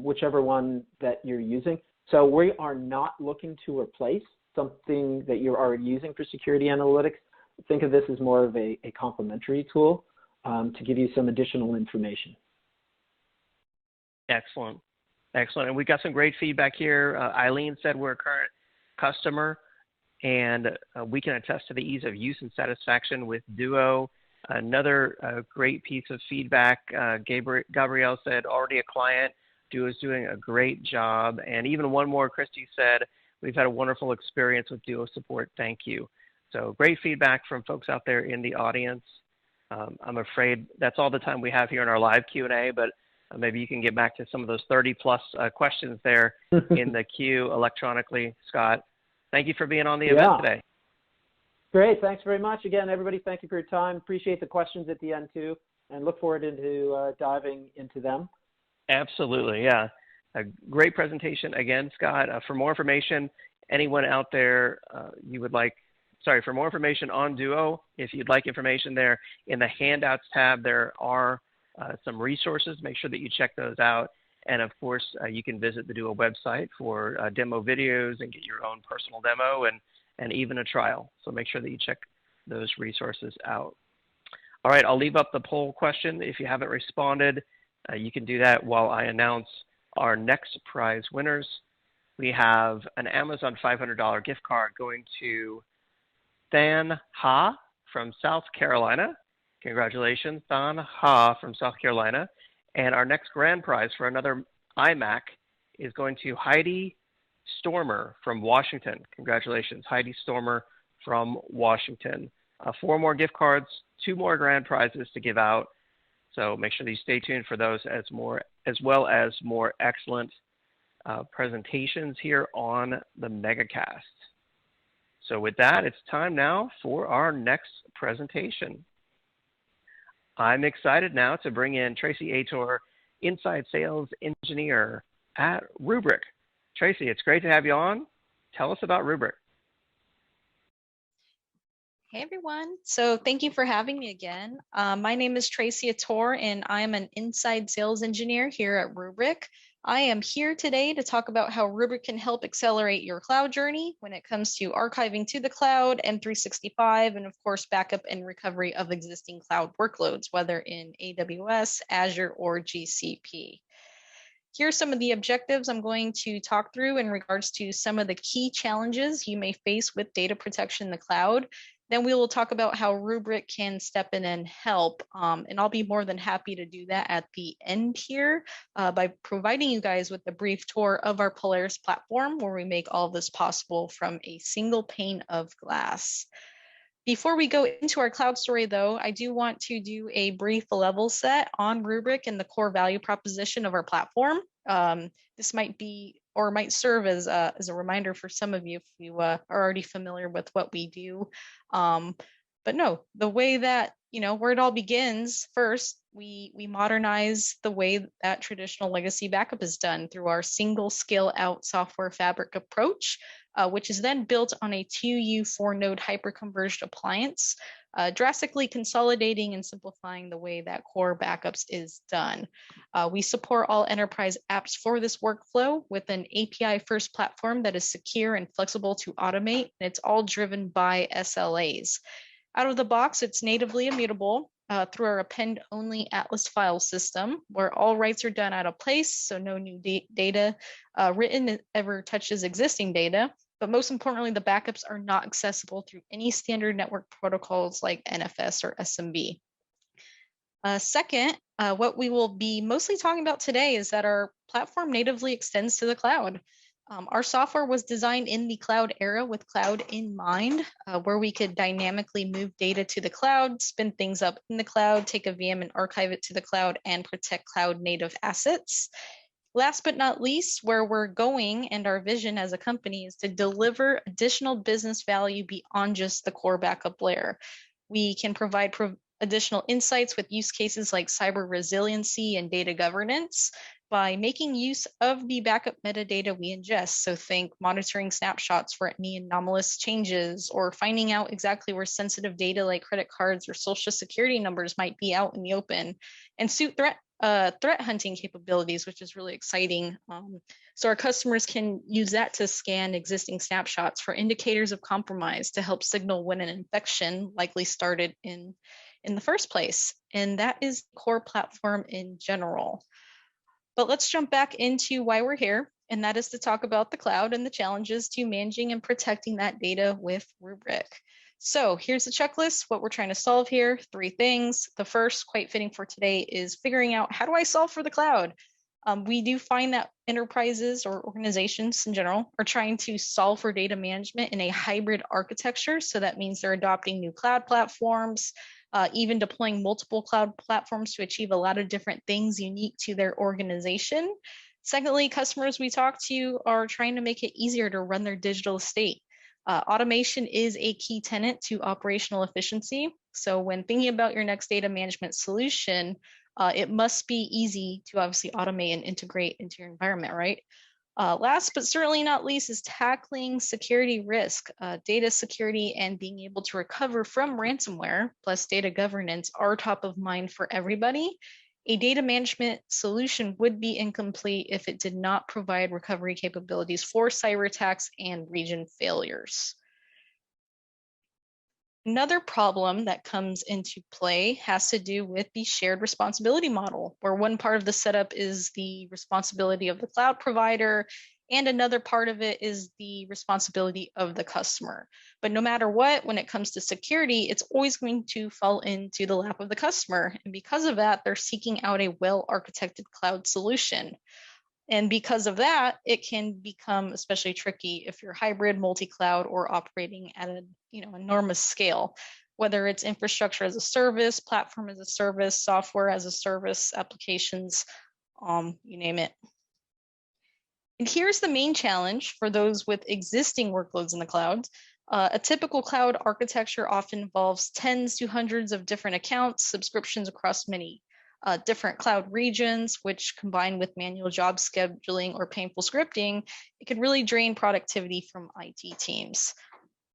whichever one that you're using. So we are not looking to replace something that you're already using for security analytics. Think of this as more of a complementary tool to give you some additional information. Excellent. Excellent. And we got some great feedback here. Eileen said we're a current customer, and we can attest to the ease of use and satisfaction with Duo. Another great piece of feedback, Gabrielle said, already a client. Duo is doing a great job. And even one more, Christy said, we've had a wonderful experience with Duo support. Thank you. So great feedback from folks out there in the audience. I'm afraid that's all the time we have here in our live Q&A, but maybe you can get back to some of those 30-plus questions there in the queue electronically, Scott. Thank you for being on the event today. Great. Thanks very much. Again, everybody, thank you for your time. Appreciate the questions at the end, too, and look forward into diving into them. Absolutely, yeah. A great presentation again, Scott. For more information, anyone out there for more information on Duo, if you'd like information there, in the Handouts tab, there are some resources. Make sure that you check those out. And of course, you can visit the Duo website for demo videos and get your own personal demo and even a trial. So make sure that you check those resources out. All right, I'll leave up the poll question. If you haven't responded, you can do that while I announce our next prize winners. We have an Amazon $500 gift card going to Than Ha from South Carolina. Congratulations, Than Ha from South Carolina. And our next grand prize for another iMac is going to Heidi Stormer from Washington. Congratulations, Heidi Stormer from Washington. 4 more gift cards, 2 more grand prizes to give out. So make sure that you stay tuned for those as well as more excellent presentations here on the Megacast. So with that, it's time now for our next presentation. I'm excited now to bring in Tracy Aytor, Inside Sales Engineer at Rubrik. Tracy, it's great to have you on. Tell us about Rubrik. Hey everyone, so thank you for having me again. My name is Tracy Aytor and I am an Inside Sales Engineer here at Rubrik. I am here today to talk about how Rubrik can help accelerate your cloud journey when it comes to archiving to the cloud, M365, and of course, backup and recovery of existing cloud workloads, whether in AWS, Azure, or GCP. Here are some of the objectives I'm going to talk through in regards to some of the key challenges you may face with data protection in the cloud. Then we will talk about how Rubrik can step in and help, and I'll be more than happy to do that at the end here by providing you guys with a brief tour of our Polaris platform where we make all of this possible from a single pane of glass. Before we go into our cloud story, though, I do want to do a brief level set on Rubrik and the core value proposition of our platform. This might serve as a reminder for some of you if you are already familiar with what we do. But no, the way that, where it all begins, first, we modernize the way that traditional legacy backup is done through our single scale out software fabric approach, which is then built on a 2U 4-node hyperconverged appliance, drastically consolidating and simplifying the way that core backups is done. We support all enterprise apps for this workflow with an API-first platform that is secure and flexible to automate, and it's all driven by SLAs. Out of the box, it's natively immutable through our append-only Atlas file system, where all writes are done out of place, so no new data written ever touches existing data. But most importantly, the backups are not accessible through any standard network protocols like NFS or SMB. Second, what we will be mostly talking about today is that our platform natively extends to the cloud. Our software was designed in the cloud era with cloud in mind, where we could dynamically move data to the cloud, spin things up in the cloud, take a VM and archive it to the cloud, and protect cloud native assets. Last but not least, where we're going and our vision as a company is to deliver additional business value beyond just the core backup layer. We can provide additional insights with use cases like cyber resiliency and data governance by making use of the backup metadata we ingest. So think monitoring snapshots for any anomalous changes or finding out exactly where sensitive data like credit cards or social security numbers might be out in the open, and suit threat hunting capabilities, which is really exciting. So our customers can use that to scan existing snapshots for indicators of compromise to help signal when an infection likely started in the first place. And that is the core platform in general. But let's jump back into why we're here, and that is to talk about the cloud and the challenges to managing and protecting that data with Rubrik. So here's the checklist, what we're trying to solve here, 3 things. The first, quite fitting for today, is figuring out how do I solve for the cloud? We do find that enterprises or organizations in general are trying to solve for data management in a hybrid architecture. So that means they're adopting new cloud platforms, even deploying multiple cloud platforms to achieve a lot of different things unique to their organization. Secondly, customers we talk to are trying to make it easier to run their digital estate. Automation is a key tenet to operational efficiency. So when thinking about your next data management solution, it must be easy to obviously automate and integrate into your environment, right? Last but certainly not least is tackling security risk. Data security and being able to recover from ransomware plus data governance are top of mind for everybody. A data management solution would be incomplete if it did not provide recovery capabilities for cyber attacks and region failures. Another problem that comes into play has to do with the shared responsibility model, where one part of the setup is the responsibility of the cloud provider, and another part of it is the responsibility of the customer. But no matter what, when it comes to security, it's always going to fall into the lap of the customer. And because of that, they're seeking out a well-architected cloud solution. And because of that, it can become especially tricky if you're hybrid, multi-cloud, or operating at an enormous scale, whether it's infrastructure as a service, platform as a service, software as a service, applications, you name it. And here's the main challenge for those with existing workloads in the cloud. A typical cloud architecture often involves tens to hundreds of different accounts, subscriptions across many different cloud regions, which combined with manual job scheduling or painful scripting, it could really drain productivity from IT teams.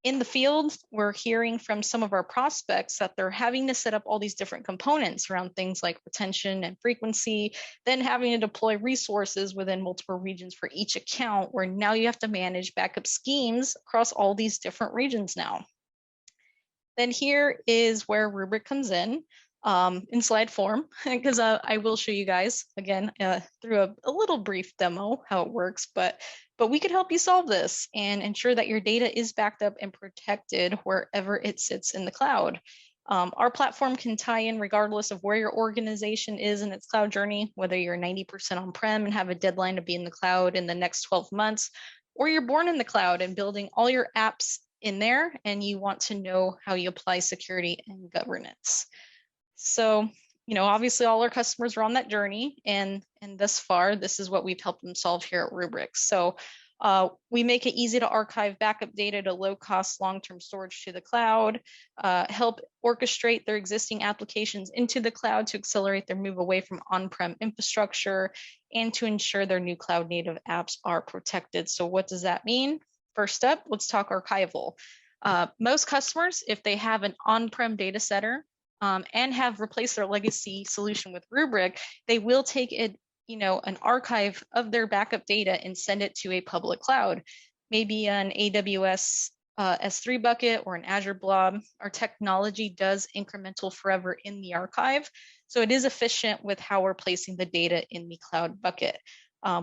In the field, we're hearing from some of our prospects that they're having to set up all these different components around things like retention and frequency, then having to deploy resources within multiple regions for each account, where now you have to manage backup schemes across all these different regions now. Then here is where Rubrik comes in slide form, because I will show you guys again through a little brief demo how it works, but we could help you solve this and ensure that your data is backed up and protected wherever it sits in the cloud. Our platform can tie in regardless of where your organization is in its cloud journey, whether you're 90% on-prem and have a deadline to be in the cloud in the next 12 months, or you're born in the cloud and building all your apps in there and you want to know how you apply security and governance. So, obviously all our customers are on that journey, and thus far, this is what we've helped them solve here at Rubrik. So we make it easy to archive backup data to low-cost long-term storage to the cloud, help orchestrate their existing applications into the cloud to accelerate their move away from on-prem infrastructure, and to ensure their new cloud-native apps are protected. So what does that mean? First up, let's talk archival. Most customers, if they have an on-prem data center, and have replaced their legacy solution with Rubrik, they will take it, an archive of their backup data and send it to a public cloud, maybe an AWS S3 bucket or an Azure blob. Our technology does incremental forever in the archive, so it is efficient with how we're placing the data in the cloud bucket.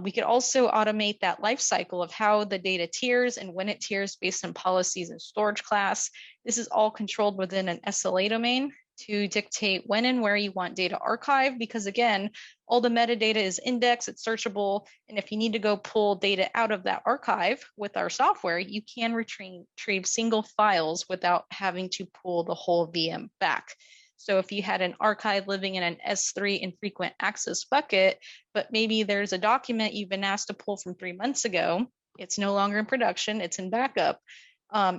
We could also automate that life cycle of how the data tiers and when it tiers based on policies and storage class. This is all controlled within an SLA domain to dictate when and where you want data archived, because again, all the metadata is indexed, it's searchable, and if you need to go pull data out of that archive with our software, you can retrieve single files without having to pull the whole VM back. So if you had an archive living in an S3 infrequent access bucket, but maybe there's a document you've been asked to pull from 3 months ago, it's no longer in production, it's in backup,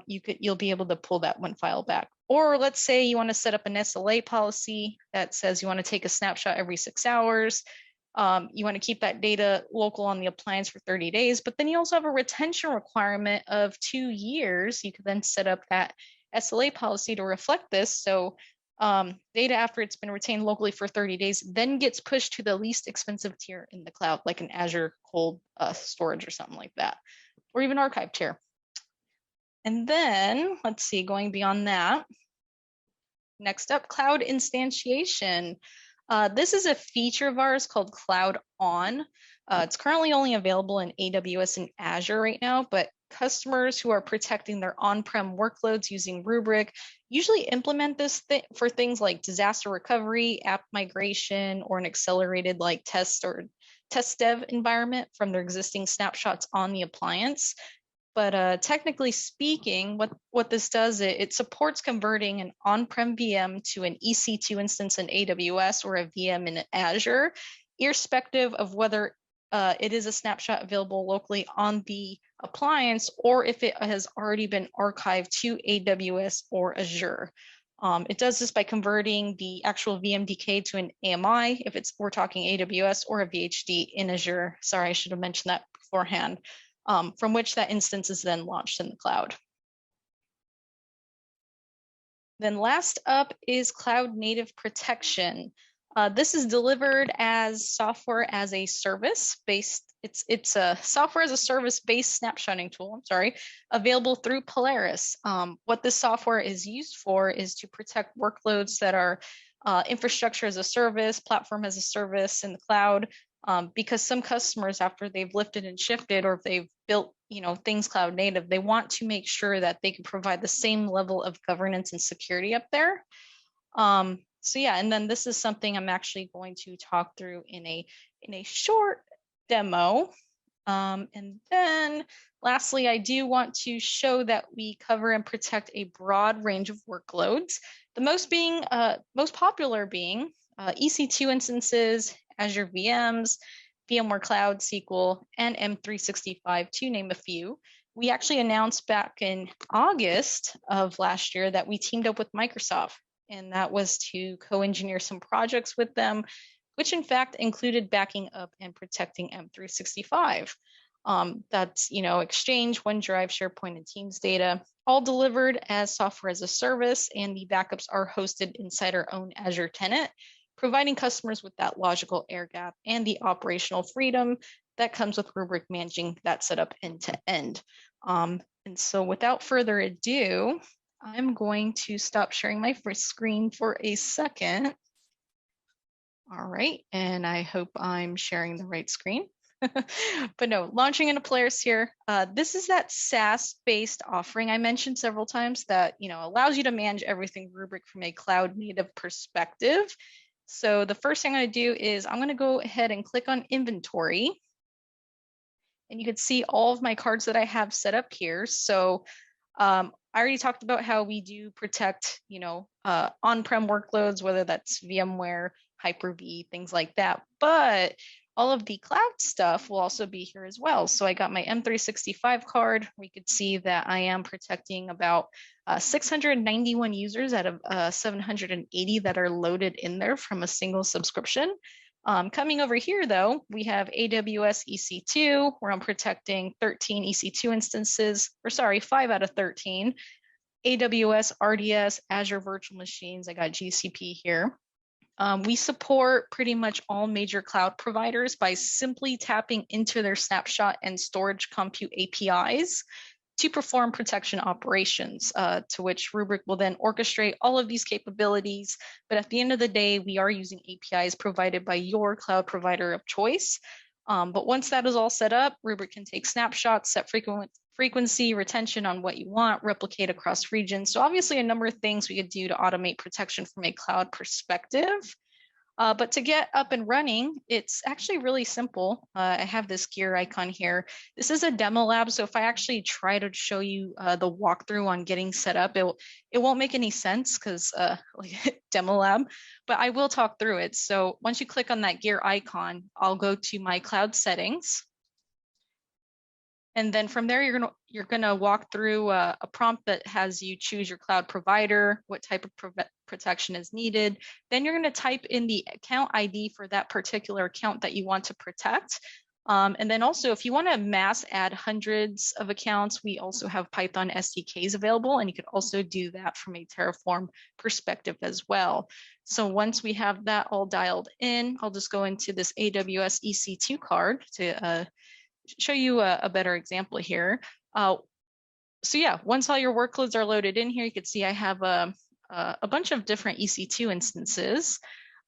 you'll be able to pull that one file back. Or let's say you want to set up an SLA policy that says you want to take a snapshot every 6 hours. You want to keep that data local on the appliance for 30 days, but then you also have a retention requirement of 2 years. You could then set up that SLA policy to reflect this. So data after it's been retained locally for 30 days then gets pushed to the least expensive tier in the cloud, like an Azure cold storage or something like that, or even archive tier. And then let's see, going beyond that, next up, cloud instantiation. This is a feature of ours called Cloud On. It's currently only available in AWS and Azure right now, but customers who are protecting their on-prem workloads using Rubrik usually implement this for things like disaster recovery, app migration, or an accelerated like test dev environment from their existing snapshots on the appliance. But technically speaking, what this does, it supports converting an on-prem VM to an EC2 instance in AWS or a VM in Azure, irrespective of whether it is a snapshot available locally on the appliance or if it has already been archived to AWS or Azure. It does this by converting the actual VMDK to an AMI if we're talking AWS, or a VHD in Azure. Sorry, I should have mentioned that beforehand. From which that instance is then launched in the cloud. Then last up is cloud native protection. This is delivered as software as a service based. It's a software as a service based snapshotting tool. Available through Polaris. What this software is used for is to protect workloads that are infrastructure as a service, platform as a service in the cloud. Because some customers, after they've lifted and shifted, or if they've built, things cloud native, they want to make sure that they can provide the same level of governance and security up there. So yeah, and then this is something I'm actually going to talk through in a short demo. And then lastly, I do want to show that we cover and protect a broad range of workloads. The most popular being EC2 instances, Azure VMs, VMware Cloud, SQL, and M365, to name a few. We actually announced back in August of last year that we teamed up with Microsoft, and that was to co-engineer some projects with them, which in fact included backing up and protecting M365. That's, Exchange, OneDrive, SharePoint, and Teams data, all delivered as software as a service, and the backups are hosted inside our own Azure tenant, providing customers with that logical air gap and the operational freedom that comes with Rubrik managing that setup end to end. And so without further ado, I'm going to stop sharing my screen for a second. All right, and I hope I'm sharing the right screen. But no, launching into Polaris here. This is that SaaS-based offering I mentioned several times that allows you to manage everything Rubrik from a cloud native perspective. So the first thing I'm going to do is I'm going to go ahead and click on inventory. And you can see all of my cards that I have set up here. So I already talked about how we do protect, on-prem workloads, whether that's VMware, Hyper-V, things like that. But all of the cloud stuff will also be here as well. So I got my M365 card. We could see that I am protecting about 691 users out of 780 that are loaded in there from a single subscription. Coming over here, though, we have AWS EC2, where I'm protecting 13 EC2 instances, 5 out of 13. AWS RDS, Azure Virtual Machines, I got GCP here. We support pretty much all major cloud providers by simply tapping into their snapshot and storage compute APIs to perform protection operations, to which Rubrik will then orchestrate all of these capabilities. But at the end of the day, we are using APIs provided by your cloud provider of choice. But once that is all set up, Rubrik can take snapshots, set frequency, retention on what you want, replicate across regions. So obviously a number of things we could do to automate protection from a cloud perspective. But to get up and running, it's actually really simple. I have this gear icon here. This is a demo lab. So if I actually try to show you the walkthrough on getting set up, it won't make any sense because like demo lab, but I will talk through it. So once you click on that gear icon, I'll go to my cloud settings. And then from there, you're gonna walk through a prompt that has you choose your cloud provider, what type of protection is needed. Then you're gonna type in the account ID for that particular account that you want to protect. And then also, if you want to mass add hundreds of accounts, we also have Python SDKs available, and you could also do that from a Terraform perspective as well. So once we have that all dialed in, I'll just go into this AWS EC2 card to show you a better example here. So yeah, once all your workloads are loaded in here, you can see I have a bunch of different EC2 instances.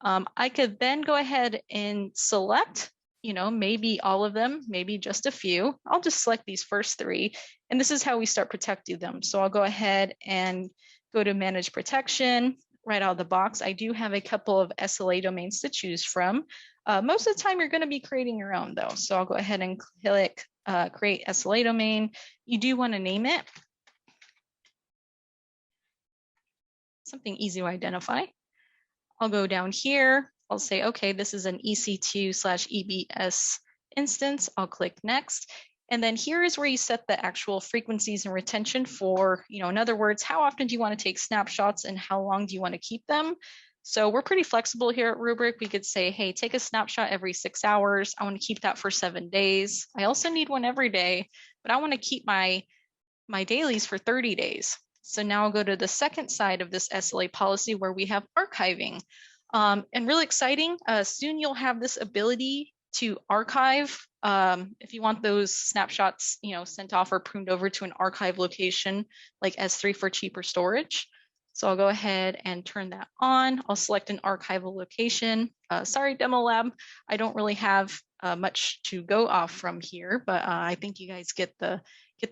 I could then go ahead and select, maybe all of them, maybe just a few. I'll just select these first three, and this is how we start protecting them. So I'll go ahead and go to Manage Protection. Right out of the box, I do have a couple of SLA domains to choose from. Most of the time, you're going to be creating your own, though. So I'll go ahead and click Create SLA Domain. You do want to name it something easy to identify. I'll go down here. I'll say, okay, this is an EC2/EBS instance. I'll click Next. And then here is where you set the actual frequencies and retention for, in other words, how often do you want to take snapshots and how long do you want to keep them? So we're pretty flexible here at Rubrik. We could say, hey, take a snapshot every 6 hours. I want to keep that for 7 days. I also need one every day, but I want to keep my dailies for 30 days. So now I'll go to the second side of this SLA policy where we have archiving. And really exciting, soon you'll have this ability to archive if you want those snapshots, sent off or pruned over to an archive location like S3 for cheaper storage. So I'll go ahead and turn that on. I'll select an archival location. Sorry, Demo Lab, I don't really have much to go off from here, but I think you guys get the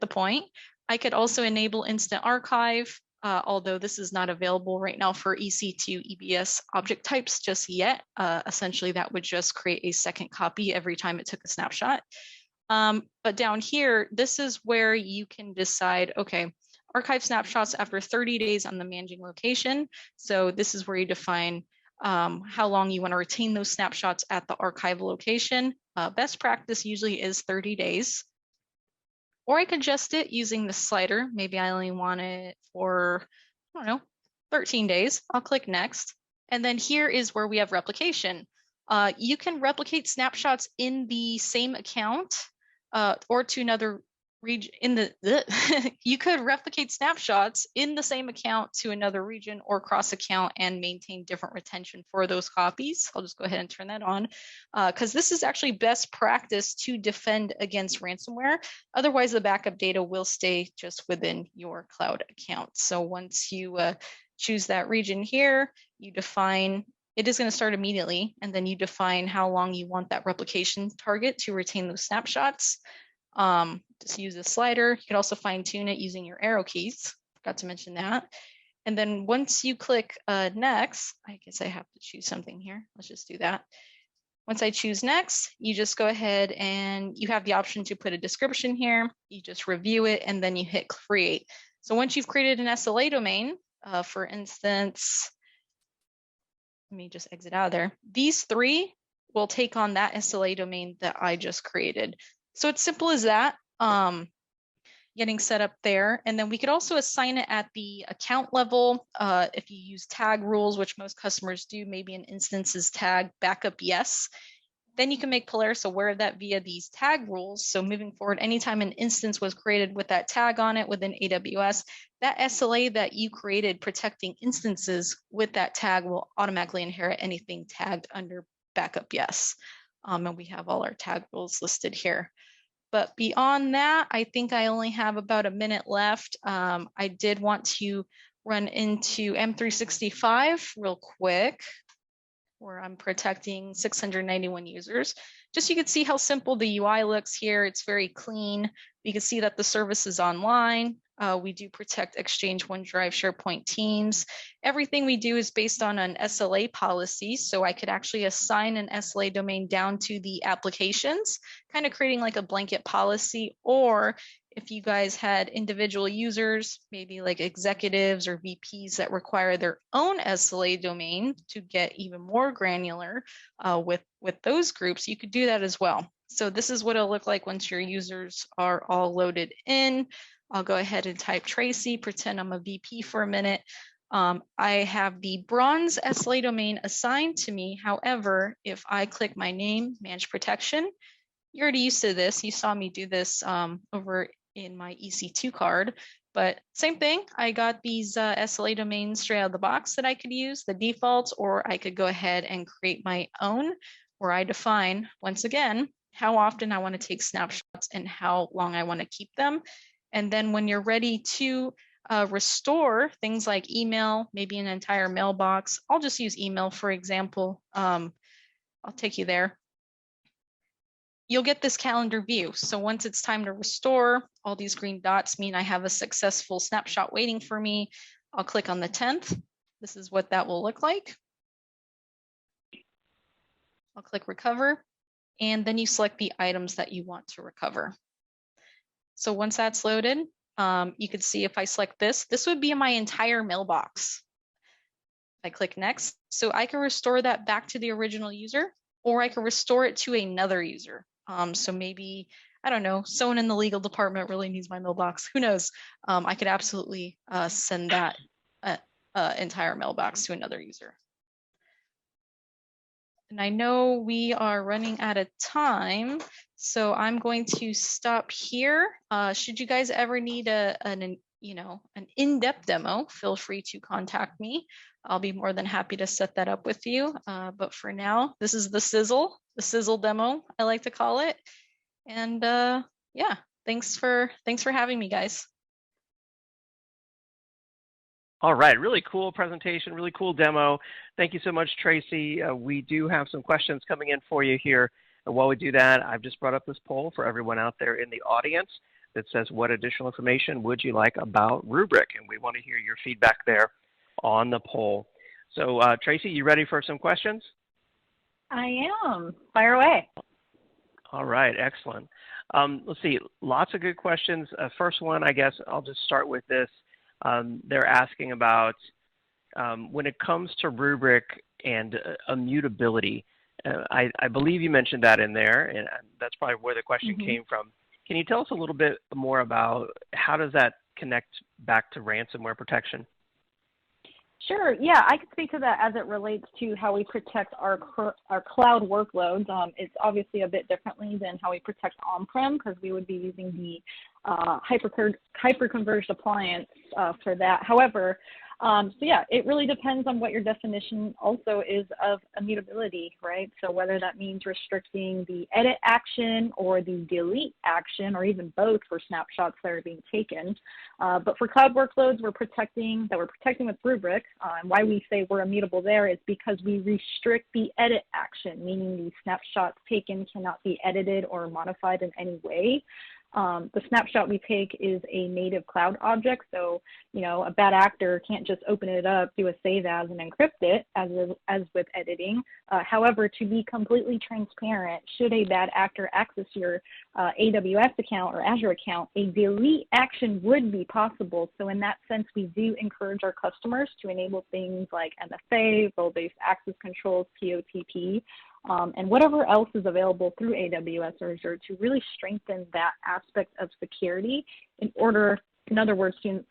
point. I could also enable instant archive, although this is not available right now for EC2 EBS object types just yet. Essentially, that would just create a second copy every time it took a snapshot. But down here, this is where you can decide, okay, archive snapshots after 30 days on the managing location. So this is where you define how long you want to retain those snapshots at the archive location. Best practice usually is 30 days. Or I could adjust it using the slider. Maybe I only want it for, 13 days. I'll click Next. And then here is where we have replication. You can replicate snapshots in the same account or to another region you could replicate snapshots in the same account to another region or cross account and maintain different retention for those copies. I'll just go ahead and turn that on because this is actually best practice to defend against ransomware. Otherwise, the backup data will stay just within your cloud account. So once you choose that region here, you define it is going to start immediately, and then you define how long you want that replication target to retain those snapshots. Just use a slider. You can also fine tune it using your arrow keys. Forgot to mention that. And then once you click Next, I guess I have to choose something here. Let's just do that. Once I choose Next, you just go ahead and you have the option to put a description here. You just review it and then you hit Create. So once you've created an SLA domain, for instance, let me just exit out of there. These three will take on that SLA domain that I just created. So it's simple as that, getting set up there. And then we could also assign it at the account level. If you use tag rules, which most customers do, maybe an instance is tag backup yes. Then you can make Polaris aware of that via these tag rules. So moving forward, anytime an instance was created with that tag on it within AWS, that SLA that you created protecting instances with that tag will automatically inherit anything tagged under backup yes. And we have all our tag rules listed here. But beyond that, I think I only have about a minute left. I did want to run into M365 real quick, where I'm protecting 691 users. Just so you can see how simple the UI looks here. It's very clean. You can see that the service is online. We do protect Exchange, OneDrive, SharePoint, Teams. Everything we do is based on an SLA policy. So I could actually assign an SLA domain down to the applications, kind of creating like a blanket policy. Or if you guys had individual users, maybe like executives or VPs that require their own SLA domain to get even more granular with those groups, you could do that as well. So this is what it'll look like once your users are all loaded in. I'll go ahead and type Tracy, pretend I'm a VP for a minute. I have the bronze SLA domain assigned to me. However, if I click my name, Manage Protection, you're already used to this. You saw me do this over in my EC2 card, but same thing. I got these SLA domains straight out of the box that I could use, the defaults, or I could go ahead and create my own where I define, once again, how often I want to take snapshots and how long I want to keep them. And then when you're ready to restore things like email, maybe an entire mailbox. I'll just use email, for example. I'll take you there. You'll get this calendar view. So once it's time to restore, all these green dots mean I have a successful snapshot waiting for me. I'll click on the 10th. This is what that will look like. I'll click recover, and then you select the items that you want to recover. So once that's loaded, you can see if I select this would be my entire mailbox. I click next. So I can restore that back to the original user, or I can restore it to another user. So maybe, I don't know, someone in the legal department really needs my mailbox. Who knows? I could absolutely send that entire mailbox to another user. And I know we are running out of time, so I'm going to stop here. Should you guys ever need an in-depth demo, feel free to contact me. I'll be more than happy to set that up with you. But for now, this is the sizzle demo, I like to call it. And yeah, thanks for having me, guys. All right, really cool presentation, really cool demo. Thank you so much, Tracy. We do have some questions coming in for you here. And while we do that, I've just brought up this poll for everyone out there in the audience that says, what additional information would you like about Rubrik? And we want to hear your feedback there on the poll. So Tracy, you ready for some questions? I am. Fire away. All right, excellent. Let's see, lots of good questions. First one, I guess I'll just start with this. They're asking about when it comes to Rubrik and immutability. I believe you mentioned that in there, and that's probably where the question came from. Can you tell us a little bit more about how does that connect back to ransomware protection? Sure. Yeah, I can speak to that as it relates to how we protect our cloud workloads. It's obviously a bit differently than how we protect on-prem, because we would be using the hyper-converged appliance for that. However, so yeah, it really depends on what your definition also is of immutability, right? So whether that means restricting the edit action or the delete action, or even both for snapshots that are being taken. But for cloud workloads, we're protecting with Rubrik. And why we say we're immutable there is because we restrict the edit action, meaning the snapshots taken cannot be edited or modified in any way. The snapshot we take is a native cloud object, so a bad actor can't just open it up, do a save as, and encrypt it, as with editing. However, to be completely transparent, should a bad actor access your AWS account or Azure account, a delete action would be possible. So in that sense, we do encourage our customers to enable things like MFA, role-based access controls, POTP, and whatever else is available through AWS or Azure to really strengthen that aspect of security in other words, to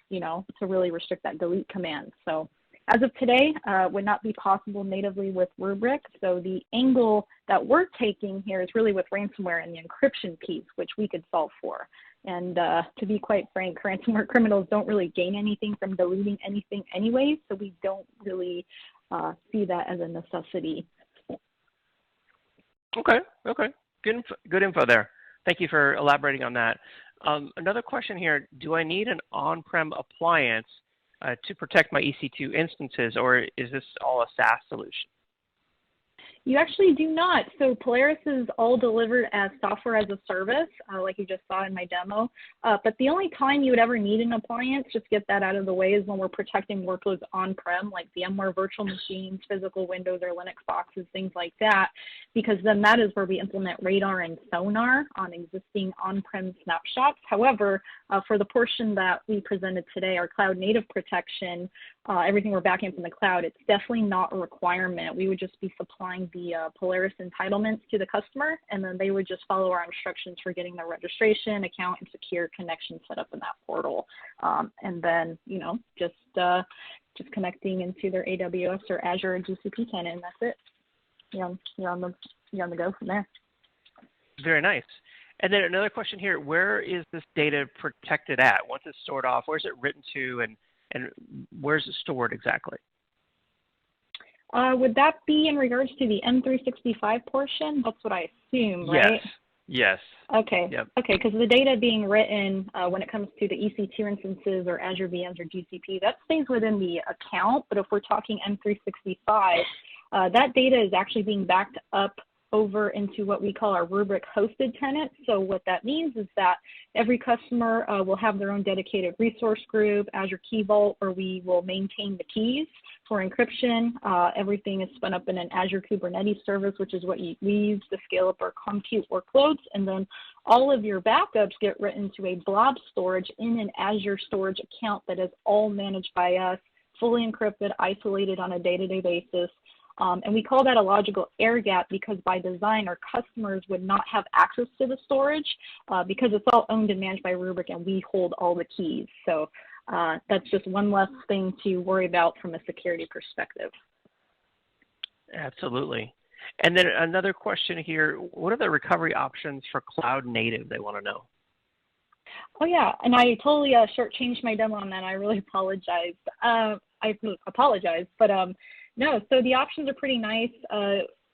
really restrict that delete command. So as of today, would not be possible natively with Rubrik. So the angle that we're taking here is really with ransomware and the encryption piece, which we could solve for. And to be quite frank, ransomware criminals don't really gain anything from deleting anything anyway, so we don't really see that as a necessity. Okay. Good info there. Thank you for elaborating on that. Another question here, do I need an on-prem appliance to protect my EC2 instances, or is this all a SaaS solution? You actually do not. So Polaris is all delivered as software as a service, like you just saw in my demo. But the only time you would ever need an appliance, just get that out of the way, is when we're protecting workloads on-prem, like VMware virtual machines, physical Windows or Linux boxes, things like that, because then that is where we implement radar and sonar on existing on-prem snapshots. However, for the portion that we presented today, our cloud native protection, everything we're backing from the cloud, it's definitely not a requirement. We would just be supplying the Polaris entitlements to the customer, and then they would just follow our instructions for getting their registration, account, and secure connection set up in that portal. And then, just connecting into their AWS or Azure or GCP tenant, and that's it. You're on the go from there. Very nice. And then another question here, where is this data protected at? Once it's stored off, where's it written to, and where's it stored exactly? Would that be in regards to the M365 portion? That's what I assume, right? Yes. Okay. Yep. Okay, because the data being written when it comes to the EC2 instances or Azure VMs or GCP, that stays within the account. But if we're talking M365, that data is actually being backed up over into what we call our Rubrik hosted tenant. So what that means is that every customer will have their own dedicated resource group, Azure Key Vault, where we will maintain the keys for encryption. Everything is spun up in an Azure Kubernetes service, which is what we use to scale up our compute workloads. And then all of your backups get written to a blob storage in an Azure storage account that is all managed by us, fully encrypted, isolated on a day-to-day basis. And we call that a logical air gap because by design, our customers would not have access to the storage because it's all owned and managed by Rubrik and we hold all the keys. So that's just one less thing to worry about from a security perspective. Absolutely. And then another question here, what are the recovery options for cloud native? They want to know. Oh, yeah, and I totally shortchanged my demo on that. I really apologize. But no, so the options are pretty nice.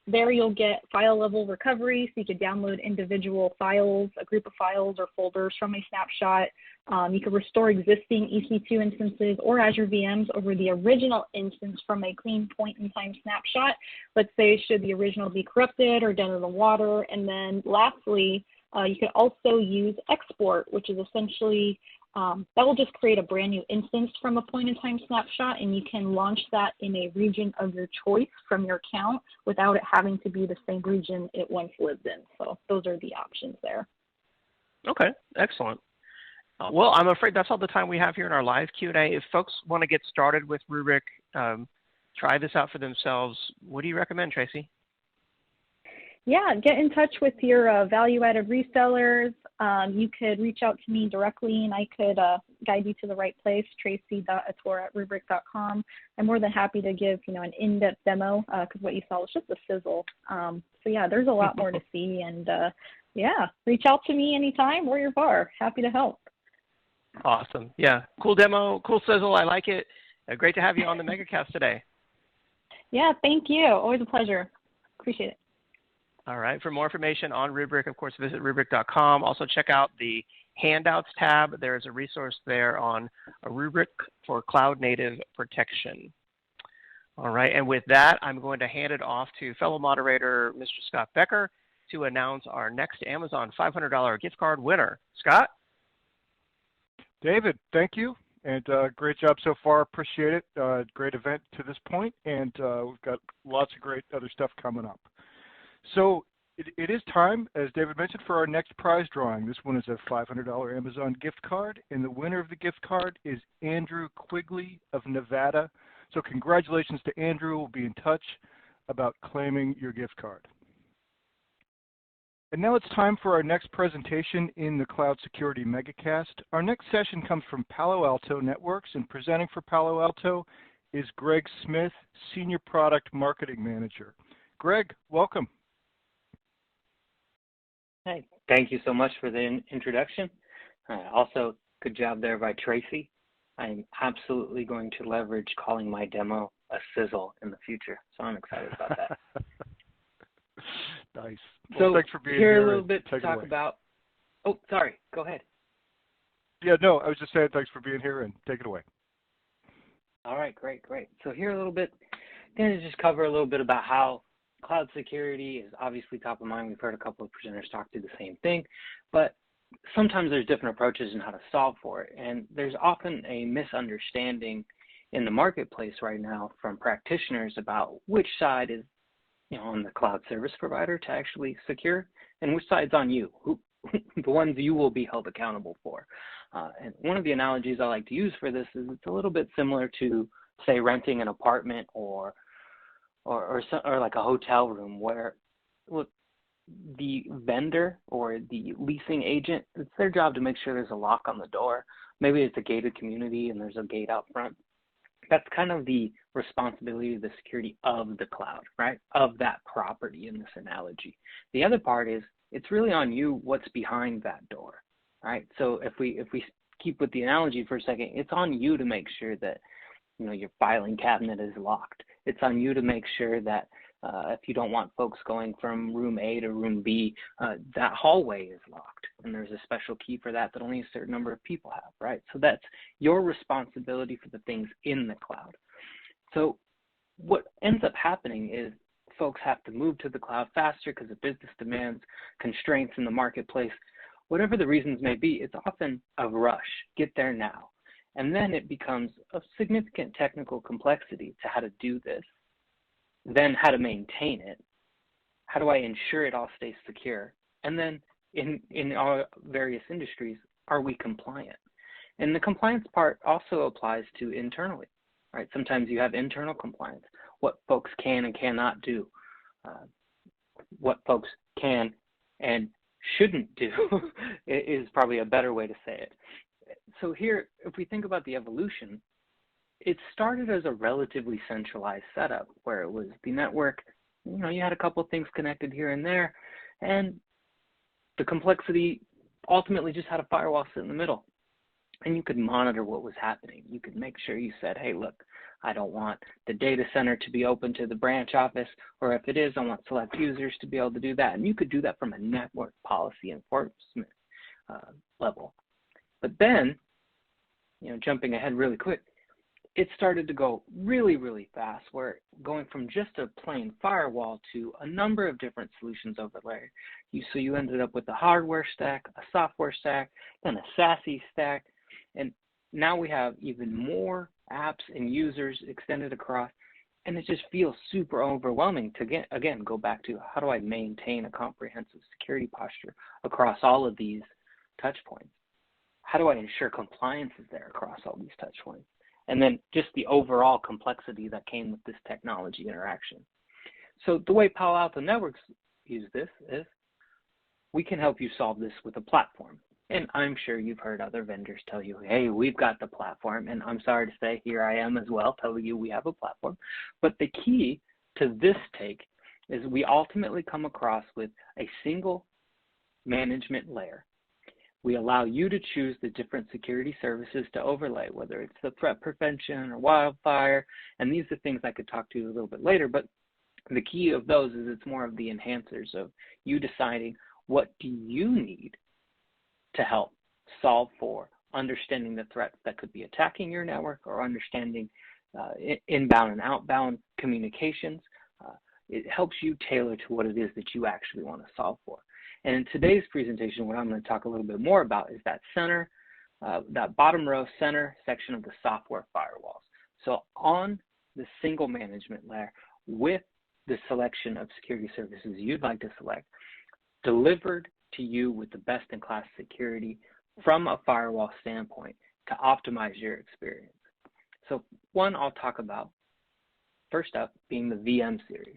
There you'll get file level recovery, so you could download individual files, a group of files or folders from a snapshot. You could restore existing EC2 instances or Azure VMs over the original instance from a clean point-in-time snapshot. Let's say should the original be corrupted or dead in the water. And then lastly, you could also use export, which is essentially that will just create a brand new instance from a point-in-time snapshot, and you can launch that in a region of your choice from your account without it having to be the same region it once lived in. So those are the options there. Okay, excellent. Well, I'm afraid that's all the time we have here in our live Q&A. If folks want to get started with Rubrik, try this out for themselves, what do you recommend, Tracy? Yeah, get in touch with your value-added resellers. You could reach out to me directly, and I could guide you to the right place, tracy.ator@rubrik.com. I'm more than happy to give an in-depth demo because what you saw was just a sizzle. So yeah, there's a lot more to see, and yeah, reach out to me anytime where you're far. Happy to help. Awesome. Yeah, cool demo, cool sizzle. I like it. Great to have you on the Megacast today. Yeah, thank you. Always a pleasure. Appreciate it. All right. For more information on Rubrik, of course, visit Rubrik.com. Also, check out the Handouts tab. There is a resource there on a Rubrik for cloud native protection. All right. And with that, I'm going to hand it off to fellow moderator, Mr. Scott Becker, to announce our next Amazon $500 gift card winner. Scott? David, thank you. And great job so far. Appreciate it. Great event to this point. And we've got lots of great other stuff coming up. So it is time, as David mentioned, for our next prize drawing. This one is a $500 Amazon gift card, and the winner of the gift card is Andrew Quigley of Nevada. So congratulations to Andrew. We'll be in touch about claiming your gift card. And now it's time for our next presentation in the Cloud Security Megacast. Our next session comes from Palo Alto Networks, and presenting for Palo Alto is Greg Smith, Senior Product Marketing Manager. Greg, welcome. Hey, thank you so much for the introduction. Also, good job there by Tracy. I'm absolutely going to leverage calling my demo a sizzle in the future, so I'm excited about that. Nice. So well, thanks for being here here. A little bit to talk away. about. Oh, sorry. Go ahead. Yeah, no, I was just saying thanks for being here and take it away. All right, great. So here a little bit, going to just cover a little bit about how cloud security is obviously top of mind. We've heard a couple of presenters talk to the same thing, but sometimes there's different approaches in how to solve for it. And there's often a misunderstanding in the marketplace right now from practitioners about which side is on the cloud service provider to actually secure and which side's on you, the ones you will be held accountable for. And one of the analogies I like to use for this is it's a little bit similar to, say, renting an apartment or like a hotel room where, look, the vendor or the leasing agent, it's their job to make sure there's a lock on the door. Maybe it's a gated community and there's a gate out front. That's kind of the responsibility of the security of the cloud, right? Of that property in this analogy. The other part is it's really on you what's behind that door, right? So if we keep with the analogy for a second, it's on you to make sure that your filing cabinet is locked. It's on you to make sure that If you don't want folks going from room A to room B, that hallway is locked, and there's a special key for that that only a certain number of people have, right? So that's your responsibility for the things in the cloud. So what ends up happening is folks have to move to the cloud faster because of business demands, constraints in the marketplace. Whatever the reasons may be, it's often a rush, get there now. And then it becomes a significant technical complexity to how to do this, then how to maintain it, how do I ensure it all stays secure, and then in our various industries, are we compliant? And the compliance part also applies to internally, right? Sometimes you have internal compliance, what folks can and cannot do, what folks can and shouldn't do is probably a better way to say it. So here, if we think about the evolution, it started as a relatively centralized setup where it was the network, you had a couple of things connected here and there, and the complexity ultimately just had a firewall sit in the middle. And you could monitor what was happening. You could make sure you said, hey, look, I don't want the data center to be open to the branch office, or if it is, I want select users to be able to do that. And you could do that from a network policy enforcement level. But then, jumping ahead really quick, it started to go really, really fast, where going from just a plain firewall to a number of different solutions overlaid. So you ended up with a hardware stack, a software stack, then a SASE stack, and now we have even more apps and users extended across, and it just feels super overwhelming to again go back to how do I maintain a comprehensive security posture across all of these touch points? How do I ensure compliance is there across all these touch points? And then just the overall complexity that came with this technology interaction. So the way Palo Alto Networks use this is we can help you solve this with a platform. And I'm sure you've heard other vendors tell you, hey, we've got the platform. And I'm sorry to say, here I am as well, telling you we have a platform. But the key to this take is we ultimately come across with a single management layer. We allow you to choose the different security services to overlay, whether it's the threat prevention or wildfire. And these are things I could talk to you a little bit later. But the key of those is it's more of the enhancers of you deciding what do you need to help solve for understanding the threats that could be attacking your network or understanding inbound and outbound communications. It helps you tailor to what it is that you actually want to solve for. And in today's presentation, what I'm going to talk a little bit more about is that center, that bottom row center section of the software firewalls. So on the single management layer with the selection of security services you'd like to select, delivered to you with the best-in-class security from a firewall standpoint to optimize your experience. So one I'll talk about, first up, being the VM series.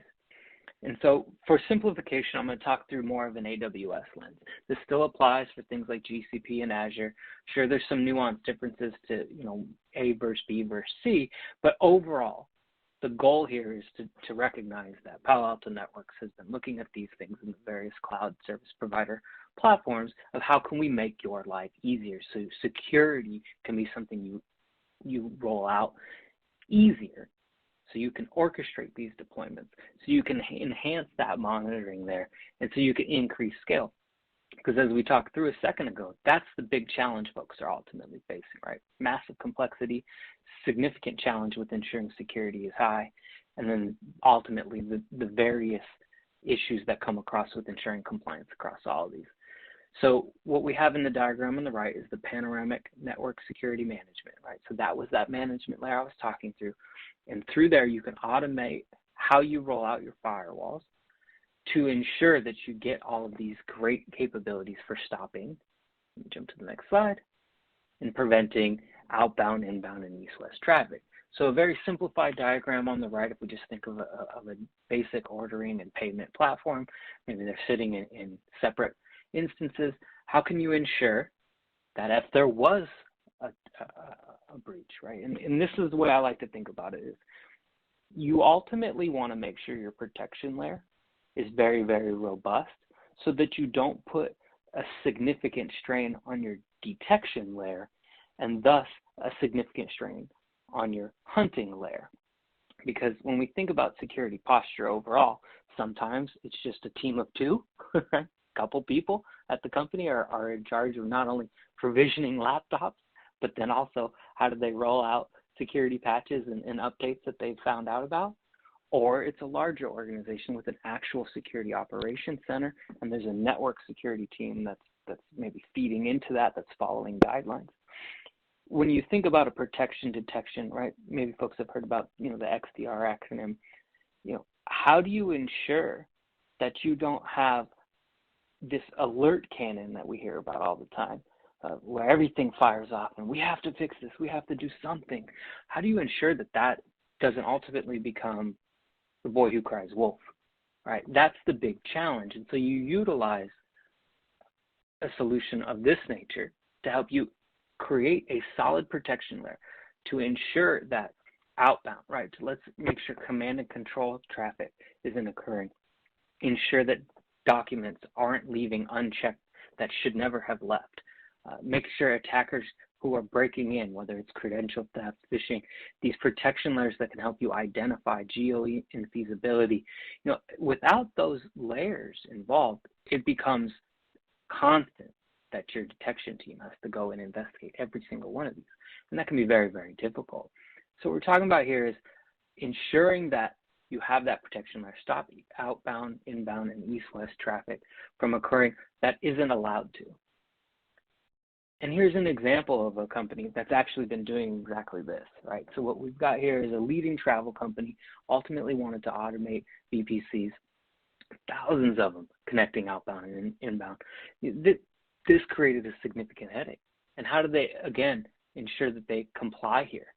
And so for simplification, I'm going to talk through more of an AWS lens. This still applies for things like GCP and Azure. Sure, there's some nuanced differences to, A versus B versus C, but overall, the goal here is to recognize that Palo Alto Networks has been looking at these things in the various cloud service provider platforms of how can we make your life easier so security can be something you roll out easier. So you can orchestrate these deployments, so you can enhance that monitoring there, and so you can increase scale. Because as we talked through a second ago, that's the big challenge folks are ultimately facing, right? Massive complexity, significant challenge with ensuring security is high, and then ultimately the various issues that come across with ensuring compliance across all of these. So what we have in the diagram on the right is the panoramic network security management, right? So that was that management layer I was talking through. And through there, you can automate how you roll out your firewalls to ensure that you get all of these great capabilities for stopping, let me jump to the next slide, and preventing outbound, inbound, and east-west traffic. So a very simplified diagram on the right, if we just think of a basic ordering and payment platform, maybe they're sitting in separate instances. How can you ensure that if there was a breach, right? And this is the way I like to think about it is you ultimately want to make sure your protection layer is very, very robust so that you don't put a significant strain on your detection layer and thus a significant strain on your hunting layer. Because when we think about security posture overall, sometimes it's just a team of two, right? A couple people at the company are in charge of not only provisioning laptops, but then also how do they roll out security patches and updates that they've found out about. Or it's a larger organization with an actual security operations center, and there's a network security team that's maybe feeding into that, that's following guidelines. When you think about a protection detection, right, maybe folks have heard about, the XDR acronym, how do you ensure that you don't have this alert cannon that we hear about all the time, where everything fires off and we have to fix this, we have to do something? How do you ensure that that doesn't ultimately become the boy who cries wolf, right? That's the big challenge. And so you utilize a solution of this nature to help you create a solid protection layer to ensure that outbound, right? So let's make sure command and control traffic isn't occurring. Ensure that documents aren't leaving unchecked that should never have left. Make sure attackers who are breaking in, whether it's credential theft, phishing, these protection layers that can help you identify GOE infeasibility. Without those layers involved, it becomes constant that your detection team has to go and investigate every single one of these. And that can be very, very difficult. So what we're talking about here is ensuring that you have that protection layer, stop outbound, inbound, and east-west traffic from occurring that isn't allowed to. And here's an example of a company that's actually been doing exactly this, right? So what we've got here is a leading travel company ultimately wanted to automate VPCs, thousands of them connecting outbound and inbound. This created a significant headache. And how do they, again, ensure that they comply here?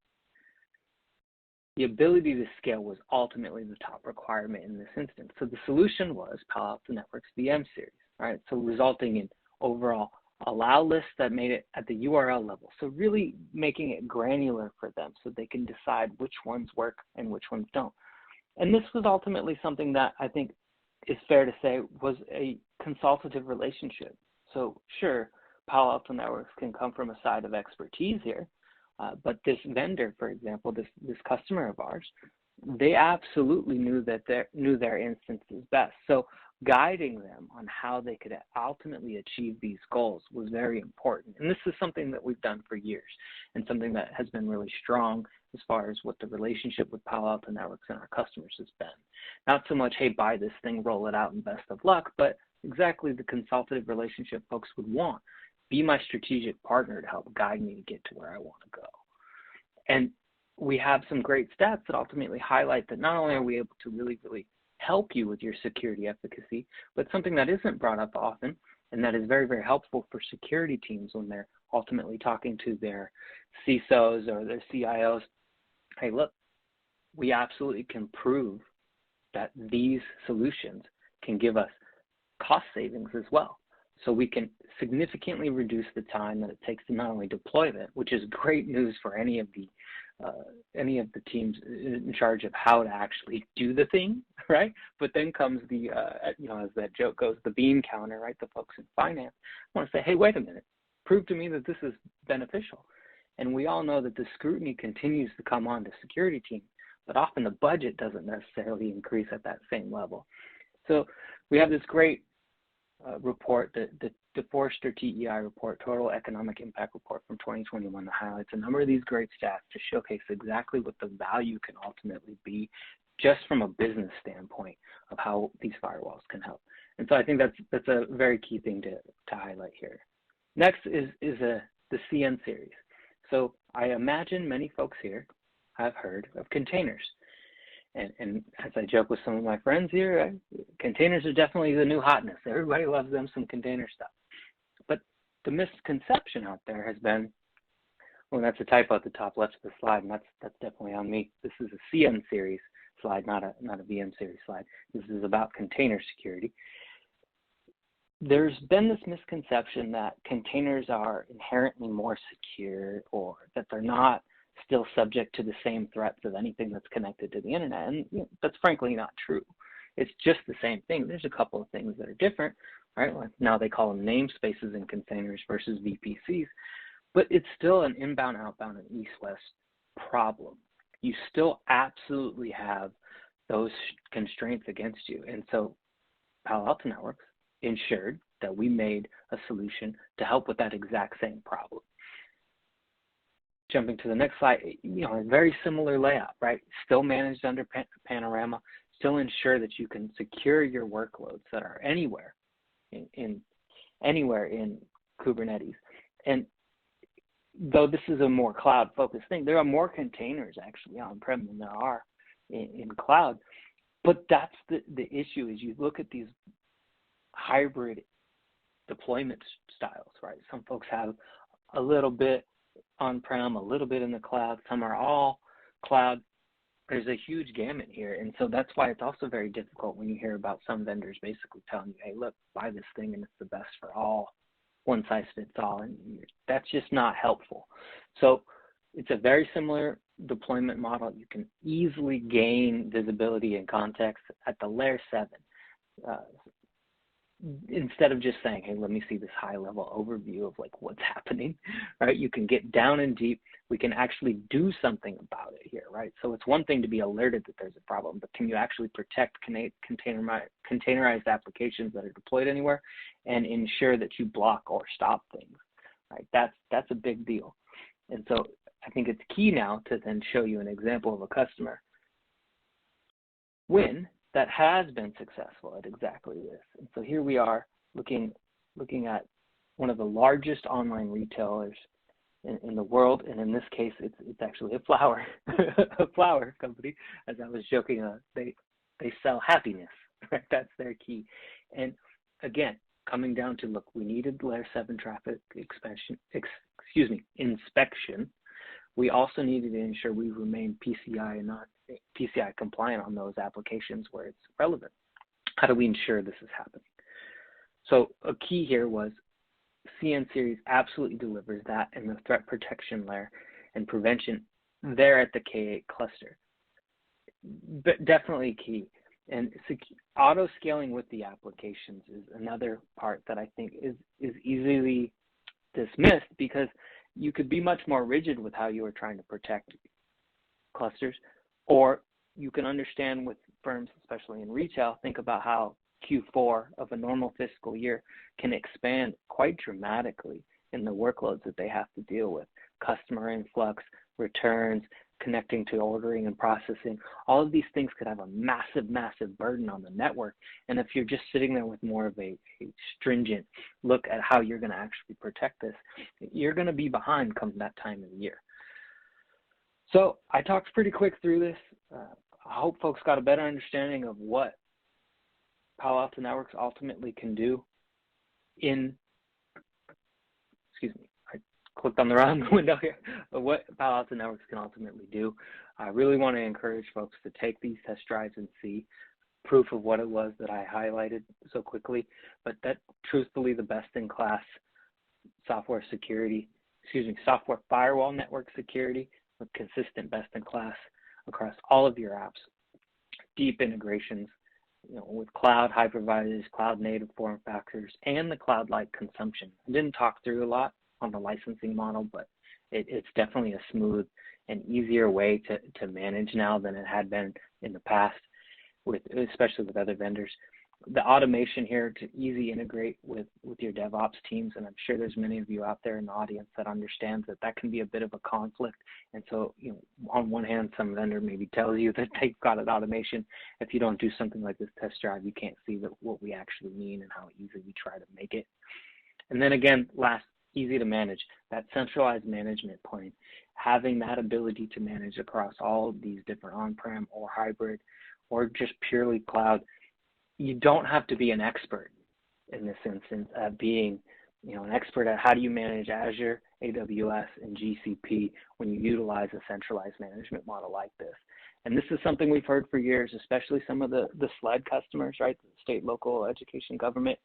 The ability to scale was ultimately the top requirement in this instance. So the solution was Palo Alto Networks VM series, right? So resulting in overall allow lists that made it at the URL level. So really making it granular for them so they can decide which ones work and which ones don't. And this was ultimately something that I think is fair to say was a consultative relationship. So sure, Palo Alto Networks can come from a side of expertise here, but this vendor, for example, this customer of ours, they absolutely knew their instances best. So guiding them on how they could ultimately achieve these goals was very important. And this is something that we've done for years and something that has been really strong as far as what the relationship with Palo Alto Networks and our customers has been. Not so much, hey, buy this thing, roll it out, and best of luck, but exactly the consultative relationship folks would want. Be my strategic partner to help guide me to get to where I want to go. And we have some great stats that ultimately highlight that not only are we able to really, really help you with your security efficacy, but something that isn't brought up often and that is very, very helpful for security teams when they're ultimately talking to their CISOs or their CIOs. Hey, look, we absolutely can prove that these solutions can give us cost savings as well. So we can significantly reduce the time that it takes to not only deploy them, which is great news for any of the teams in charge of how to actually do the thing, right? But then comes the, as that joke goes, the bean counter, right? The folks in finance want to say, hey, wait a minute, prove to me that this is beneficial. And we all know that the scrutiny continues to come on to security teams, but often the budget doesn't necessarily increase at that same level. So we have this great report, the Forrester TEI report, Total Economic Impact Report from 2021, that highlights a number of these great stats to showcase exactly what the value can ultimately be just from a business standpoint of how these firewalls can help. And so I think that's a very key thing to highlight here. Next is the CN series. So I imagine many folks here have heard of containers. And as I joke with some of my friends here, containers are definitely the new hotness. Everybody loves them some container stuff. But the misconception out there has been, well, that's a typo at the top left of the slide, and that's definitely on me. This is a CN series slide, not a VM series slide. This is about container security. There's been this misconception that containers are inherently more secure, or that they're not still subject to the same threats of anything that's connected to the internet. And that's frankly not true. It's just the same thing. There's a couple of things that are different, right? Like now they call them namespaces in containers versus VPCs, but it's still an inbound, outbound, and east-west problem. you still absolutely have those constraints against you. And so Palo Alto Networks ensured that we made a solution to help with that exact same problem. Jumping to the next slide, a very similar layout, right? Still managed under Panorama, still ensure that you can secure your workloads that are anywhere in Kubernetes. And though this is a more cloud-focused thing, there are more containers actually on-prem than there are in cloud. But that's the issue is you look at these hybrid deployment styles, right? Some folks have a little bit on-prem, a little bit in the cloud, some are all cloud. There's a huge gamut here. And so that's why it's also very difficult when you hear about some vendors basically telling you, hey, look, buy this thing and it's the best for all, one size fits all. And that's just not helpful. So it's a very similar deployment model. You can easily gain visibility and context at the layer 7. Instead of just saying, hey, let me see this high level overview of like what's happening, right? You can get down and deep. We can actually do something about it here, right? So it's one thing to be alerted that there's a problem, but can you actually protect containerized applications that are deployed anywhere and ensure that you block or stop things, right? That's a big deal. And so I think it's key now to then show you an example of a customer win that has been successful at exactly this. And so here we are looking at one of the largest online retailers in the world, and in this case, it's actually a flower a flower company. As I was joking, they sell happiness, right? That's their key. And again, coming down to, look, we needed layer 7 traffic inspection. We also needed to ensure we remain PCI and not PCI compliant on those applications where it's relevant. How do we ensure this is happening? So a key here was CN series absolutely delivers that in the threat protection layer and prevention there at the K8 cluster. But definitely key. And auto scaling with the applications is another part that I think is easily dismissed, because you could be much more rigid with how you are trying to protect clusters, or you can understand with firms, especially in retail, think about how Q4 of a normal fiscal year can expand quite dramatically in the workloads that they have to deal with. Customer influx, returns, connecting to ordering and processing. All of these things could have a massive, massive burden on the network. And if you're just sitting there with more of a stringent look at how you're going to actually protect this, you're going to be behind come that time of the year. So I talked pretty quick through this. I hope folks got a better understanding of what Palo Alto Networks ultimately can do I clicked on the wrong window here, but what Palo Alto Networks can ultimately do. I really want to encourage folks to take these test drives and see proof of what it was that I highlighted so quickly, but that truthfully the best in class software firewall network security with consistent best in class across all of your apps, deep integrations, with cloud hypervisors, cloud native form factors, and the cloud-like consumption. I didn't talk through a lot on the licensing model, but it's definitely a smooth and easier way to manage now than it had been in the past, especially with other vendors. The automation here to easy integrate with your DevOps teams, and I'm sure there's many of you out there in the audience that understands that can be a bit of a conflict. And so, on one hand, some vendor maybe tells you that they've got an automation. If you don't do something like this test drive, you can't see what we actually mean and how easy we try to make it. And then again, last, easy to manage, that centralized management plane, having that ability to manage across all of these different on-prem or hybrid or just purely cloud. You don't have to be an expert in this instance at being, an expert at how do you manage Azure, AWS, and GCP when you utilize a centralized management model like this. And this is something we've heard for years, especially some of the SLED customers, right? The state, local, education, government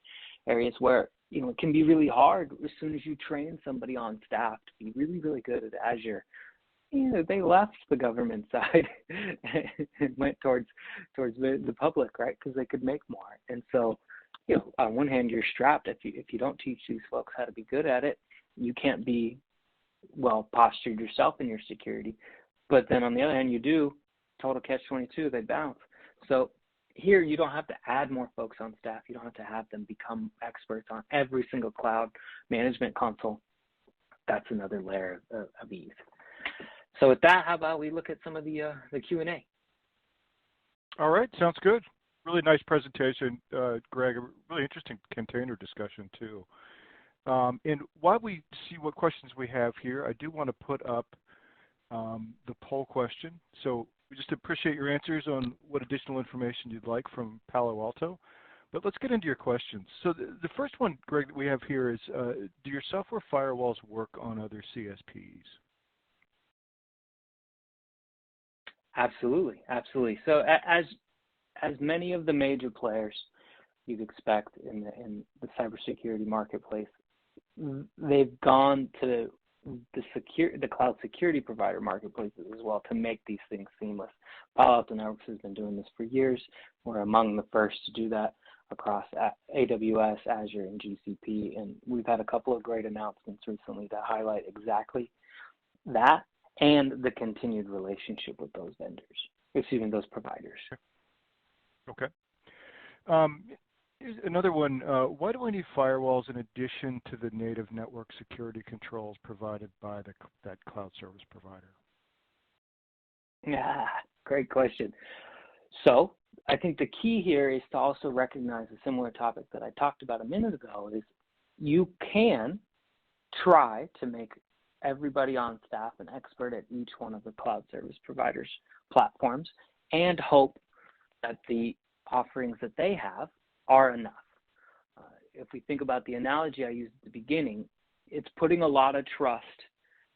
areas where, it can be really hard as soon as you train somebody on staff to be really, really good at Azure. They left the government side and went towards the public, right? Because they could make more. And so, on one hand, you're strapped. If you don't teach these folks how to be good at it, you can't be well postured yourself in your security. But then on the other hand, you do total catch-22, they bounce. So here you don't have to add more folks on staff. You don't have to have them become experts on every single cloud management console. That's another layer of ease. So with that, how about we look at some of the Q&A? All right, sounds good. Really nice presentation, Greg. A really interesting container discussion too. And while we see what questions we have here, I do want to put up the poll question. So we just appreciate your answers on what additional information you'd like from Palo Alto. But let's get into your questions. So the first one, Greg, that we have here is, do your software firewalls work on other CSPs? Absolutely, absolutely. So as many of the major players you'd expect in the cybersecurity marketplace, they've gone to the cloud security provider marketplaces as well to make these things seamless. Palo Alto Networks has been doing this for years. We're among the first to do that across AWS, Azure, and GCP, and we've had a couple of great announcements recently to highlight exactly that and the continued relationship with those vendors, those providers. Okay. Here's another one. Why do we need firewalls in addition to the native network security controls provided by that cloud service provider? Yeah, great question. So I think the key here is to also recognize a similar topic that I talked about a minute ago is you can try to make everybody on staff an expert at each one of the cloud service providers' platforms and hope that the offerings that they have are enough. If we think about the analogy I used at the beginning, it's putting a lot of trust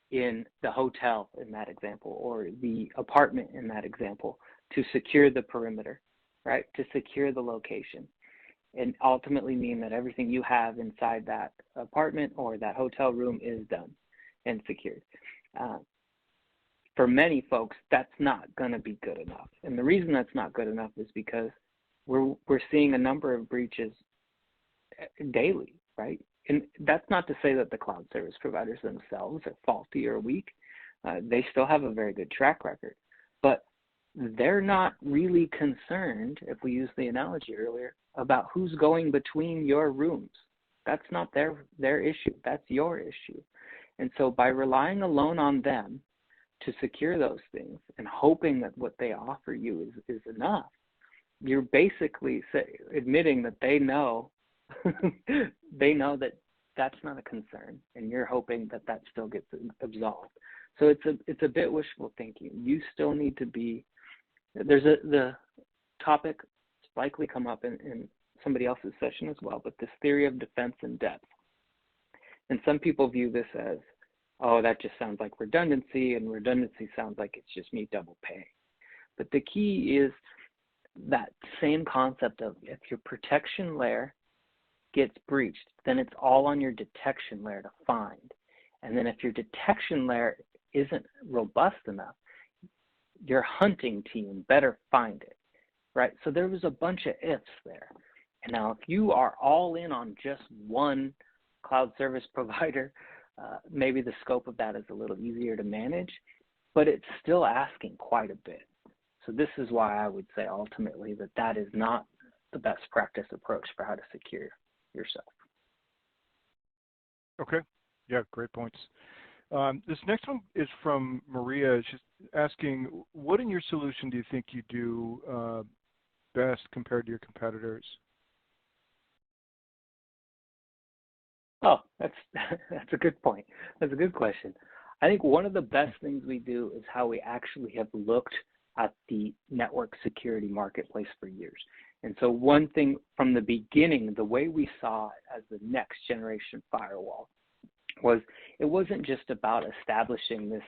in the hotel in that example or the apartment in that example to secure the perimeter, right? To secure the location and ultimately mean that everything you have inside that apartment or that hotel room is done and secured. For many folks, that's not going to be good enough. And the reason that's not good enough is because we're seeing a number of breaches daily, right? And that's not to say that the cloud service providers themselves are faulty or weak. They still have a very good track record, but they're not really concerned, if we use the analogy earlier, about who's going between your rooms. That's not their issue. That's your issue. And so by relying alone on them to secure those things and hoping that what they offer you is enough, you're basically admitting that they know that that's not a concern, and you're hoping that that still gets absolved. So it's a bit wishful thinking. You still need to be. The topic likely come up in somebody else's session as well, but this theory of defense in depth. And some people view this as, oh, that just sounds like redundancy, and redundancy sounds like it's just me double paying. But the key is that same concept of if your protection layer gets breached, then it's all on your detection layer to find. And then if your detection layer isn't robust enough, your hunting team better find it, right? So there was a bunch of ifs there. And now if you are all in on just one cloud service provider, maybe the scope of that is a little easier to manage, but it's still asking quite a bit. So this is why I would say ultimately that is not the best practice approach for how to secure yourself. Okay. Yeah, great points. This next one is from Maria. She's asking, what in your solution do you think you do best compared to your competitors? Oh, that's a good point. That's a good question. I think one of the best things we do is how we actually have looked at the network security marketplace for years. And so one thing from the beginning, the way we saw it as the next generation firewall was it wasn't just about establishing this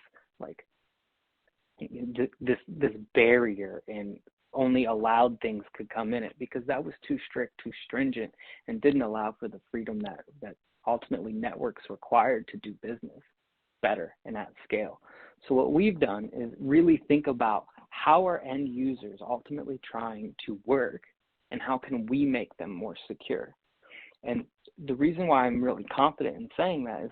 this barrier and only allowed things could come in it, because that was too strict, too stringent, and didn't allow for the freedom that ultimately networks required to do business better and at scale. So what we've done is really think about how are end users ultimately trying to work and how can we make them more secure. And the reason why I'm really confident in saying that is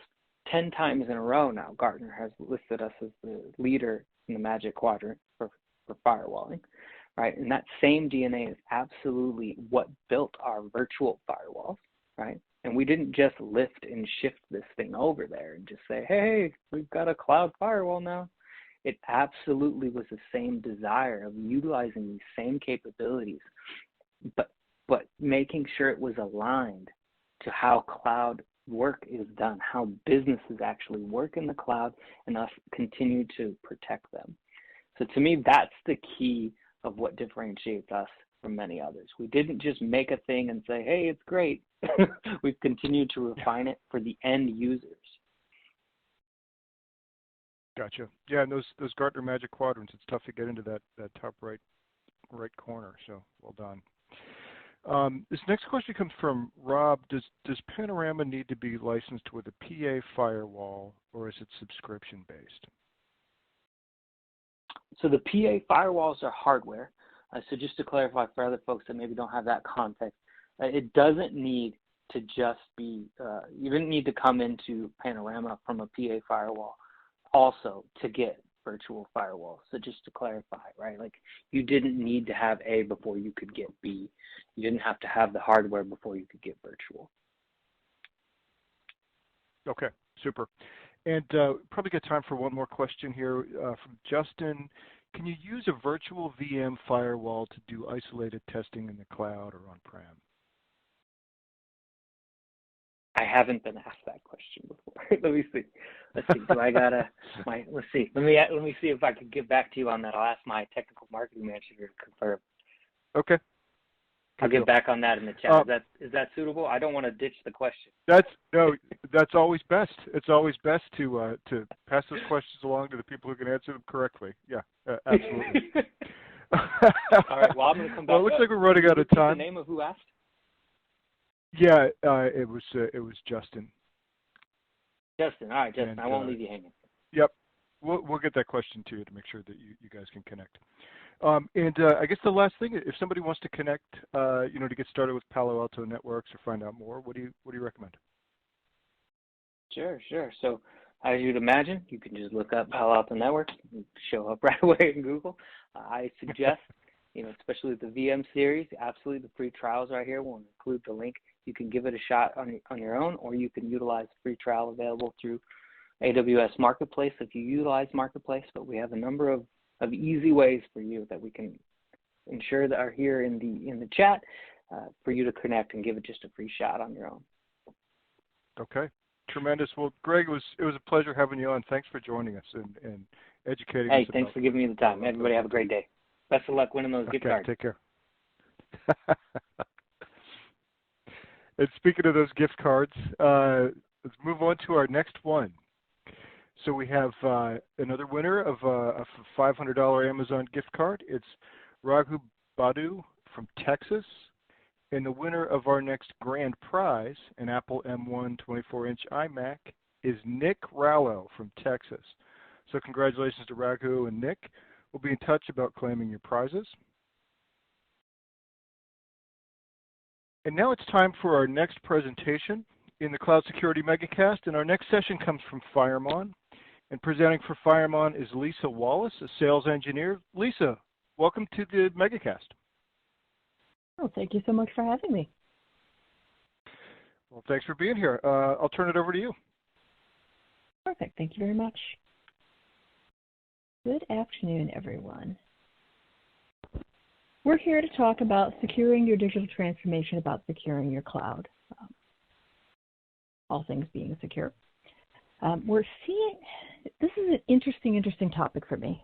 10 times in a row now, Gartner has listed us as the leader in the Magic Quadrant for firewalling, right? And that same DNA is absolutely what built our virtual firewalls, right? And we didn't just lift and shift this thing over there and just say, hey, we've got a cloud firewall now. It absolutely was the same desire of utilizing these same capabilities, but making sure it was aligned to how cloud work is done, how businesses actually work in the cloud, and us continue to protect them. So to me, that's the key of what differentiates us from many others. We didn't just make a thing and say, hey, it's great. We've continued to refine it for the end users. Gotcha. Yeah, and those Gartner Magic Quadrants, it's tough to get into that top right corner. So well done. This next question comes from Rob. Does Panorama need to be licensed with a PA firewall, or is it subscription based? So the PA firewalls are hardware. So just to clarify for other folks that maybe don't have that context, it doesn't need to just be, you didn't need to come into Panorama from a PA firewall also to get virtual firewall. So just to clarify, right? Like you didn't need to have A before you could get B. You didn't have to have the hardware before you could get virtual. Okay, super. And probably got time for one more question here from Justin. Can you use a virtual VM firewall to do isolated testing in the cloud or on-prem? I haven't been asked that question before. Let me see. Do I gotta? Let's see. Let me see if I can get back to you on that. I'll ask my technical marketing manager to confirm. Okay. I'll get back on that in the chat. Is that suitable? I don't want to ditch the question. That's always best. It's always best to pass those questions along to the people who can answer them correctly. Yeah, absolutely. All right. Well, I'm going to come back. Well, it looks like we're running out of time. The name of who asked? Yeah, it was Justin. Justin. All right, Justin. I won't leave you hanging. Yep. We'll get that question to you to make sure that you guys can connect. I guess the last thing, if somebody wants to connect, to get started with Palo Alto Networks or find out more, what do you recommend? Sure. So as you'd imagine, you can just look up Palo Alto Networks and show up right away in Google. I suggest, especially with the VM series, absolutely the free trials right here. We'll include the link. You can give it a shot on your own, or you can utilize the free trial available through AWS Marketplace if you utilize Marketplace. But we have a number of easy ways for you that we can ensure that are here in the chat for you to connect and give it just a free shot on your own. Okay, tremendous. Well, Greg, it was a pleasure having you on. Thanks for joining us and educating us. Hey, thanks for giving me the time. Everybody have a great day. Best of luck winning those gift cards. Take care. And speaking of those gift cards, let's move on to our next one. So we have another winner of a $500 Amazon gift card. It's Raghu Badu from Texas. And the winner of our next grand prize, an Apple M1 24-inch iMac, is Nick Rallo from Texas. So congratulations to Raghu and Nick. We'll be in touch about claiming your prizes. And now it's time for our next presentation in the Cloud Security Megacast. And our next session comes from Firemon. And presenting for Firemon is Lisa Wallace, a sales engineer. Lisa, welcome to the Megacast. Oh, thank you so much for having me. Well, thanks for being here. I'll turn it over to you. Perfect. Thank you very much. Good afternoon, everyone. We're here to talk about securing your digital transformation, about securing your cloud. All things being secure. We're seeing, this is an interesting topic for me.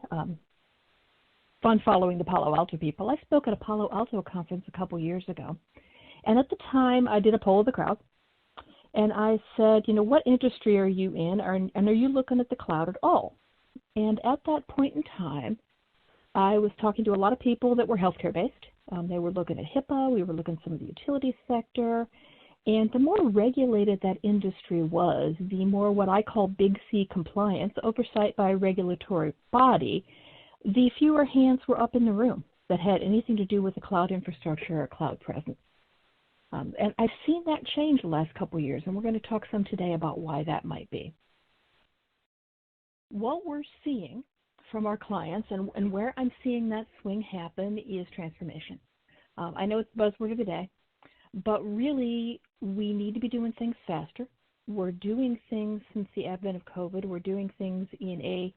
Fun following the Palo Alto people. I spoke at a Palo Alto conference a couple years ago. And at the time, I did a poll of the crowd. And I said, what industry are you in? And are you looking at the cloud at all? And at that point in time, I was talking to a lot of people that were healthcare-based. They were looking at HIPAA. We were looking at some of the utility sector. And the more regulated that industry was, the more what I call big C compliance, oversight by a regulatory body, the fewer hands were up in the room that had anything to do with the cloud infrastructure or cloud presence. And I've seen that change the last couple of years, and we're going to talk some today about why that might be. What we're seeing from our clients, and where I'm seeing that swing happen is transformation. I know it's the buzzword of the day, but really we need to be doing things faster. We're doing things since the advent of COVID. We're doing things in a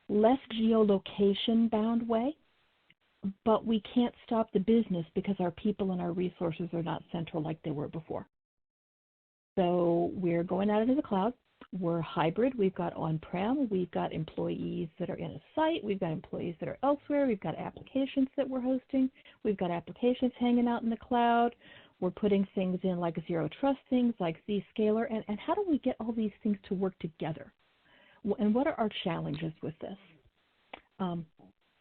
less geolocation bound way, but we can't stop the business because our people and our resources are not central like they were before. So we're going out into the cloud. We're hybrid. We've got on-prem. We've got employees that are in a site. We've got employees that are elsewhere. We've got applications that we're hosting. We've got applications hanging out in the cloud. We're putting things in like zero trust things like Zscaler. And how do we get all these things to work together? And what are our challenges with this? A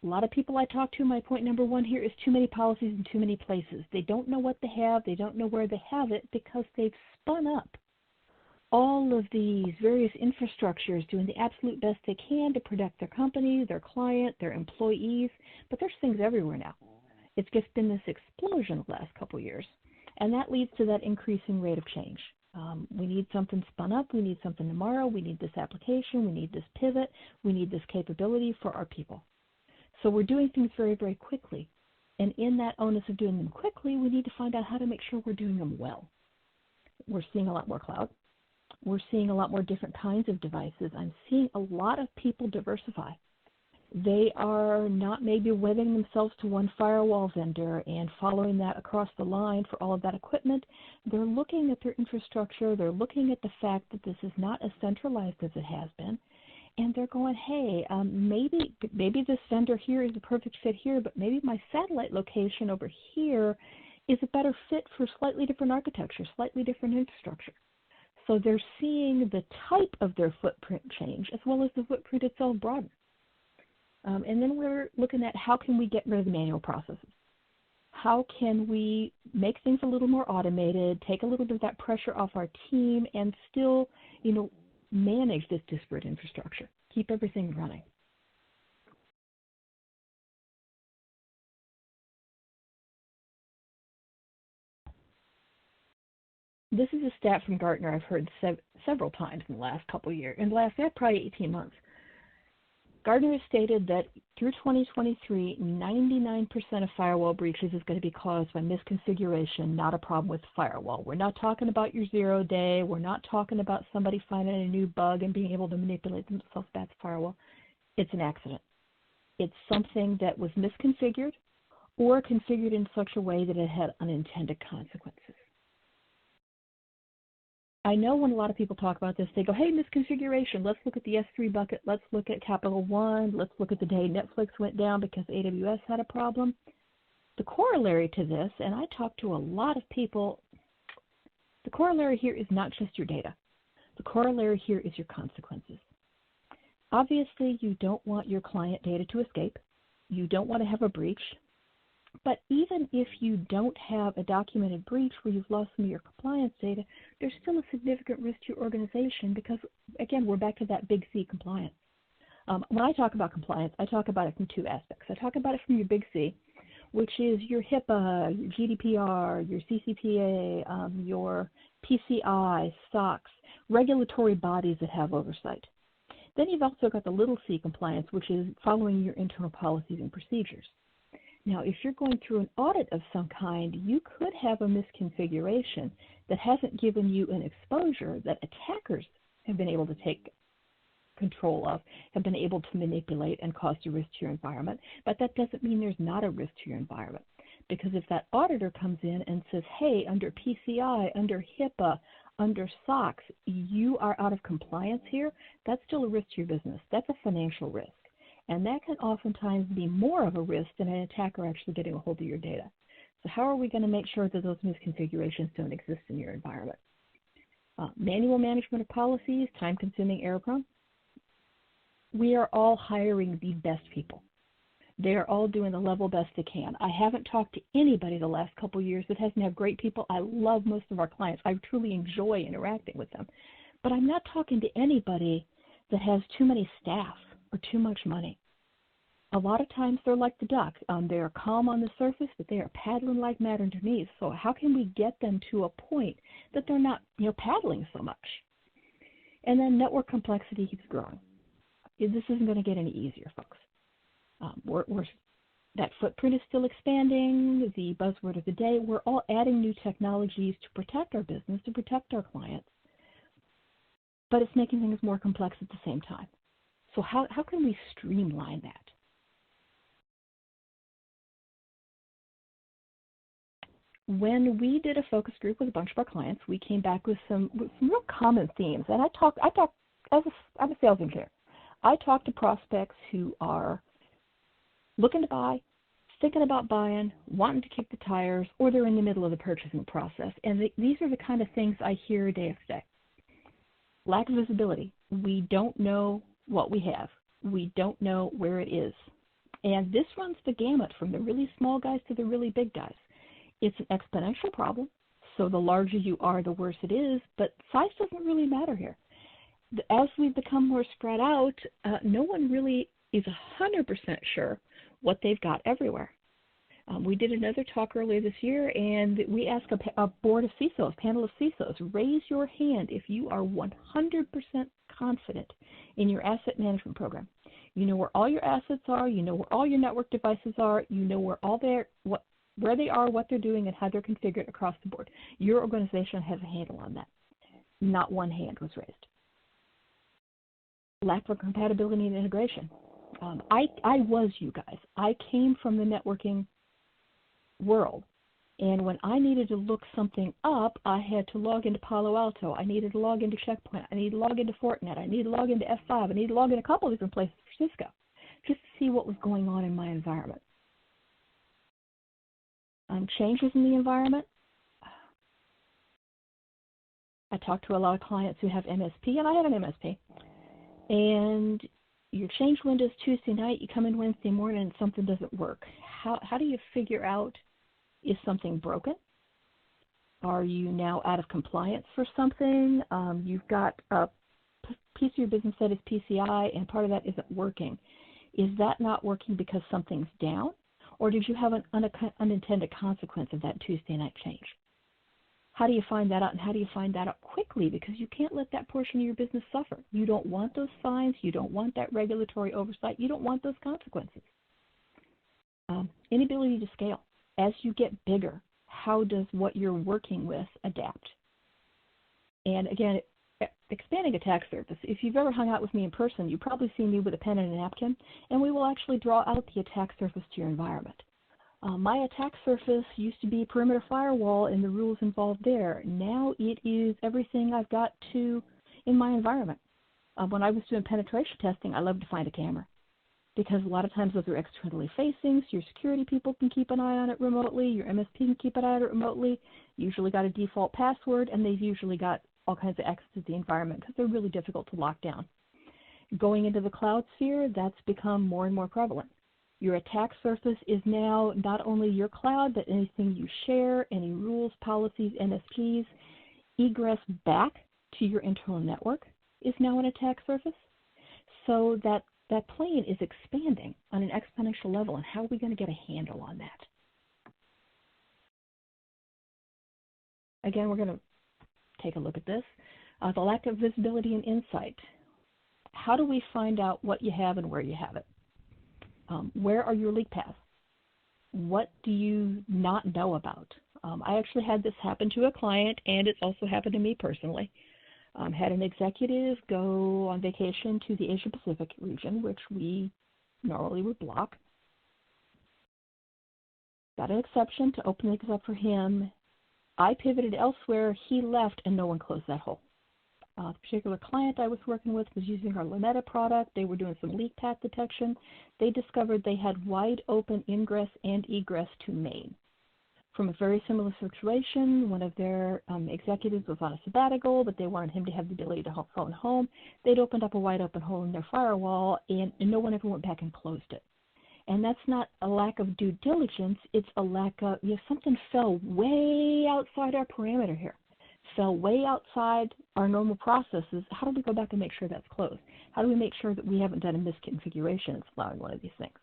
lot of people I talk to, my point number one here is too many policies in too many places. They don't know what they have. They don't know where they have it because they've spun up all of these various infrastructures doing the absolute best they can to protect their company, their client, their employees. But there's things everywhere now. It's just been this explosion the last couple of years. And that leads to that increasing rate of change. We need something spun up. We need something tomorrow. We need this application. We need this pivot. We need this capability for our people. So we're doing things very, very quickly. And in that onus of doing them quickly, we need to find out how to make sure we're doing them well. We're seeing a lot more cloud. We're seeing a lot more different kinds of devices. I'm seeing a lot of people diversify. They are not maybe wedding themselves to one firewall vendor and following that across the line for all of that equipment. They're looking at their infrastructure. They're looking at the fact that this is not as centralized as it has been. And they're going, hey, maybe this vendor here is a perfect fit here, but maybe my satellite location over here is a better fit for slightly different architecture, slightly different infrastructure. So they're seeing the type of their footprint change as well as the footprint itself broaden. And then we're looking at how can we get rid of the manual processes? How can we make things a little more automated, take a little bit of that pressure off our team, and still, manage this disparate infrastructure, keep everything running? This is a stat from Gartner I've heard several times in the last couple of years, in the last probably 18 months. Gartner has stated that through 2023, 99% of firewall breaches is going to be caused by misconfiguration, not a problem with the firewall. We're not talking about your 0 day. We're not talking about somebody finding a new bug and being able to manipulate themselves back to the firewall. It's an accident. It's something that was misconfigured or configured in such a way that it had unintended consequences. I know when a lot of people talk about this, they go, hey, misconfiguration, let's look at the S3 bucket, let's look at Capital One, let's look at the day Netflix went down because AWS had a problem. The corollary to this, and I talk to a lot of people, the corollary here is not just your data. The corollary here is your consequences. Obviously, you don't want your client data to escape. You don't want to have a breach. But even if you don't have a documented breach where you've lost some of your compliance data, there's still a significant risk to your organization because, again, we're back to that big C, compliance. When I talk about compliance, I talk about it from two aspects. I talk about it from your big C, which is your HIPAA, your GDPR, your CCPA, your PCI, SOX, regulatory bodies that have oversight. Then you've also got the little c compliance, which is following your internal policies and procedures. Now, if you're going through an audit of some kind, you could have a misconfiguration that hasn't given you an exposure that attackers have been able to take control of, have been able to manipulate and cause you risk to your environment. But that doesn't mean there's not a risk to your environment. Because if that auditor comes in and says, hey, under PCI, under HIPAA, under SOX, you are out of compliance here, that's still a risk to your business. That's a financial risk. And that can oftentimes be more of a risk than an attacker actually getting a hold of your data. So how are we going to make sure that those misconfigurations don't exist in your environment? Manual management of policies, time-consuming, error-prone. We are all hiring the best people. They are all doing the level best they can. I haven't talked to anybody the last couple of years that hasn't had great people. I love most of our clients. I truly enjoy interacting with them. But I'm not talking to anybody that has too many staff or too much money. A lot of times they're like the duck. They are calm on the surface, but they are paddling like mad underneath. So how can we get them to a point that they're not, paddling so much? And then network complexity keeps growing. This isn't going to get any easier, folks. That footprint is still expanding. The buzzword of the day, we're all adding new technologies to protect our business, to protect our clients, but it's making things more complex at the same time. So how can we streamline that? When we did a focus group with a bunch of our clients, we came back with some real common themes. And I'm a sales engineer. I talk to prospects who are looking to buy, thinking about buying, wanting to kick the tires, or they're in the middle of the purchasing process. And these are the kind of things I hear day after day. Lack of visibility. We don't know what we have. We don't know where it is. And this runs the gamut from the really small guys to the really big guys. It's an exponential problem, so the larger you are, the worse it is, but size doesn't really matter here. As we become more spread out, no one really is 100% sure what they've got everywhere. We did another talk earlier this year, and we asked a board of CISOs, panel of CISOs, raise your hand if you are 100% confident in your asset management program. You know where all your assets are, you know where all your network devices are, you know where they are, what they're doing, and how they're configured across the board. Your organization has a handle on that. Not one hand was raised. Lack of compatibility and integration. I was you guys. I came from the networking world, and when I needed to look something up, I had to log into Palo Alto. I needed to log into Checkpoint. I needed to log into Fortinet. I needed to log into F5. I needed to log in a couple of different places for Cisco just to see what was going on in my environment. Changes in the environment. I talked to a lot of clients who have MSP, and I had an MSP. And you change Windows Tuesday night, you come in Wednesday morning, and something doesn't work. How do you figure out, is something broken? Are you now out of compliance for something? You've got a piece of your business that is PCI, and part of that isn't working. Is that not working because something's down? Or did you have an unintended consequence of that Tuesday night change? How do you find that out, and how do you find that out quickly? Because you can't let that portion of your business suffer. You don't want those fines. You don't want that regulatory oversight. You don't want those consequences. Inability to scale. As you get bigger, how does what you're working with adapt? And again, expanding attack surface. If you've ever hung out with me in person, you've probably seen me with a pen and a napkin, and we will actually draw out the attack surface to your environment. My attack surface used to be perimeter firewall and the rules involved there. Now it is everything I've got in my environment. When I was doing penetration testing, I loved to find a camera because a lot of times those are externally facing, so your security people can keep an eye on it remotely, your MSP can keep an eye on it remotely, usually got a default password, and they've usually got all kinds of access to the environment because they're really difficult to lock down. Going into the cloud sphere, that's become more and more prevalent. Your attack surface is now not only your cloud, but anything you share, any rules, policies, NSPs, egress back to your internal network is now an attack surface. So that plane is expanding on an exponential level, and how are we going to get a handle on that? Again, we're going to take a look at this. The lack of visibility and insight. How do we find out what you have and where you have it? Where are your leak paths? What do you not know about? I actually had this happen to a client, and it's also happened to me personally. Had an executive go on vacation to the Asia Pacific region, which we normally would block. Got an exception to open things up for him. I pivoted elsewhere, he left, and no one closed that hole. The particular client I was working with was using our Luneta product. They were doing some leak path detection. They discovered they had wide open ingress and egress to Maine. From a very similar situation, one of their executives was on a sabbatical, but they wanted him to have the ability to phone home. They'd opened up a wide open hole in their firewall, and no one ever went back and closed it. And that's not a lack of due diligence, it's a lack of, something fell way outside our parameter here, fell way outside our normal processes. How do we go back and make sure that's closed? How do we make sure that we haven't done a misconfiguration that's allowing one of these things?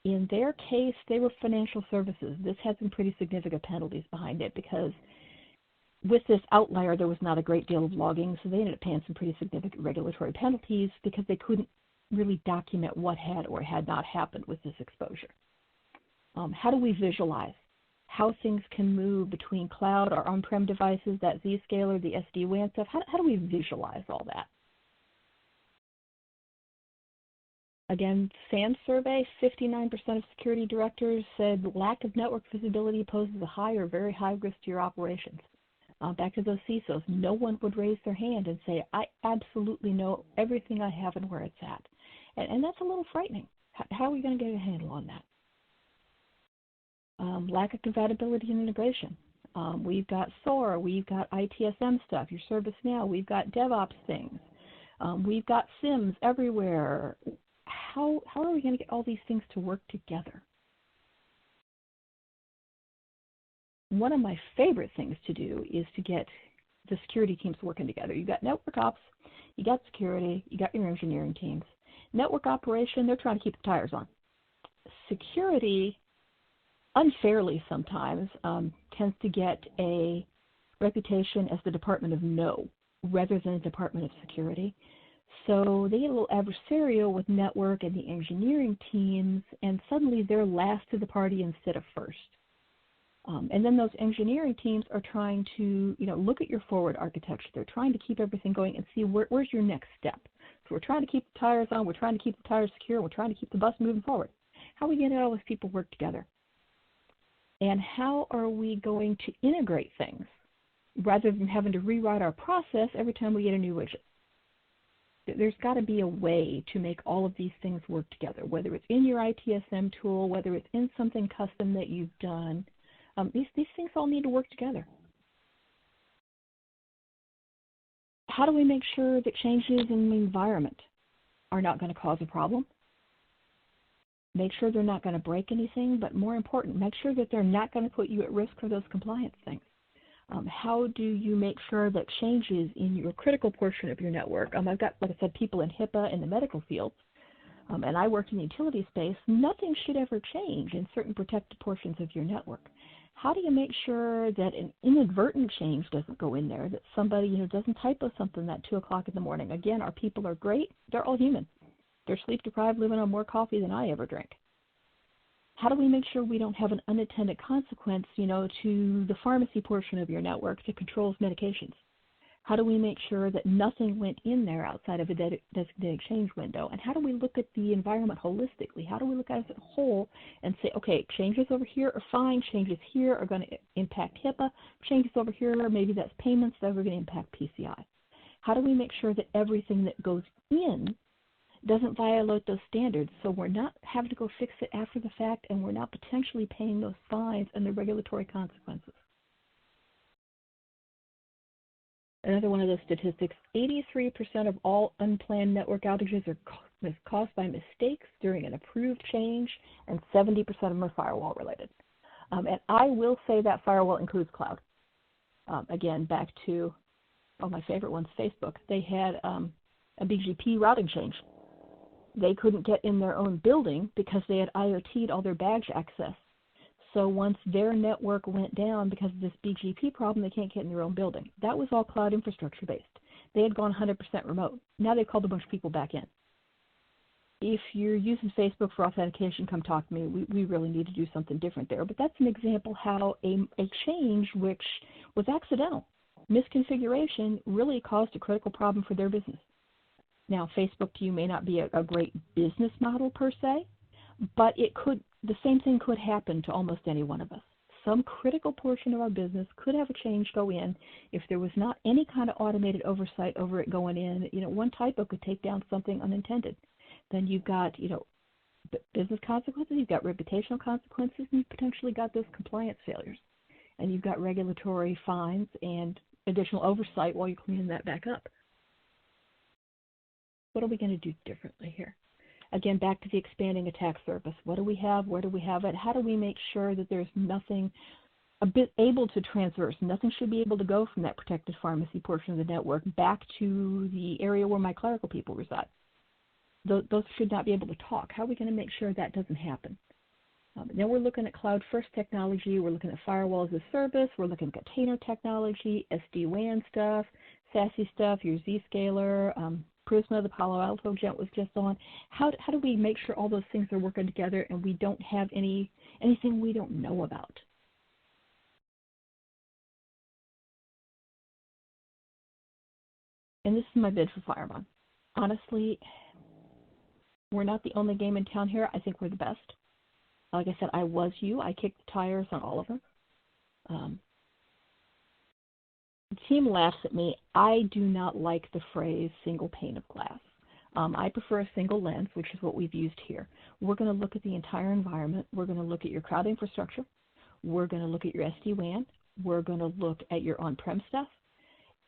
In their case, they were financial services. This had some pretty significant penalties behind it because with this outlier, there was not a great deal of logging, so they ended up paying some pretty significant regulatory penalties because they couldn't really document what had or had not happened with this exposure? How do we visualize how things can move between cloud or on-prem devices, that Zscaler, the SD-WAN stuff? How do we visualize all that? Again, SANS survey, 59% of security directors said lack of network visibility poses a high or very high risk to your operations. Back to those CISOs, no one would raise their hand and say, I absolutely know everything I have and where it's at. And that's a little frightening. How are we going to get a handle on that? Lack of compatibility and integration. We've got SOAR, we've got ITSM stuff, your ServiceNow, we've got DevOps things. We've got SIMs everywhere. How are we going to get all these things to work together? One of my favorite things to do is to get the security teams working together. You've got network ops, you got security, you got your engineering teams. Network operation, they're trying to keep the tires on. Security, unfairly sometimes, tends to get a reputation as the Department of No rather than the Department of Security. So they get a little adversarial with network and the engineering teams, and suddenly they're last to the party instead of first. And then those engineering teams are trying to, look at your forward architecture. They're trying to keep everything going and see where's your next step. So we're trying to keep the tires on, we're trying to keep the tires secure, we're trying to keep the bus moving forward. How are we going to get all those people work together? And how are we going to integrate things rather than having to rewrite our process every time we get a new widget? There's got to be a way to make all of these things work together, whether it's in your ITSM tool, whether it's in something custom that you've done. These things all need to work together. How do we make sure that changes in the environment are not going to cause a problem? Make sure they're not going to break anything, but more important, make sure that they're not going to put you at risk for those compliance things. How do you make sure that changes in your critical portion of your network? I've got, like I said, people in HIPAA in the medical field, and I work in the utility space. Nothing should ever change in certain protected portions of your network. How do you make sure that an inadvertent change doesn't go in there, that somebody doesn't typo something at 2 o'clock in the morning? Again, our people are great. They're all human. They're sleep deprived, living on more coffee than I ever drink. How do we make sure we don't have an unintended consequence, to the pharmacy portion of your network that controls medications? How do we make sure that nothing went in there outside of a designated change window? And how do we look at the environment holistically? How do we look at it as a whole and say, okay, changes over here are fine, changes here are going to impact HIPAA, changes over here, maybe that's payments that are going to impact PCI. How do we make sure that everything that goes in doesn't violate those standards, so we're not having to go fix it after the fact, and we're not potentially paying those fines and the regulatory consequences? Another one of those statistics, 83% of all unplanned network outages are caused by mistakes during an approved change, and 70% of them are firewall related. And I will say that firewall includes cloud. Again, back to my favorite ones, Facebook. They had a BGP routing change. They couldn't get in their own building because they had IoT'd all their badge access. So once their network went down because of this BGP problem, they can't get in their own building. That was all cloud infrastructure based. They had gone 100% remote. Now they've called a bunch of people back in. If you're using Facebook for authentication, come talk to me. We really need to do something different there. But that's an example how a change which was accidental, misconfiguration, really caused a critical problem for their business. Now, Facebook to you may not be a great business model per se, but the same thing could happen to almost any one of us. Some critical portion of our business could have a change go in. If there was not any kind of automated oversight over it going in, one typo could take down something unintended. Then you've got, business consequences, you've got reputational consequences, and you've potentially got those compliance failures. And you've got regulatory fines and additional oversight while you're cleaning that back up. What are we going to do differently here? Again, back to the expanding attack surface. What do we have? Where do we have it? How do we make sure that there's nothing able to transverse? Nothing should be able to go from that protected pharmacy portion of the network back to the area where my clerical people reside. Those should not be able to talk. How are we going to make sure that doesn't happen? Then we're looking at cloud-first technology. We're looking at firewall as a service. We're looking at container technology, SD-WAN stuff, SASE stuff, your Zscaler, Prisma, the Palo Alto gent was just on. How do we make sure all those things are working together and we don't have anything we don't know about? And this is my bid for Fireman. Honestly, we're not the only game in town here. I think we're the best. Like I said, I was you. I kicked the tires on all of them. The team laughs at me. I do not like the phrase single pane of glass. I prefer a single lens, which is what we've used here. We're going to look at the entire environment. We're going to look at your cloud infrastructure. We're going to look at your SD-WAN. We're going to look at your on-prem stuff.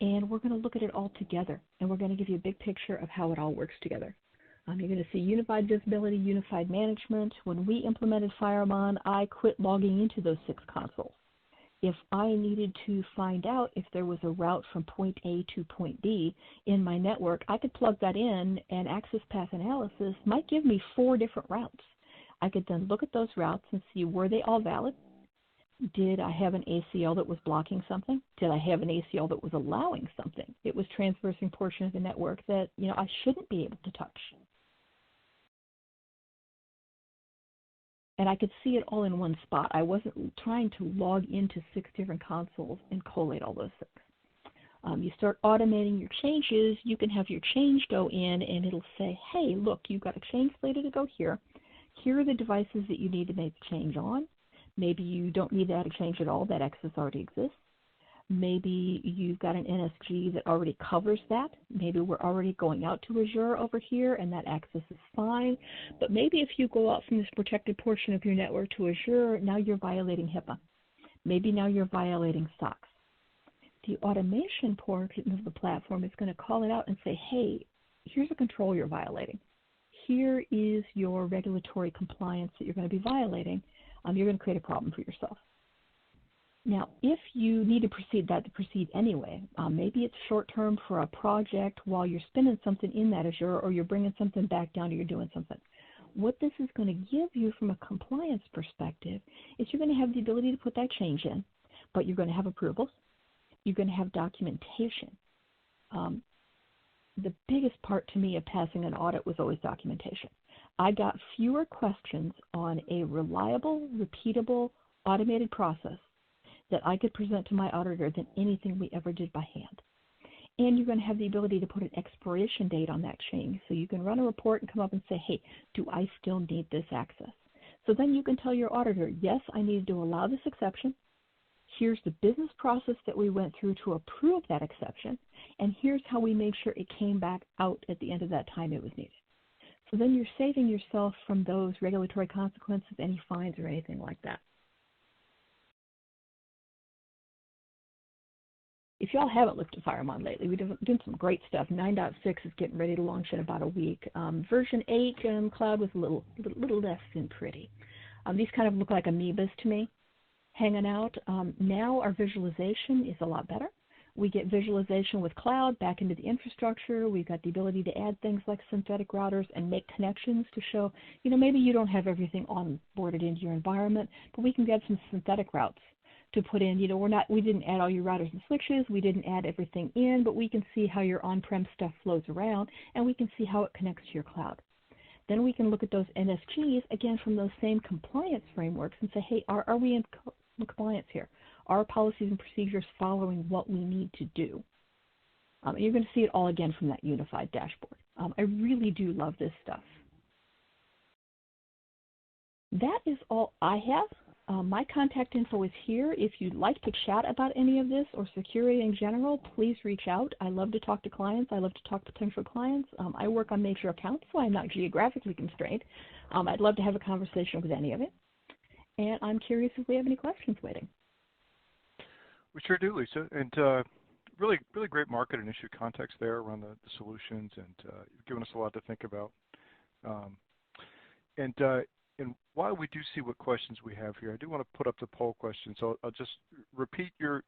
And we're going to look at it all together. And we're going to give you a big picture of how it all works together. You're going to see unified visibility, unified management. When we implemented Fireman, I quit logging into those 6 consoles. If I needed to find out if there was a route from point A to point B in my network, I could plug that in, and access path analysis might give me 4 different routes. I could then look at those routes and see, were they all valid? Did I have an ACL that was blocking something? Did I have an ACL that was allowing something? It was transversing portion of the network that, I shouldn't be able to touch. And I could see it all in one spot. I wasn't trying to log into 6 different consoles and collate all those things. You start automating your changes, you can have your change go in and it'll say, hey, look, you've got a change slated to go here. Here are the devices that you need to make the change on. Maybe you don't need to add a change at all, that access already exists. Maybe you've got an NSG that already covers that. Maybe we're already going out to Azure over here and that access is fine. But maybe if you go out from this protected portion of your network to Azure, now you're violating HIPAA. Maybe now you're violating SOX. The automation portion of the platform is going to call it out and say, hey, here's a control you're violating. Here is your regulatory compliance that you're going to be violating. You're going to create a problem for yourself. Now, if you need to proceed anyway, maybe it's short-term for a project while you're spinning something in that Azure or you're bringing something back down or you're doing something. What this is going to give you from a compliance perspective is you're going to have the ability to put that change in, but you're going to have approvals. You're going to have documentation. The biggest part to me of passing an audit was always documentation. I got fewer questions on a reliable, repeatable, automated process that I could present to my auditor than anything we ever did by hand. And you're going to have the ability to put an expiration date on that change. So you can run a report and come up and say, hey, do I still need this access? So then you can tell your auditor, yes, I needed to allow this exception. Here's the business process that we went through to approve that exception. And here's how we made sure it came back out at the end of that time it was needed. So then you're saving yourself from those regulatory consequences, any fines or anything like that. If y'all haven't looked at Fireman lately, we've done some great stuff. 9.6 is getting ready to launch in about a week. Version 8 cloud was a little less than pretty. These kind of look like amoebas to me, hanging out. Now our visualization is a lot better. We get visualization with cloud back into the infrastructure. We've got the ability to add things like synthetic routers and make connections to show, maybe you don't have everything onboarded into your environment, but we can get some synthetic routes to put in. We didn't add all your routers and switches. We didn't add everything in, but we can see how your on-prem stuff flows around, and we can see how it connects to your cloud. Then we can look at those NSGs, again, from those same compliance frameworks and say, hey, are we in compliance here? Are policies and procedures following what we need to do? And you're going to see it all again from that unified dashboard. I really do love this stuff. That is all I have. My contact info is here. If you'd like to chat about any of this or security in general, please reach out. I love to talk to clients. I love to talk to potential clients. I work on major accounts, so I'm not geographically constrained. I'd love to have a conversation with any of it. And I'm curious if we have any questions waiting. We sure do, Lisa. And really great market and issue context there around the solutions, and you've given us a lot to think about. And while we do see what questions we have here, I do want to put up the poll question. So I'll just repeat your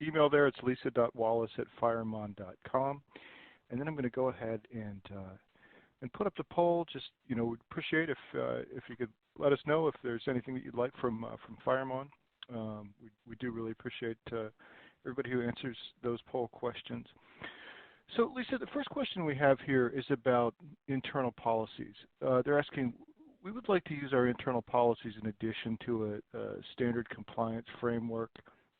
email there. It's lisa.wallace@fireman.com. And then I'm going to go ahead and put up the poll. Just, we'd appreciate if you could let us know if there's anything that you'd like from Fireman. We do really appreciate everybody who answers those poll questions. So, Lisa, the first question we have here is about internal policies. They're asking, we would like to use our internal policies in addition to a standard compliance framework.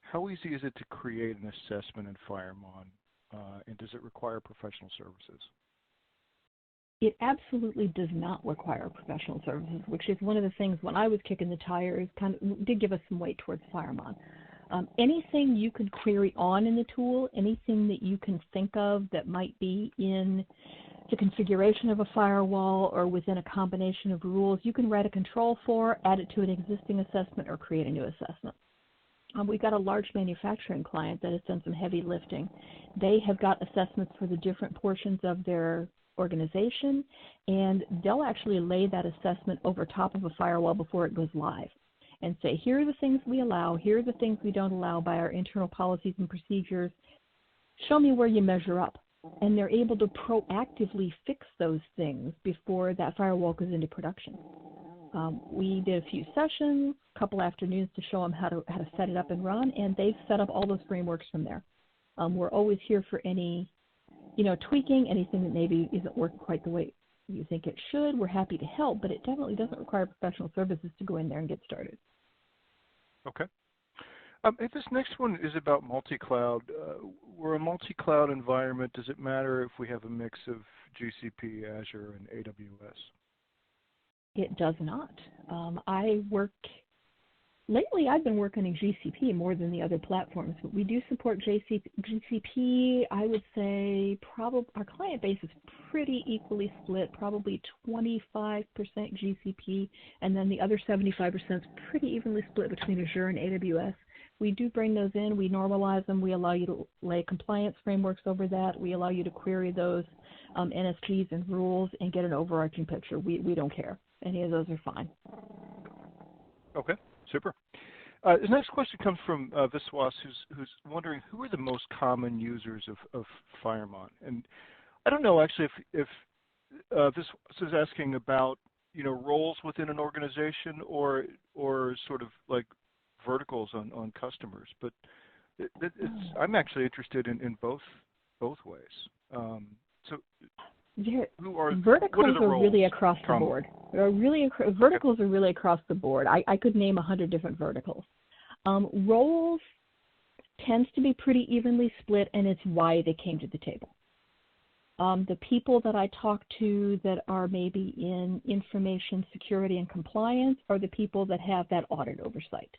How easy is it to create an assessment in FireMon, and does it require professional services? It absolutely does not require professional services, which is one of the things when I was kicking the tires did give us some weight towards FireMon. Anything you could query on in the tool, anything that you can think of that might be in the configuration of a firewall or within a combination of rules, you can write a control for, add it to an existing assessment, or create a new assessment. We've got a large manufacturing client that has done some heavy lifting. They have got assessments for the different portions of their organization, and they'll actually lay that assessment over top of a firewall before it goes live and say, here are the things we allow, here are the things we don't allow by our internal policies and procedures. Show me where you measure up. And they're able to proactively fix those things before that firewall goes into production. We did a few sessions, a couple afternoons to show them how to set it up and run, and they've set up all those frameworks from there. We're always here for any tweaking, anything that maybe isn't working quite the way you think it should. We're happy to help, but it definitely doesn't require professional services to go in there and get started. Okay. This next one is about multi-cloud. We're a multi-cloud environment. Does it matter if we have a mix of GCP, Azure, and AWS? It does not. Lately, I've been working in GCP more than the other platforms, but we do support GCP. I would say probably our client base is pretty equally split, probably 25% GCP, and then the other 75% is pretty evenly split between Azure and AWS. We do bring those in. We normalize them. We allow you to lay compliance frameworks over that. We allow you to query those NSGs and rules and get an overarching picture. We don't care. Any of those are fine. Okay. Super. The next question comes from Viswas, who's wondering who are the most common users of FireMon. And I don't know actually if this is asking about roles within an organization or sort of like verticals on customers, but I'm actually interested in both ways. Verticals are really across the board. Verticals are really across the board. I could name 100 different verticals. Roles tends to be pretty evenly split, and it's why they came to the table. The people that I talk to that are maybe in information security and compliance are the people that have that audit oversight.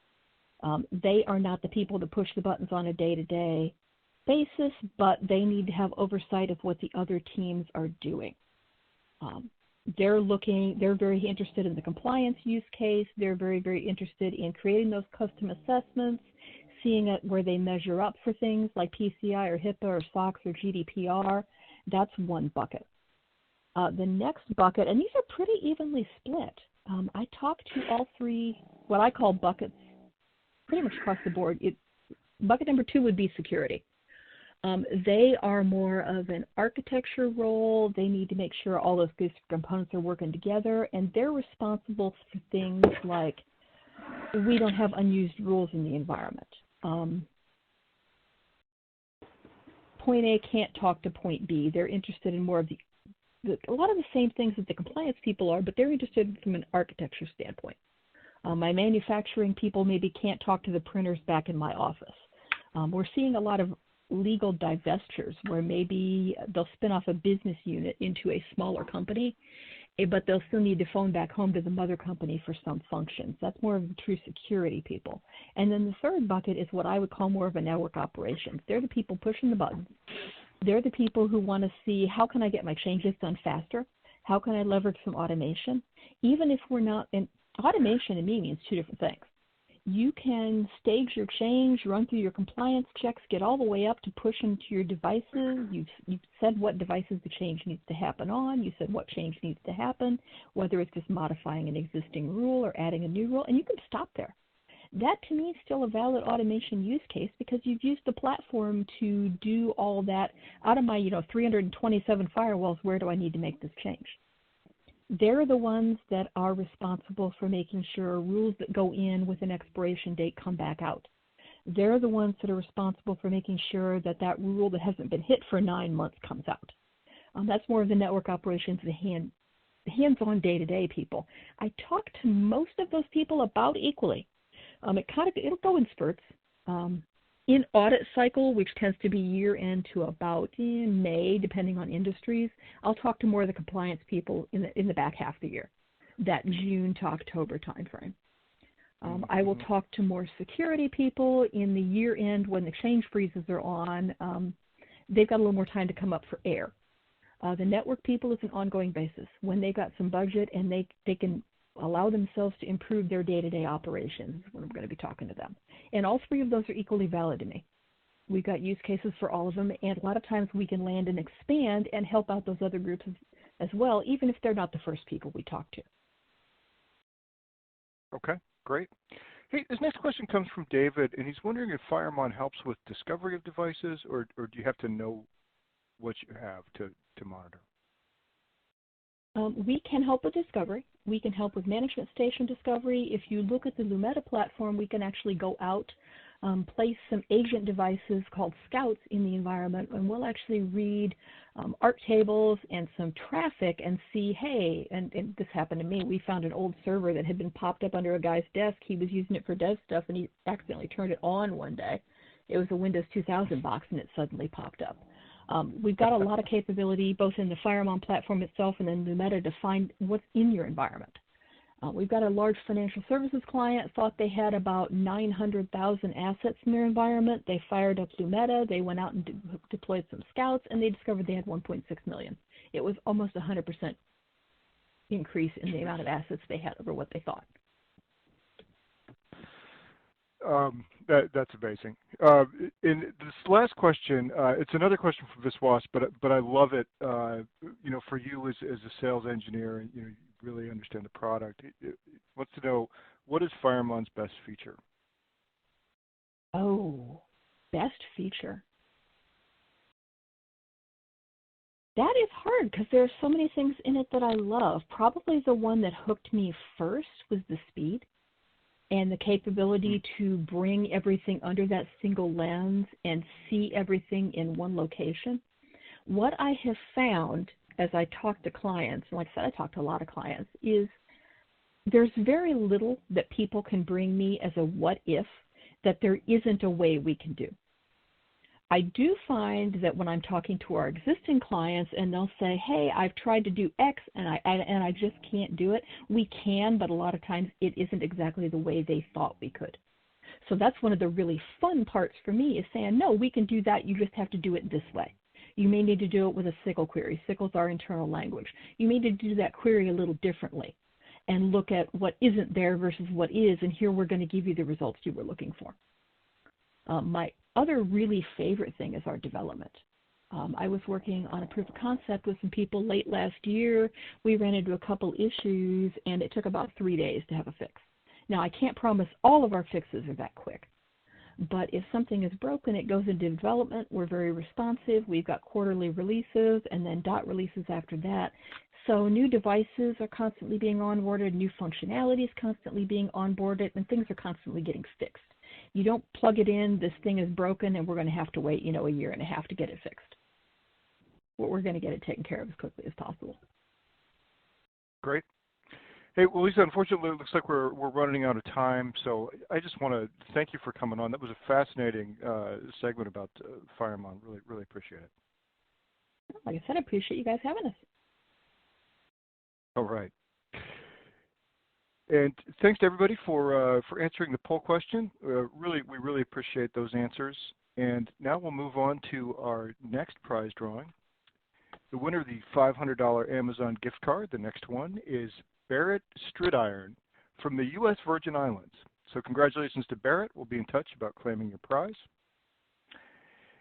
They are not the people that push the buttons on a day-to-day basis, but they need to have oversight of what the other teams are doing. They're very interested in the compliance use case. They're very, very interested in creating those custom assessments, seeing it where they measure up for things like PCI or HIPAA or SOX or GDPR. That's one bucket. The next bucket, and these are pretty evenly split. I talk to all three, what I call buckets, pretty much across the board. Bucket number 2 would be security. They are more of an architecture role. They need to make sure all those components are working together, and they're responsible for things like we don't have unused rules in the environment. Point A can't talk to point B. They're interested in more of a lot of the same things that the compliance people are, but they're interested from an architecture standpoint. My manufacturing people maybe can't talk to the printers back in my office. We're seeing a lot of legal divestitures where maybe they'll spin off a business unit into a smaller company, but they'll still need to phone back home to the mother company for some functions. That's more of the true security people. And then the third bucket is what I would call more of a network operations. They're the people pushing the buttons. They're the people who want to see, how can I get my changes done faster? How can I leverage some automation? Even if we're not, and automation to me means 2 different things. You can stage your change, run through your compliance checks, get all the way up to push into your devices. You've said what devices the change needs to happen on. You said what change needs to happen, whether it's just modifying an existing rule or adding a new rule, and you can stop there. That to me is still a valid automation use case because you've used the platform to do all that. Out of my 327 firewalls, where do I need to make this change? They're the ones that are responsible for making sure rules that go in with an expiration date come back out. They're the ones that are responsible for making sure that that rule that hasn't been hit for 9 months comes out. That's more of the network operations, the hands-on day-to-day people. I talk to most of those people about equally. It'll go in spurts. In audit cycle, which tends to be year-end to about in May, depending on industries, I'll talk to more of the compliance people in the back half of the year, that June to October timeframe. I will talk to more security people in the year-end when the change freezes are on. They've got a little more time to come up for air. The network people is an ongoing basis. When they've got some budget and they can allow themselves to improve their day-to-day operations, when I'm going to be talking to them. And all three of those are equally valid to me. We've got use cases for all of them, and a lot of times we can land and expand and help out those other groups as well, even if they're not the first people we talk to. Okay, great. Hey, this next question comes from David, and he's wondering if Firemon helps with discovery of devices, or do you have to know what you have to monitor? We can help with discovery. We can help with management station discovery. If you look at the Lumeta platform, we can actually go out, place some agent devices called scouts in the environment, and we'll actually read ARC tables and some traffic and see, hey, and this happened to me, we found an old server that had been popped up under a guy's desk. He was using it for dev stuff, and he accidentally turned it on one day. It was a Windows 2000 box, and it suddenly popped up. We've got a lot of capability both in the Firemon platform itself and then Lumeta to find what's in your environment. We've got a large financial services client, thought they had about 900,000 assets in their environment. They fired up Lumeta, they went out and deployed some scouts, and they discovered they had 1.6 million. It was almost 100% increase in the amount of assets they had over what they thought. That's amazing. In this last question, it's another question from Viswas, but I love it. For you as a sales engineer, and you really understand the product. It wants to know, what is Firemon's best feature? Oh, best feature. That is hard because there are so many things in it that I love. Probably the one that hooked me first was the speed and the capability to bring everything under that single lens and see everything in one location. What I have found as I talk to clients, and like I said, I talk to a lot of clients, is there's very little that people can bring me as a what if that there isn't a way we can do. I do find that when I'm talking to our existing clients and they'll say, hey, I've tried to do X and I just can't do it. We can, but a lot of times it isn't exactly the way they thought we could. So that's one of the really fun parts for me is saying, no, we can do that. You just have to do it this way. You may need to do it with a SQL query. SQL's our internal language. You may need to do that query a little differently and look at what isn't there versus what is, and here we're going to give you the results you were looking for. My other really favorite thing is our development. I was working on a proof of concept with some people late last year. We ran into a couple issues, and it took about 3 days to have a fix. Now, I can't promise all of our fixes are that quick, but if something is broken, it goes into development. We're very responsive. We've got quarterly releases and then dot releases after that. So new devices are constantly being onboarded, new functionality is constantly being onboarded, and things are constantly getting fixed. You don't plug it in, this thing is broken, and we're going to have to wait, a year and a half to get it fixed. We're going to get it taken care of as quickly as possible. Great. Hey, well, Lisa, unfortunately, it looks like we're running out of time, so I just want to thank you for coming on. That was a fascinating segment about Firemon. Really appreciate it. Like I said, I appreciate you guys having us. All right. And thanks to everybody for answering the poll question. We really appreciate those answers. And now we'll move on to our next prize drawing. The winner of the $500 Amazon gift card, the next one, is Barrett Stridiron from the U.S. Virgin Islands. So congratulations to Barrett. We'll be in touch about claiming your prize.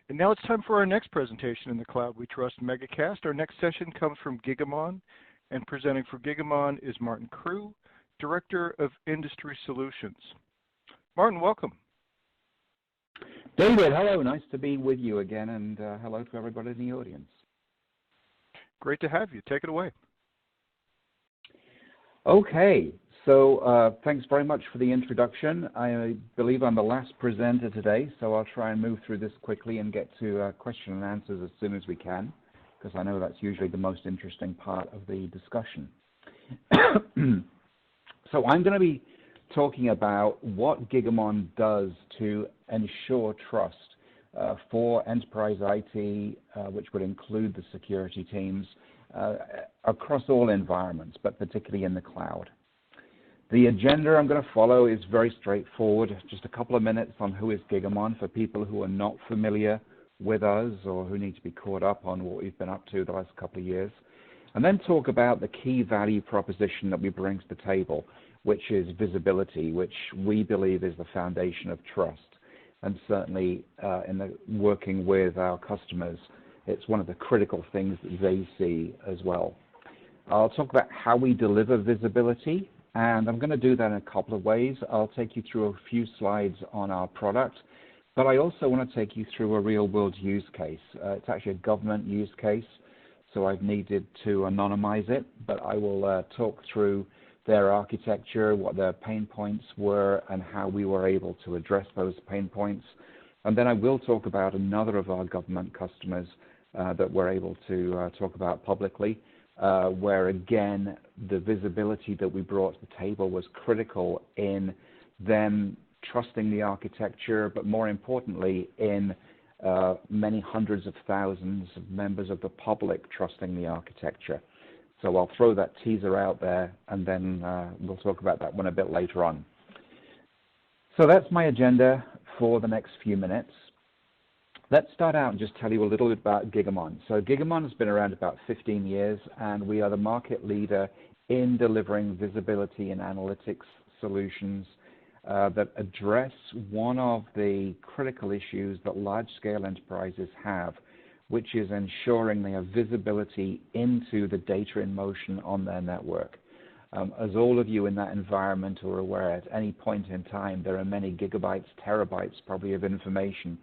And now it's time for our next presentation in the Cloud We Trust Megacast. Our next session comes from Gigamon, and presenting for Gigamon is Martin Crew, Director of Industry Solutions. Martin, welcome. David, hello. Nice to be with you again, and hello to everybody in the audience. Great to have you. Take it away. Okay, So thanks very much for the introduction. I believe I'm the last presenter today, so I'll try and move through this quickly and get to question and answers as soon as we can, because I know that's usually the most interesting part of the discussion. So I'm going to be talking about what Gigamon does to ensure trust for enterprise IT, which would include the security teams, across all environments, but particularly in the cloud. The agenda I'm going to follow is very straightforward. Just a couple of minutes on who is Gigamon for people who are not familiar with us or who need to be caught up on what we've been up to the last couple of years. And then talk about the key value proposition that we bring to the table, which is visibility, which we believe is the foundation of trust. And certainly in working with our customers, it's one of the critical things that they see as well. I'll talk about how we deliver visibility, and I'm going to do that in a couple of ways. I'll take you through a few slides on our product, but I also want to take you through a real-world use case. It's actually a government use case, so I've needed to anonymize it, but I will talk through their architecture, what their pain points were, and how we were able to address those pain points. And then I will talk about another of our government customers that we're able to talk about publicly, where again, the visibility that we brought to the table was critical in them trusting the architecture, but more importantly, in many hundreds of thousands of members of the public trusting the architecture. So I'll throw that teaser out there, and then we'll talk about that one a bit later on. So that's my agenda for the next few minutes. Let's start out and just tell you a little bit about Gigamon. So Gigamon has been around about 15 years, and we are the market leader in delivering visibility and analytics solutions that address one of the critical issues that large-scale enterprises have, which is ensuring they have visibility into the data in motion on their network. As all of you in that environment are aware, at any point in time, there are many gigabytes, terabytes probably of information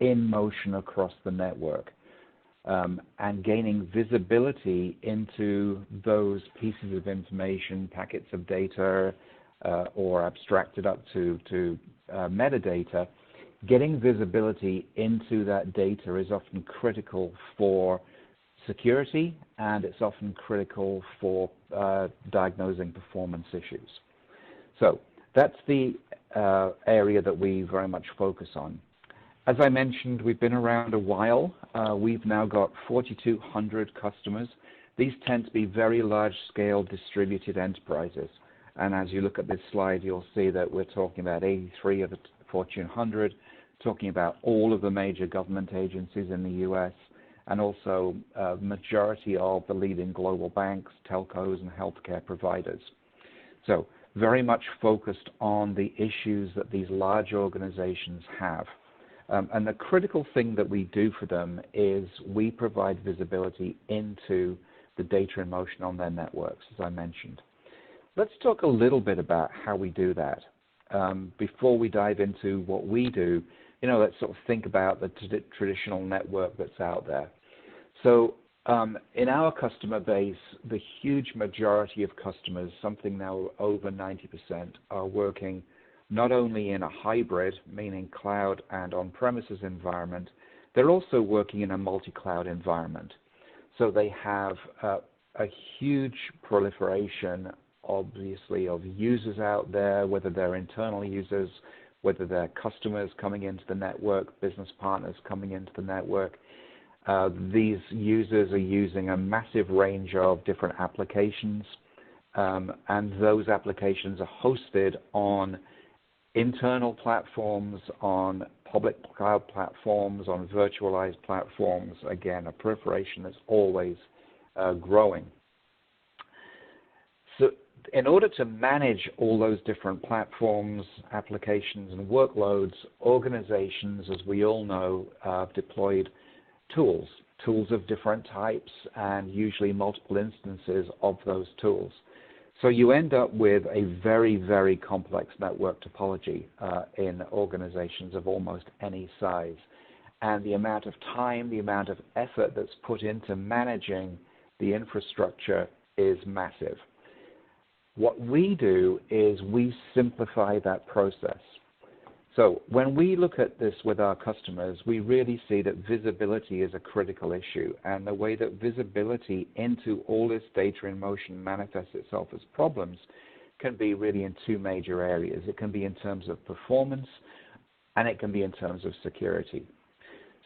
in motion across the network. And gaining visibility into those pieces of information, packets of data, or abstracted up to metadata, getting visibility into that data is often critical for security, and it's often critical for diagnosing performance issues. So that's the area that we very much focus on. As I mentioned, we've been around a while. We've now got 4,200 customers. These tend to be very large-scale distributed enterprises. And as you look at this slide, you'll see that we're talking about 83 of the Fortune 100, talking about all of the major government agencies in the US, and also a majority of the leading global banks, telcos, and healthcare providers. So very much focused on the issues that these large organizations have. And the critical thing that we do for them is we provide visibility into the data in motion on their networks, as I mentioned. Let's talk a little bit about how we do that. Before we dive into what we do, let's sort of think about the traditional network that's out there. So in our customer base, the huge majority of customers, something now over 90%, are working not only in a hybrid, meaning cloud and on-premises environment, they're also working in a multi-cloud environment. So they have a huge proliferation, obviously, of users out there, whether they're internal users, whether they're customers coming into the network, business partners coming into the network. These users are using a massive range of different applications, and those applications are hosted on internal platforms, on public cloud platforms, on virtualized platforms. Again, a proliferation that's always growing. So in order to manage all those different platforms, applications, and workloads, organizations, as we all know, have deployed tools of different types, and usually multiple instances of those tools. So you end up with a very, very complex network topology in organizations of almost any size. And the amount of time, the amount of effort that's put into managing the infrastructure is massive. What we do is we simplify that process. So when we look at this with our customers, we really see that visibility is a critical issue, and the way that visibility into all this data in motion manifests itself as problems can be really in two major areas. It can be in terms of performance, and it can be in terms of security.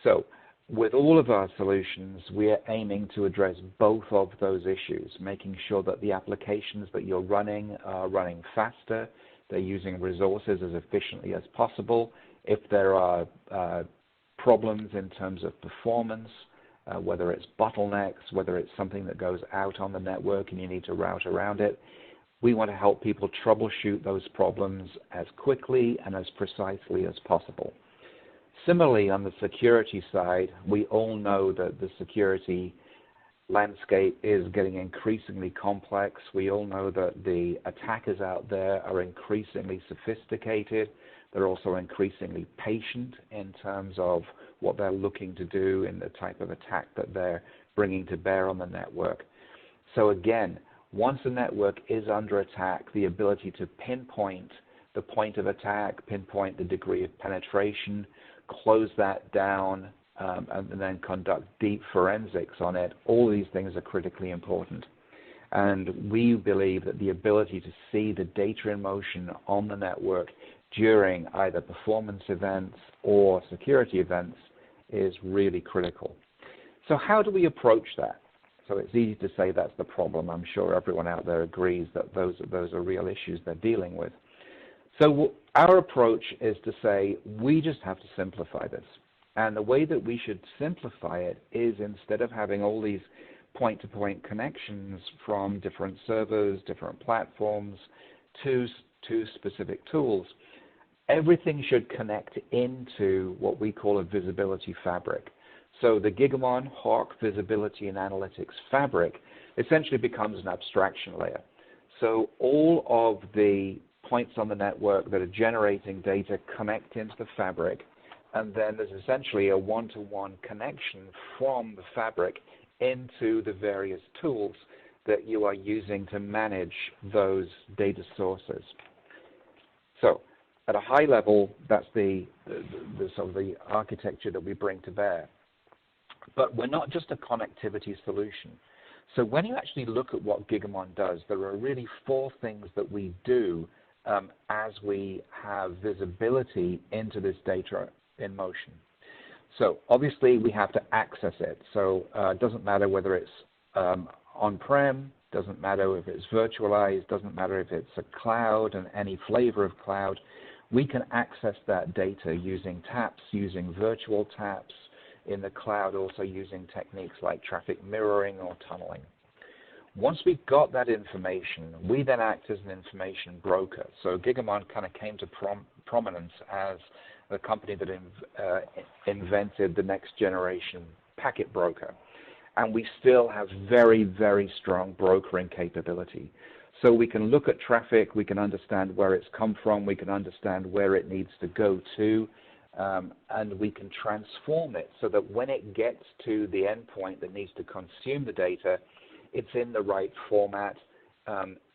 So with all of our solutions, we are aiming to address both of those issues, making sure that the applications that you're running are running faster, they're using resources as efficiently as possible. If there are problems in terms of performance, whether it's bottlenecks, whether it's something that goes out on the network and you need to route around it, we want to help people troubleshoot those problems as quickly and as precisely as possible. Similarly, on the security side, we all know that the security landscape is getting increasingly complex. We all know that the attackers out there are increasingly sophisticated. They're also increasingly patient in terms of what they're looking to do and the type of attack that they're bringing to bear on the network. So again, once a network is under attack, the ability to pinpoint the point of attack, pinpoint the degree of penetration, close that down, and then conduct deep forensics on it, all these things are critically important. And we believe that the ability to see the data in motion on the network during either performance events or security events is really critical. So how do we approach that? So it's easy to say that's the problem. I'm sure everyone out there agrees that those are real issues they're dealing with. So our approach is to say we just have to simplify this. And the way that we should simplify it is, instead of having all these point-to-point connections from different servers, different platforms to specific tools, everything should connect into what we call a visibility fabric. So the Gigamon Hoc Visibility and Analytics Fabric essentially becomes an abstraction layer. So all of the points on the network that are generating data connect into the fabric, and then there's essentially a one-to-one connection from the fabric into the various tools that you are using to manage those data sources. So at a high level, that's the sort of the architecture that we bring to bear. But we're not just a connectivity solution. So when you actually look at what Gigamon does, there are really four things that we do as we have visibility into this data in motion. So obviously we have to access it. So it doesn't matter whether it's on-prem, doesn't matter if it's virtualized, doesn't matter if it's a cloud and any flavor of cloud. We can access that data using taps, using virtual taps, in the cloud also using techniques like traffic mirroring or tunneling. Once we've got that information, we then act as an information broker. So Gigamon kind of came to prominence as the company that invented the next generation packet broker. And we still have very, very strong brokering capability. So we can look at traffic, we can understand where it's come from, we can understand where it needs to go to, and we can transform it so that when it gets to the endpoint that needs to consume the data, it's in the right format.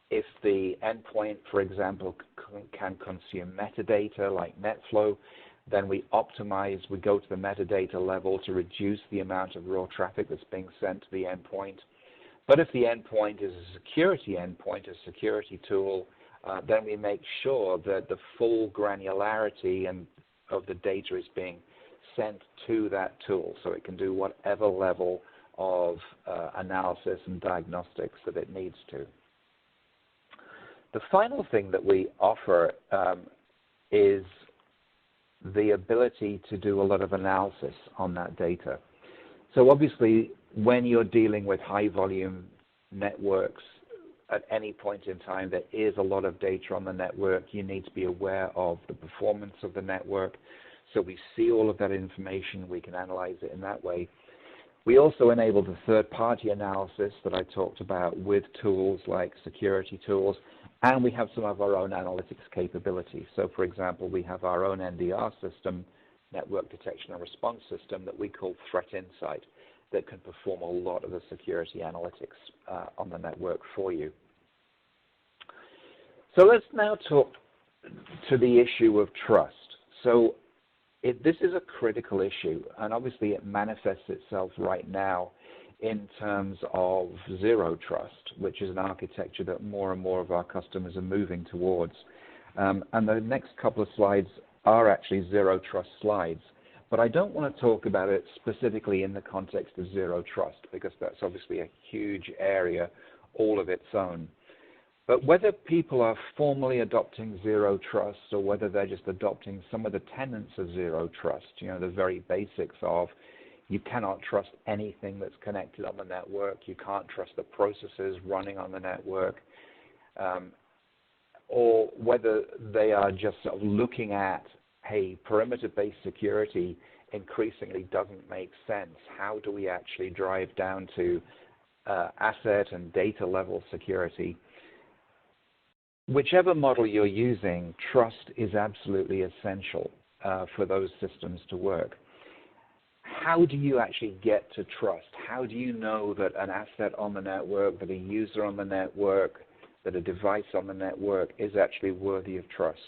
If the endpoint, for example, can consume metadata like NetFlow, then we optimize, we go to the metadata level to reduce the amount of raw traffic that's being sent to the endpoint. But if the endpoint is a security endpoint, a security tool, then we make sure that the full granularity of the data is being sent to that tool so it can do whatever level of analysis and diagnostics that it needs to. The final thing that we offer is the ability to do a lot of analysis on that data. So obviously, when you're dealing with high volume networks, at any point in time, there is a lot of data on the network. You need to be aware of the performance of the network. So we see all of that information. We can analyze it in that way. We also enable the third-party analysis that I talked about with tools like security tools, and we have some of our own analytics capability. So, for example, we have our own NDR system, Network Detection and Response System, that we call Threat Insight, that can perform a lot of the security analytics on the network for you. So let's now talk to the issue of trust. So this is a critical issue, and obviously it manifests itself right now in terms of zero trust, which is an architecture that more and more of our customers are moving towards. And the next couple of slides are actually zero trust slides. But I don't want to talk about it specifically in the context of zero trust, because that's obviously a huge area all of its own. But whether people are formally adopting zero trust or whether they're just adopting some of the tenets of zero trust, you know, the very basics of you cannot trust anything that's connected on the network, you can't trust the processes running on the network, or whether they are just sort of looking at, hey, perimeter-based security increasingly doesn't make sense. How do we actually drive down to asset and data level security? Whichever model you're using, trust is absolutely essential for those systems to work. How do you actually get to trust? How do you know that an asset on the network, that a user on the network, that a device on the network is actually worthy of trust?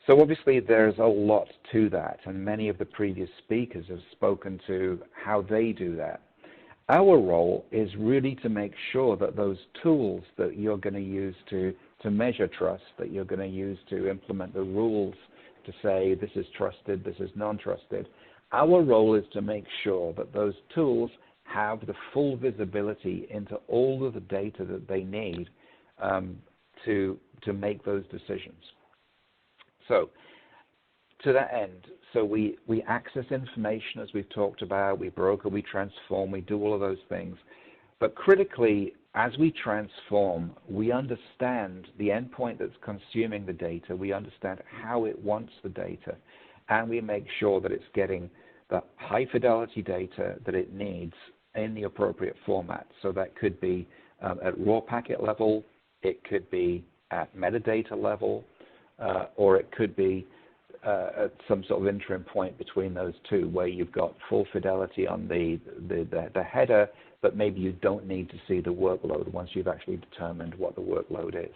So obviously there's a lot to that, and many of the previous speakers have spoken to how they do that. Our role is really to make sure that those tools that you're going to use to measure trust, that you're going to use to implement the rules to say this is trusted, this is non-trusted, our role is to make sure that those tools have the full visibility into all of the data that they need to make those decisions. So to that end, so we access information, as we've talked about, we broker, we transform, we do all of those things. But critically, as we transform, we understand the endpoint that's consuming the data, we understand how it wants the data, and we make sure that it's getting the high fidelity data that it needs in the appropriate format. So that could be at raw packet level, it could be at metadata level, or it could be at some sort of interim point between those two, where you've got full fidelity on the header, but maybe you don't need to see the workload once you've actually determined what the workload is.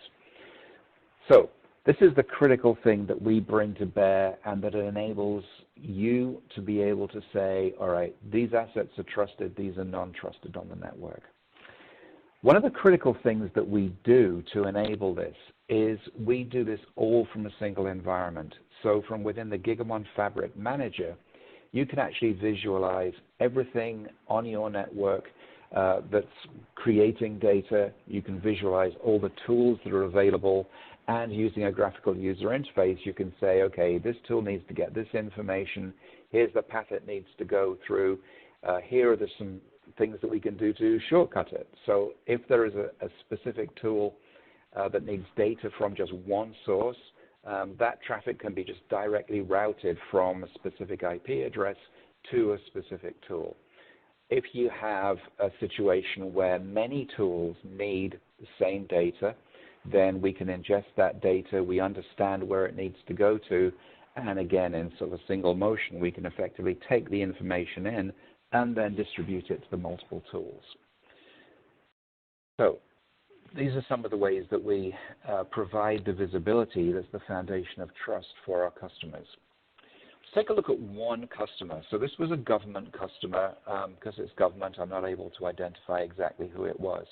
So this is the critical thing that we bring to bear, and that enables you to be able to say, all right, these assets are trusted, these are non-trusted on the network. One of the critical things that we do to enable this is we do this all from a single environment. So from within the Gigamon Fabric Manager, you can actually visualize everything on your network that's creating data. You can visualize all the tools that are available, and using a graphical user interface, you can say, okay, this tool needs to get this information. Here's the path it needs to go through. Here are some things that we can do to shortcut it. So if there is a specific tool that needs data from just one source, that traffic can be just directly routed from a specific IP address to a specific tool. If you have a situation where many tools need the same data, then we can ingest that data, we understand where it needs to go to, and again, in sort of a single motion, we can effectively take the information in and then distribute it to the multiple tools. So these are some of the ways that we provide the visibility that's the foundation of trust for our customers. Let's take a look at one customer. So this was a government customer. Because it's government, I'm not able to identify exactly who it was.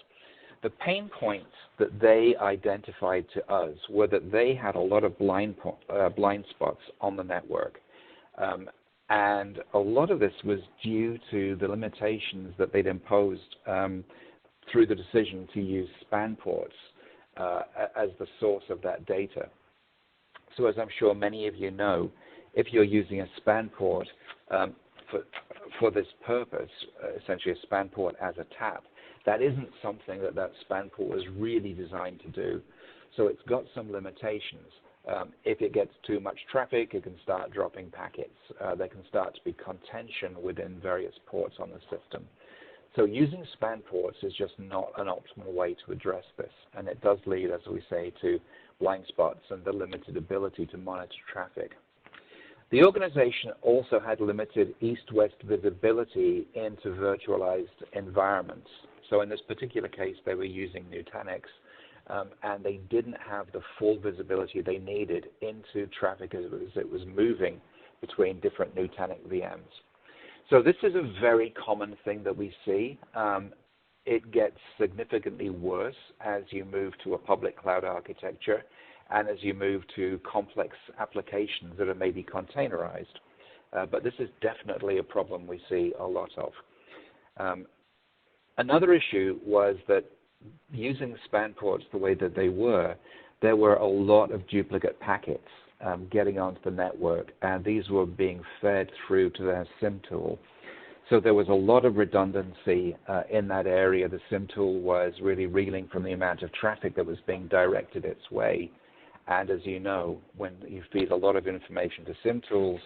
The pain points that they identified to us were that they had a lot of blind spots on the network. And a lot of this was due to the limitations that they'd imposed through the decision to use span ports as the source of that data. So as I'm sure many of you know, if you're using a span port for this purpose, essentially a span port as a tap, that isn't something that span port was really designed to do. So it's got some limitations. If it gets too much traffic, it can start dropping packets. There can start to be contention within various ports on the system. So using span ports is just not an optimal way to address this. And it does lead, as we say, to blind spots and the limited ability to monitor traffic. The organization also had limited east-west visibility into virtualized environments. So in this particular case, they were using Nutanix, and they didn't have the full visibility they needed into traffic as it was moving between different Nutanix VMs. So this is a very common thing that we see. It gets significantly worse as you move to a public cloud architecture and as you move to complex applications that are maybe containerized. But this is definitely a problem we see a lot of. Another issue was that using span ports the way that they were, there were a lot of duplicate packets getting onto the network, and these were being fed through to their SIM tool. So there was a lot of redundancy in that area. The SIM tool was really reeling from the amount of traffic that was being directed its way. And as you know, when you feed a lot of information to SIM tools,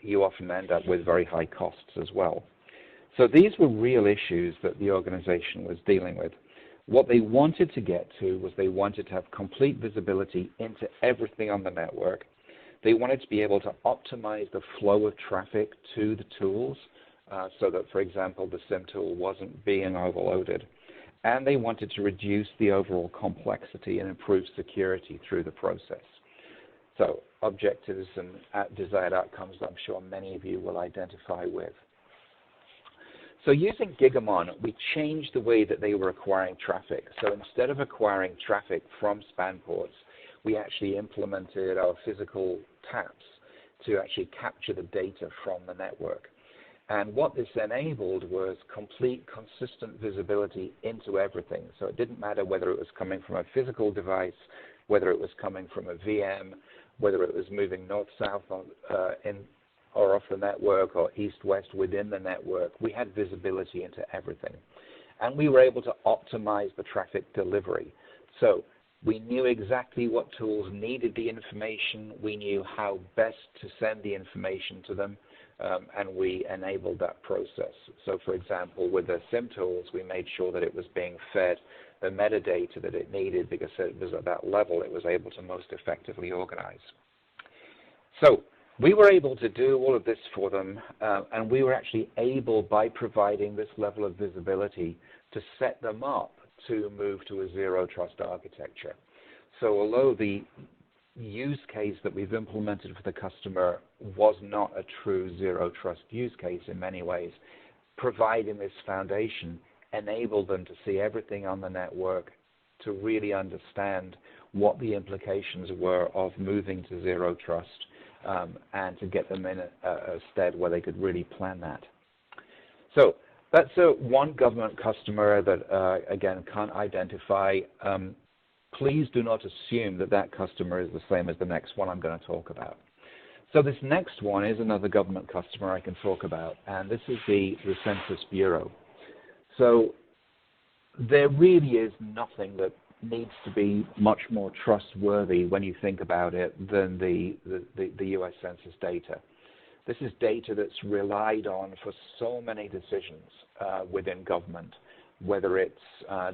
you often end up with very high costs as well. So these were real issues that the organization was dealing with. What they wanted to get to was they wanted to have complete visibility into everything on the network. They wanted to be able to optimize the flow of traffic to the tools so that, for example, the SIM tool wasn't being overloaded. And they wanted to reduce the overall complexity and improve security through the process. So objectives and desired outcomes I'm sure many of you will identify with. So using Gigamon, we changed the way that they were acquiring traffic. So instead of acquiring traffic from span ports, we actually implemented our physical taps to actually capture the data from the network. And what this enabled was complete, consistent visibility into everything. So it didn't matter whether it was coming from a physical device, whether it was coming from a VM, whether it was moving north-south or off the network or east-west within the network. We had visibility into everything. And we were able to optimize the traffic delivery. So we knew exactly what tools needed the information. We knew how best to send the information to them. And we enabled that process. So for example, with the SIM tools, we made sure that it was being fed the metadata that it needed because it was at that level it was able to most effectively organize. So we were able to do all of this for them, and we were actually able, by providing this level of visibility, to set them up to move to a zero trust architecture. So although the use case that we've implemented for the customer was not a true zero trust use case in many ways, providing this foundation enabled them to see everything on the network, to really understand what the implications were of moving to zero trust, and to get them in a stead where they could really plan that. So that's one government customer that, again, can't identify. Please do not assume that that customer is the same as the next one I'm going to talk about. So this next one is another government customer I can talk about, and this is the Census Bureau. So there really is nothing that needs to be much more trustworthy when you think about it than the U.S. Census data. This is data that's relied on for so many decisions within government, whether it's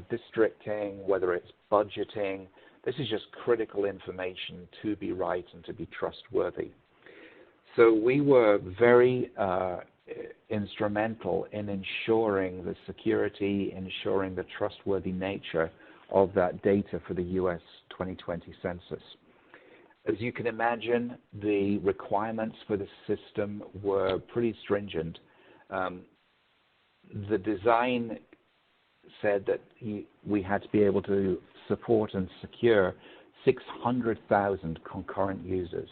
districting, whether it's budgeting. This is just critical information to be right and to be trustworthy. So we were very instrumental in ensuring the security, ensuring the trustworthy nature of that data for the US 2020 census. As you can imagine, the requirements for the system were pretty stringent. The design said that we had to be able to support and secure 600,000 concurrent users.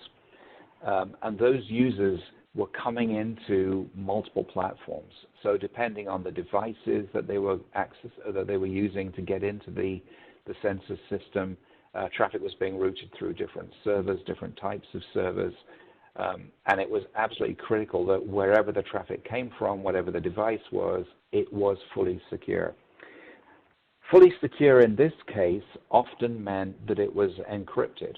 And those users were coming into multiple platforms. So depending on the devices that they were using to get into the census system, traffic was being routed through different servers, different types of servers. And it was absolutely critical that wherever the traffic came from, whatever the device was, it was fully secure. Fully secure in this case often meant that it was encrypted.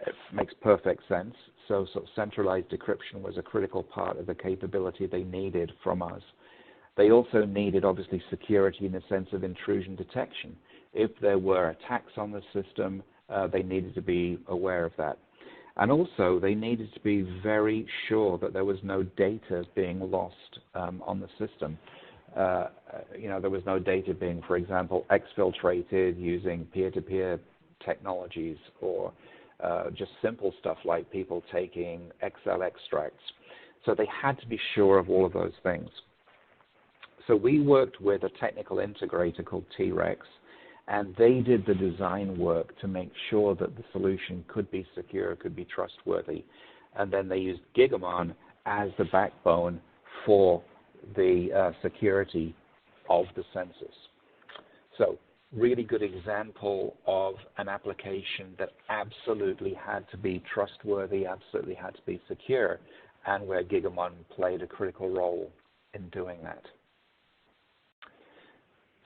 It makes perfect sense. So centralized decryption was a critical part of the capability they needed from us. They also needed, obviously, security in the sense of intrusion detection. If there were attacks on the system, they needed to be aware of that. And also, they needed to be very sure that there was no data being lost on the system. There was no data being, for example, exfiltrated using peer-to-peer technologies, or just simple stuff like people taking Excel extracts. So they had to be sure of all of those things. So we worked with a technical integrator called T-Rex, and they did the design work to make sure that the solution could be secure, could be trustworthy. And then they used Gigamon as the backbone for the security of the sensors. So really good example of an application that absolutely had to be trustworthy, absolutely had to be secure, and where Gigamon played a critical role in doing that.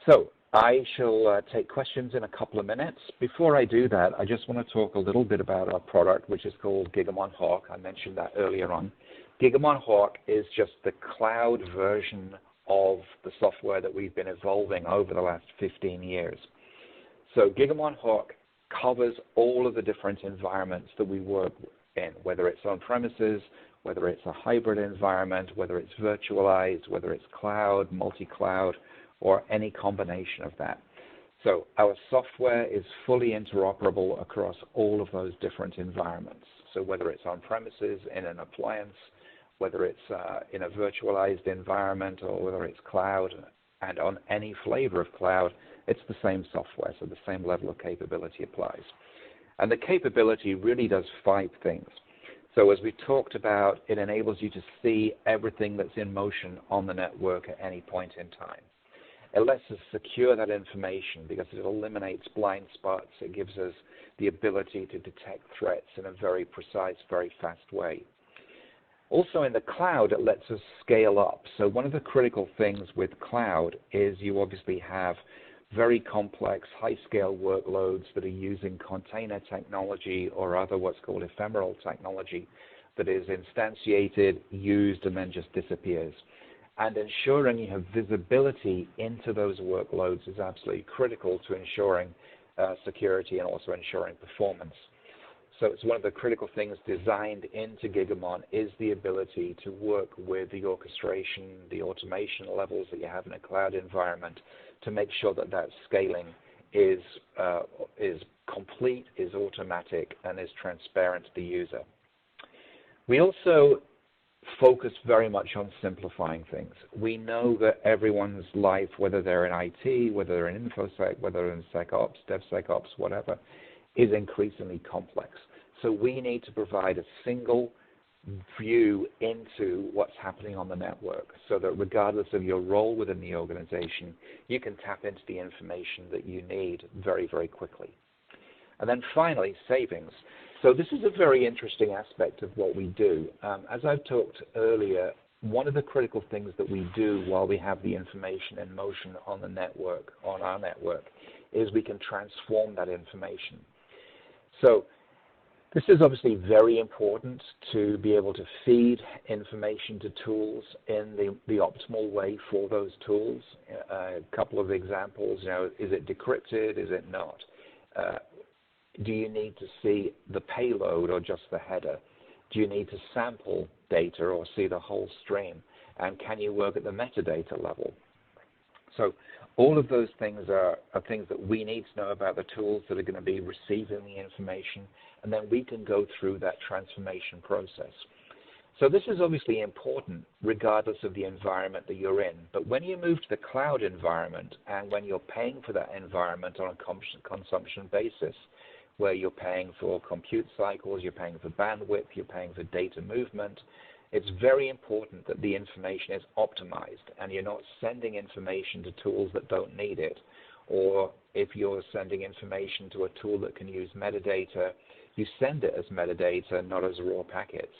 So I shall take questions in a couple of minutes. Before I do that, I just want to talk a little bit about our product, which is called Gigamon Hoc. I mentioned that earlier on. Gigamon Hoc is just the cloud version of the software that we've been evolving over the last 15 years. So Gigamon Hoc covers all of the different environments that we work in, whether it's on premises, whether it's a hybrid environment, whether it's virtualized, whether it's cloud, multi-cloud, or any combination of that. So our software is fully interoperable across all of those different environments. So whether it's on premises, in an appliance, whether it's in a virtualized environment, or whether it's cloud, and on any flavor of cloud, it's the same software, so the same level of capability applies. And the capability really does 5 things. So as we talked about, it enables you to see everything that's in motion on the network at any point in time. It lets us secure that information because it eliminates blind spots. It gives us the ability to detect threats in a very precise, very fast way. Also in the cloud, it lets us scale up. So one of the critical things with cloud is you obviously have very complex, high-scale workloads that are using container technology or other what's called ephemeral technology that is instantiated, used, and then just disappears. And ensuring you have visibility into those workloads is absolutely critical to ensuring security and also ensuring performance. So it's one of the critical things designed into Gigamon is the ability to work with the orchestration, the automation levels that you have in a cloud environment to make sure that that scaling is complete, is automatic, and is transparent to the user. We also focus very much on simplifying things. We know that everyone's life, whether they're in IT, whether they're in InfoSec, whether they're in SecOps, DevSecOps, whatever, is increasingly complex. So we need to provide a single view into what's happening on the network so that regardless of your role within the organization, you can tap into the information that you need very, very quickly. And then finally, savings. So this is a very interesting aspect of what we do. As I've talked earlier, one of the critical things that we do while we have the information in motion on the network, on our network, is we can transform that information. So this is obviously very important to be able to feed information to tools in the optimal way for those tools. A couple of examples, is it decrypted, is it not? Do you need to see the payload or just the header? Do you need to sample data or see the whole stream? And can you work at the metadata level? So all of those things are things that we need to know about the tools that are going to be receiving the information, and then we can go through that transformation process. So this is obviously important regardless of the environment that you're in. But when you move to the cloud environment and when you're paying for that environment on a consumption basis, where you're paying for compute cycles, you're paying for bandwidth, you're paying for data movement, it's very important that the information is optimized and you're not sending information to tools that don't need it. Or if you're sending information to a tool that can use metadata, you send it as metadata, not as raw packets.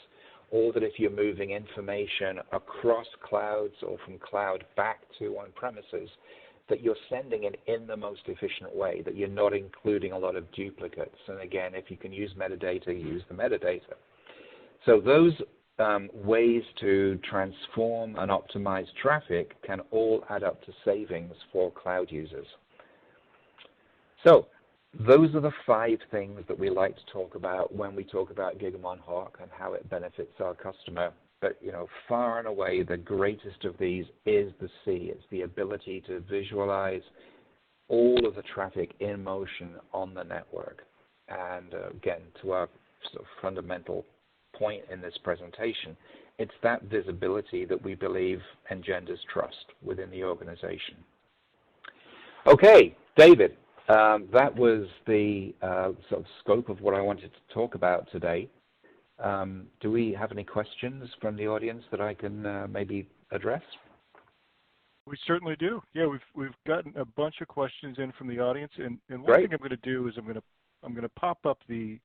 Or that if you're moving information across clouds or from cloud back to on-premises, that you're sending it in the most efficient way, that you're not including a lot of duplicates. And again, if you can use metadata, use the metadata. So those ways to transform and optimize traffic can all add up to savings for cloud users. So those are the 5 things that we like to talk about when we talk about Gigamon Hoc and how it benefits our customer But far and away, the greatest of these is the C. It's the ability to visualize all of the traffic in motion on the network. And again, to our sort of fundamental point in this presentation, it's that visibility that we believe engenders trust within the organization. Okay, David, that was the sort of scope of what I wanted to talk about today. Do we have any questions from the audience that I can maybe address? We certainly do. Yeah, we've gotten a bunch of questions in from the audience, and one Great. thing I'm going to do is I'm going to pop up the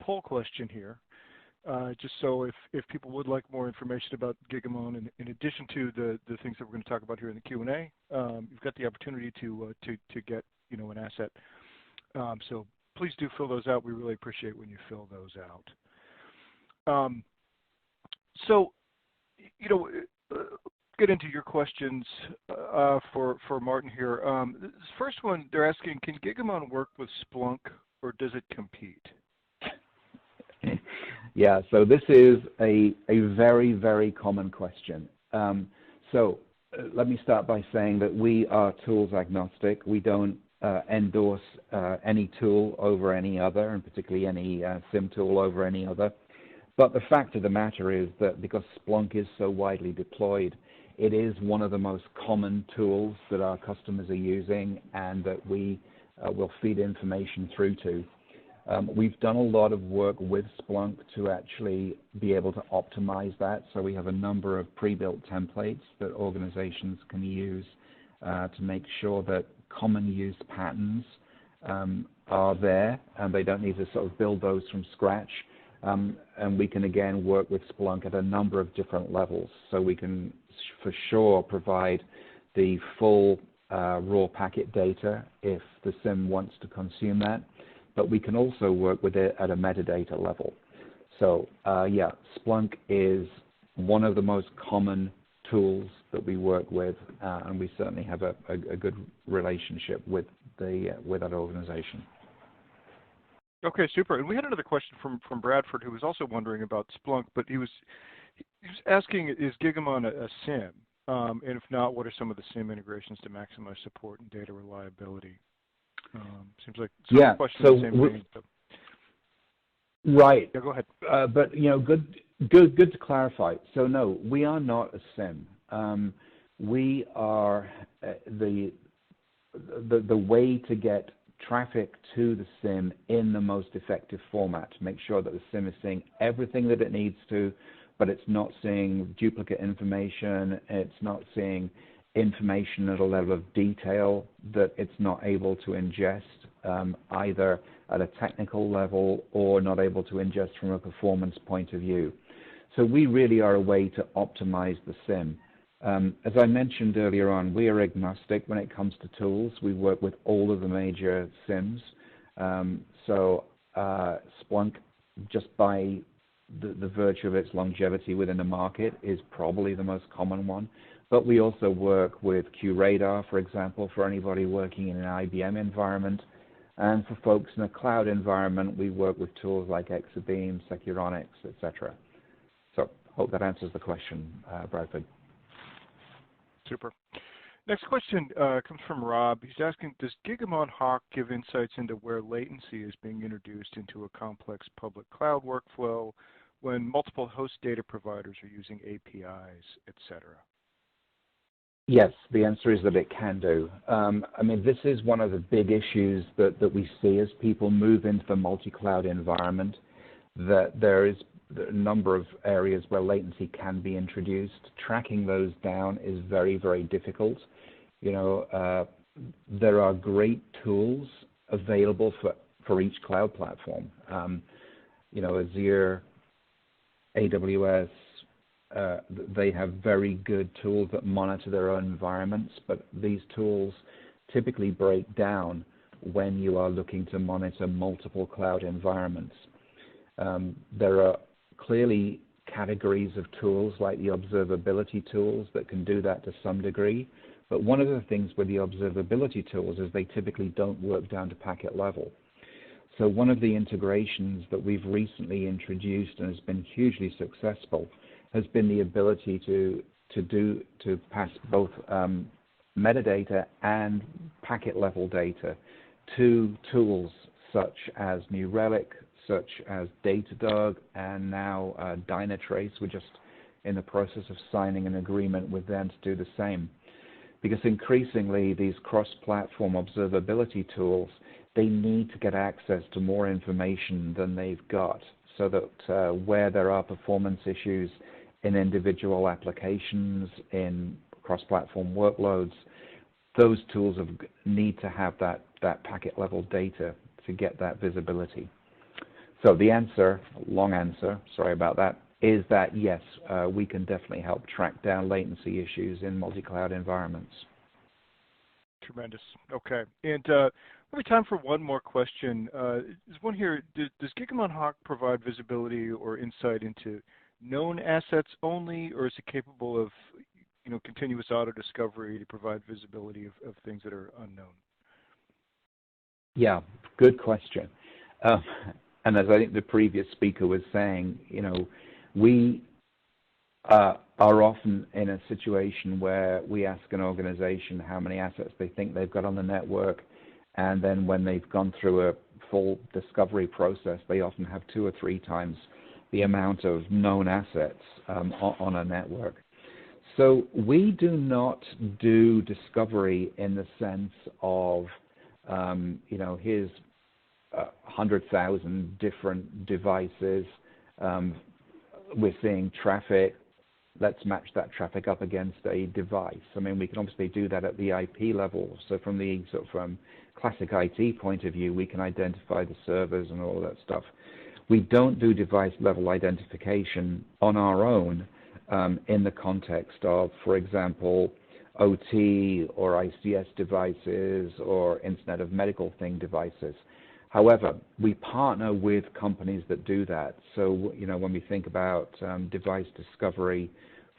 poll question here, just so if people would like more information about Gigamon, in addition to the things that we're going to talk about here in the Q&A, you've got the opportunity to get an asset. So please do fill those out. We really appreciate when you fill those out. So, get into your questions for Martin here. This first one, they're asking, can Gigamon work with Splunk, or does it compete? Yeah, so this is a very, very common question. So let me start by saying that we are tools agnostic. We don't endorse any tool over any other, and particularly any SIM tool over any other. But the fact of the matter is that because Splunk is so widely deployed, it is one of the most common tools that our customers are using and that we will feed information through to. We've done a lot of work with Splunk to actually be able to optimize that. So we have a number of pre-built templates that organizations can use to make sure that common use patterns are there, and they don't need to sort of build those from scratch. And we can, again, work with Splunk at a number of different levels. So we can, for sure, provide the full raw packet data if the SIM wants to consume that. But we can also work with it at a metadata level. So, yeah, Splunk is one of the most common tools that we work with, and we certainly have a good relationship with that organization. Okay, super. And we had another question from Bradford, who was also wondering about Splunk, but he was asking, is Gigamon a SIM? And if not, what are some of the SIM integrations to maximize support and data reliability? Seems like some questions so the same thing. So. Right. Yeah, go ahead. But good to clarify. So no, we are not a SIM. We are the way to get traffic to the SIM in the most effective format to make sure that the SIM is seeing everything that it needs to, but it's not seeing duplicate information, it's not seeing information at a level of detail that it's not able to ingest either at a technical level or not able to ingest from a performance point of view. So we really are a way to optimize the SIM. As I mentioned earlier on, we are agnostic when it comes to tools. We work with all of the major SIMs. So Splunk, just by the virtue of its longevity within the market, is probably the most common one. But we also work with QRadar, for example, for anybody working in an IBM environment. And for folks in a cloud environment, we work with tools like Exabeam, Securex, etc. So hope that answers the question, Bradford. Super. Next question comes from Rob. He's asking, does Gigamon Hoc give insights into where latency is being introduced into a complex public cloud workflow when multiple host data providers are using APIs, etc.? Yes, the answer is that it can do. I mean, this is one of the big issues that we see as people move into the multi-cloud environment, that there is a number of areas where latency can be introduced. Tracking those down is very, very difficult. There are great tools available for each cloud platform. Azure, AWS, they have very good tools that monitor their own environments, but these tools typically break down when you are looking to monitor multiple cloud environments. There are clearly categories of tools like the observability tools that can do that to some degree, but one of the things with the observability tools is they typically don't work down to packet level. So one of the integrations that we've recently introduced and has been hugely successful has been the ability to pass both metadata and packet level data to tools such as New Relic, such as Datadog, and now Dynatrace. We're just in the process of signing an agreement with them to do the same. Because increasingly these cross-platform observability tools, they need to get access to more information than they've got, so that where there are performance issues in individual applications, in cross-platform workloads, those tools need to have that packet level data to get that visibility. So the answer, long answer, sorry about that, is that yes, we can definitely help track down latency issues in multi-cloud environments. Tremendous. Okay. And we have time for one more question. There's one here. Does Gigamon Hoc provide visibility or insight into known assets only, or is it capable of continuous auto discovery to provide visibility of things that are unknown? Yeah, good question. And as I think the previous speaker was saying, we are often in a situation where we ask an organization how many assets they think they've got on the network, and then when they've gone through a full discovery process, they often have 2 or 3 times the amount of known assets on a network. So we do not do discovery in the sense of, here's 100,000 different devices. We're seeing traffic. Let's match that traffic up against a device. I mean, we can obviously do that at the IP level. So from the from classic IT point of view, we can identify the servers and all of that stuff. We don't do device level identification on our own in the context of, for example, OT or ICS devices or Internet of Medical Thing devices. However, we partner with companies that do that. So, when we think about device discovery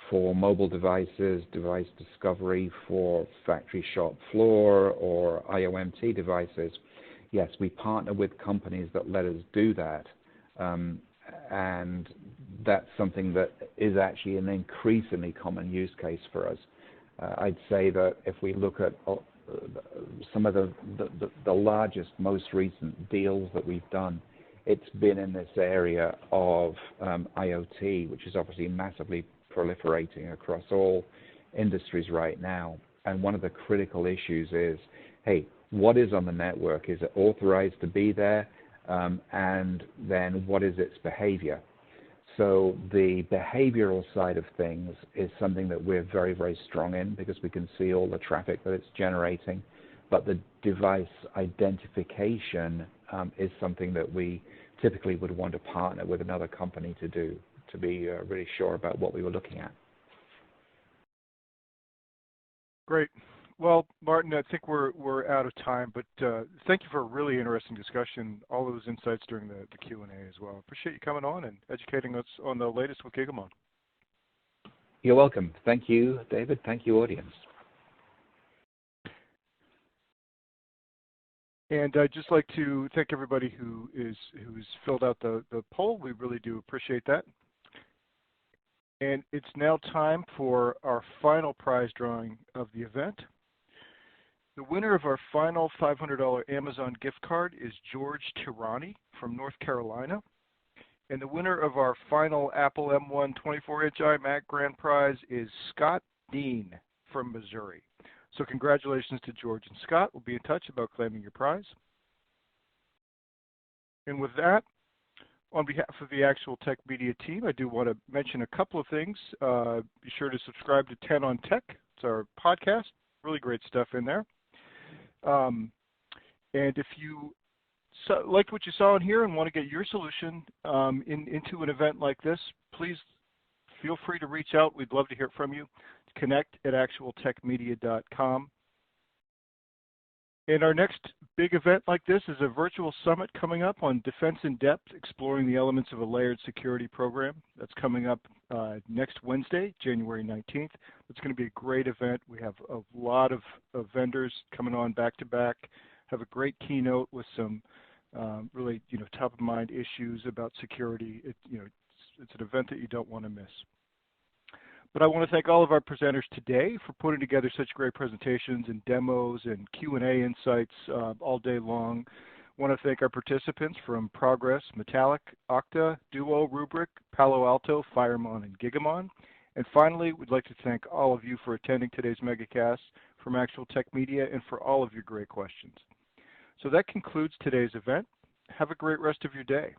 for mobile devices, device discovery for factory shop floor or IOMT devices, yes, we partner with companies that let us do that. And that's something that is actually an increasingly common use case for us. I'd say that if we look at some of the largest, most recent deals that we've done, it's been in this area of IoT, which is obviously massively proliferating across all industries right now. And one of the critical issues is, hey, what is on the network? Is it authorized to be there? And then what is its behavior? So the behavioral side of things is something that we're very, very strong in because we can see all the traffic that it's generating. But the device identification is something that we typically would want to partner with another company to do, to be really sure about what we were looking at. Great. Well, Martin, I think we're out of time, but thank you for a really interesting discussion, all those insights during the Q&A as well. Appreciate you coming on and educating us on the latest with Gigamon. You're welcome. Thank you, David. Thank you, audience. And I'd just like to thank everybody who's filled out the poll. We really do appreciate that. And it's now time for our final prize drawing of the event. The winner of our final $500 Amazon gift card is George Tirani from North Carolina. And the winner of our final Apple M1 24-inch iMac Grand Prize is Scott Dean from Missouri. So congratulations to George and Scott. We'll be in touch about claiming your prize. And with that, on behalf of the Actual Tech Media team, I do want to mention a couple of things. Be sure to subscribe to 10 on Tech. It's our podcast. Really great stuff in there. And if you liked what you saw in here and want to get your solution into an event like this, please feel free to reach out. We'd love to hear from you. connect@actualtechmedia.com. And our next big event like this is a virtual summit coming up on Defense in Depth, exploring the elements of a layered security program. That's coming up next Wednesday, January 19th. It's going to be a great event. We have a lot of vendors coming on back to back, have a great keynote with some really, top of mind issues about security. It's an event that you don't want to miss. But I want to thank all of our presenters today for putting together such great presentations and demos and Q&A insights all day long. I want to thank our participants from Progress, Metallic, Octa, Duo, Rubrik, Palo Alto, Firemon, and Gigamon. And finally, we'd like to thank all of you for attending today's Megacast from Actual Tech Media and for all of your great questions. So that concludes today's event. Have a great rest of your day.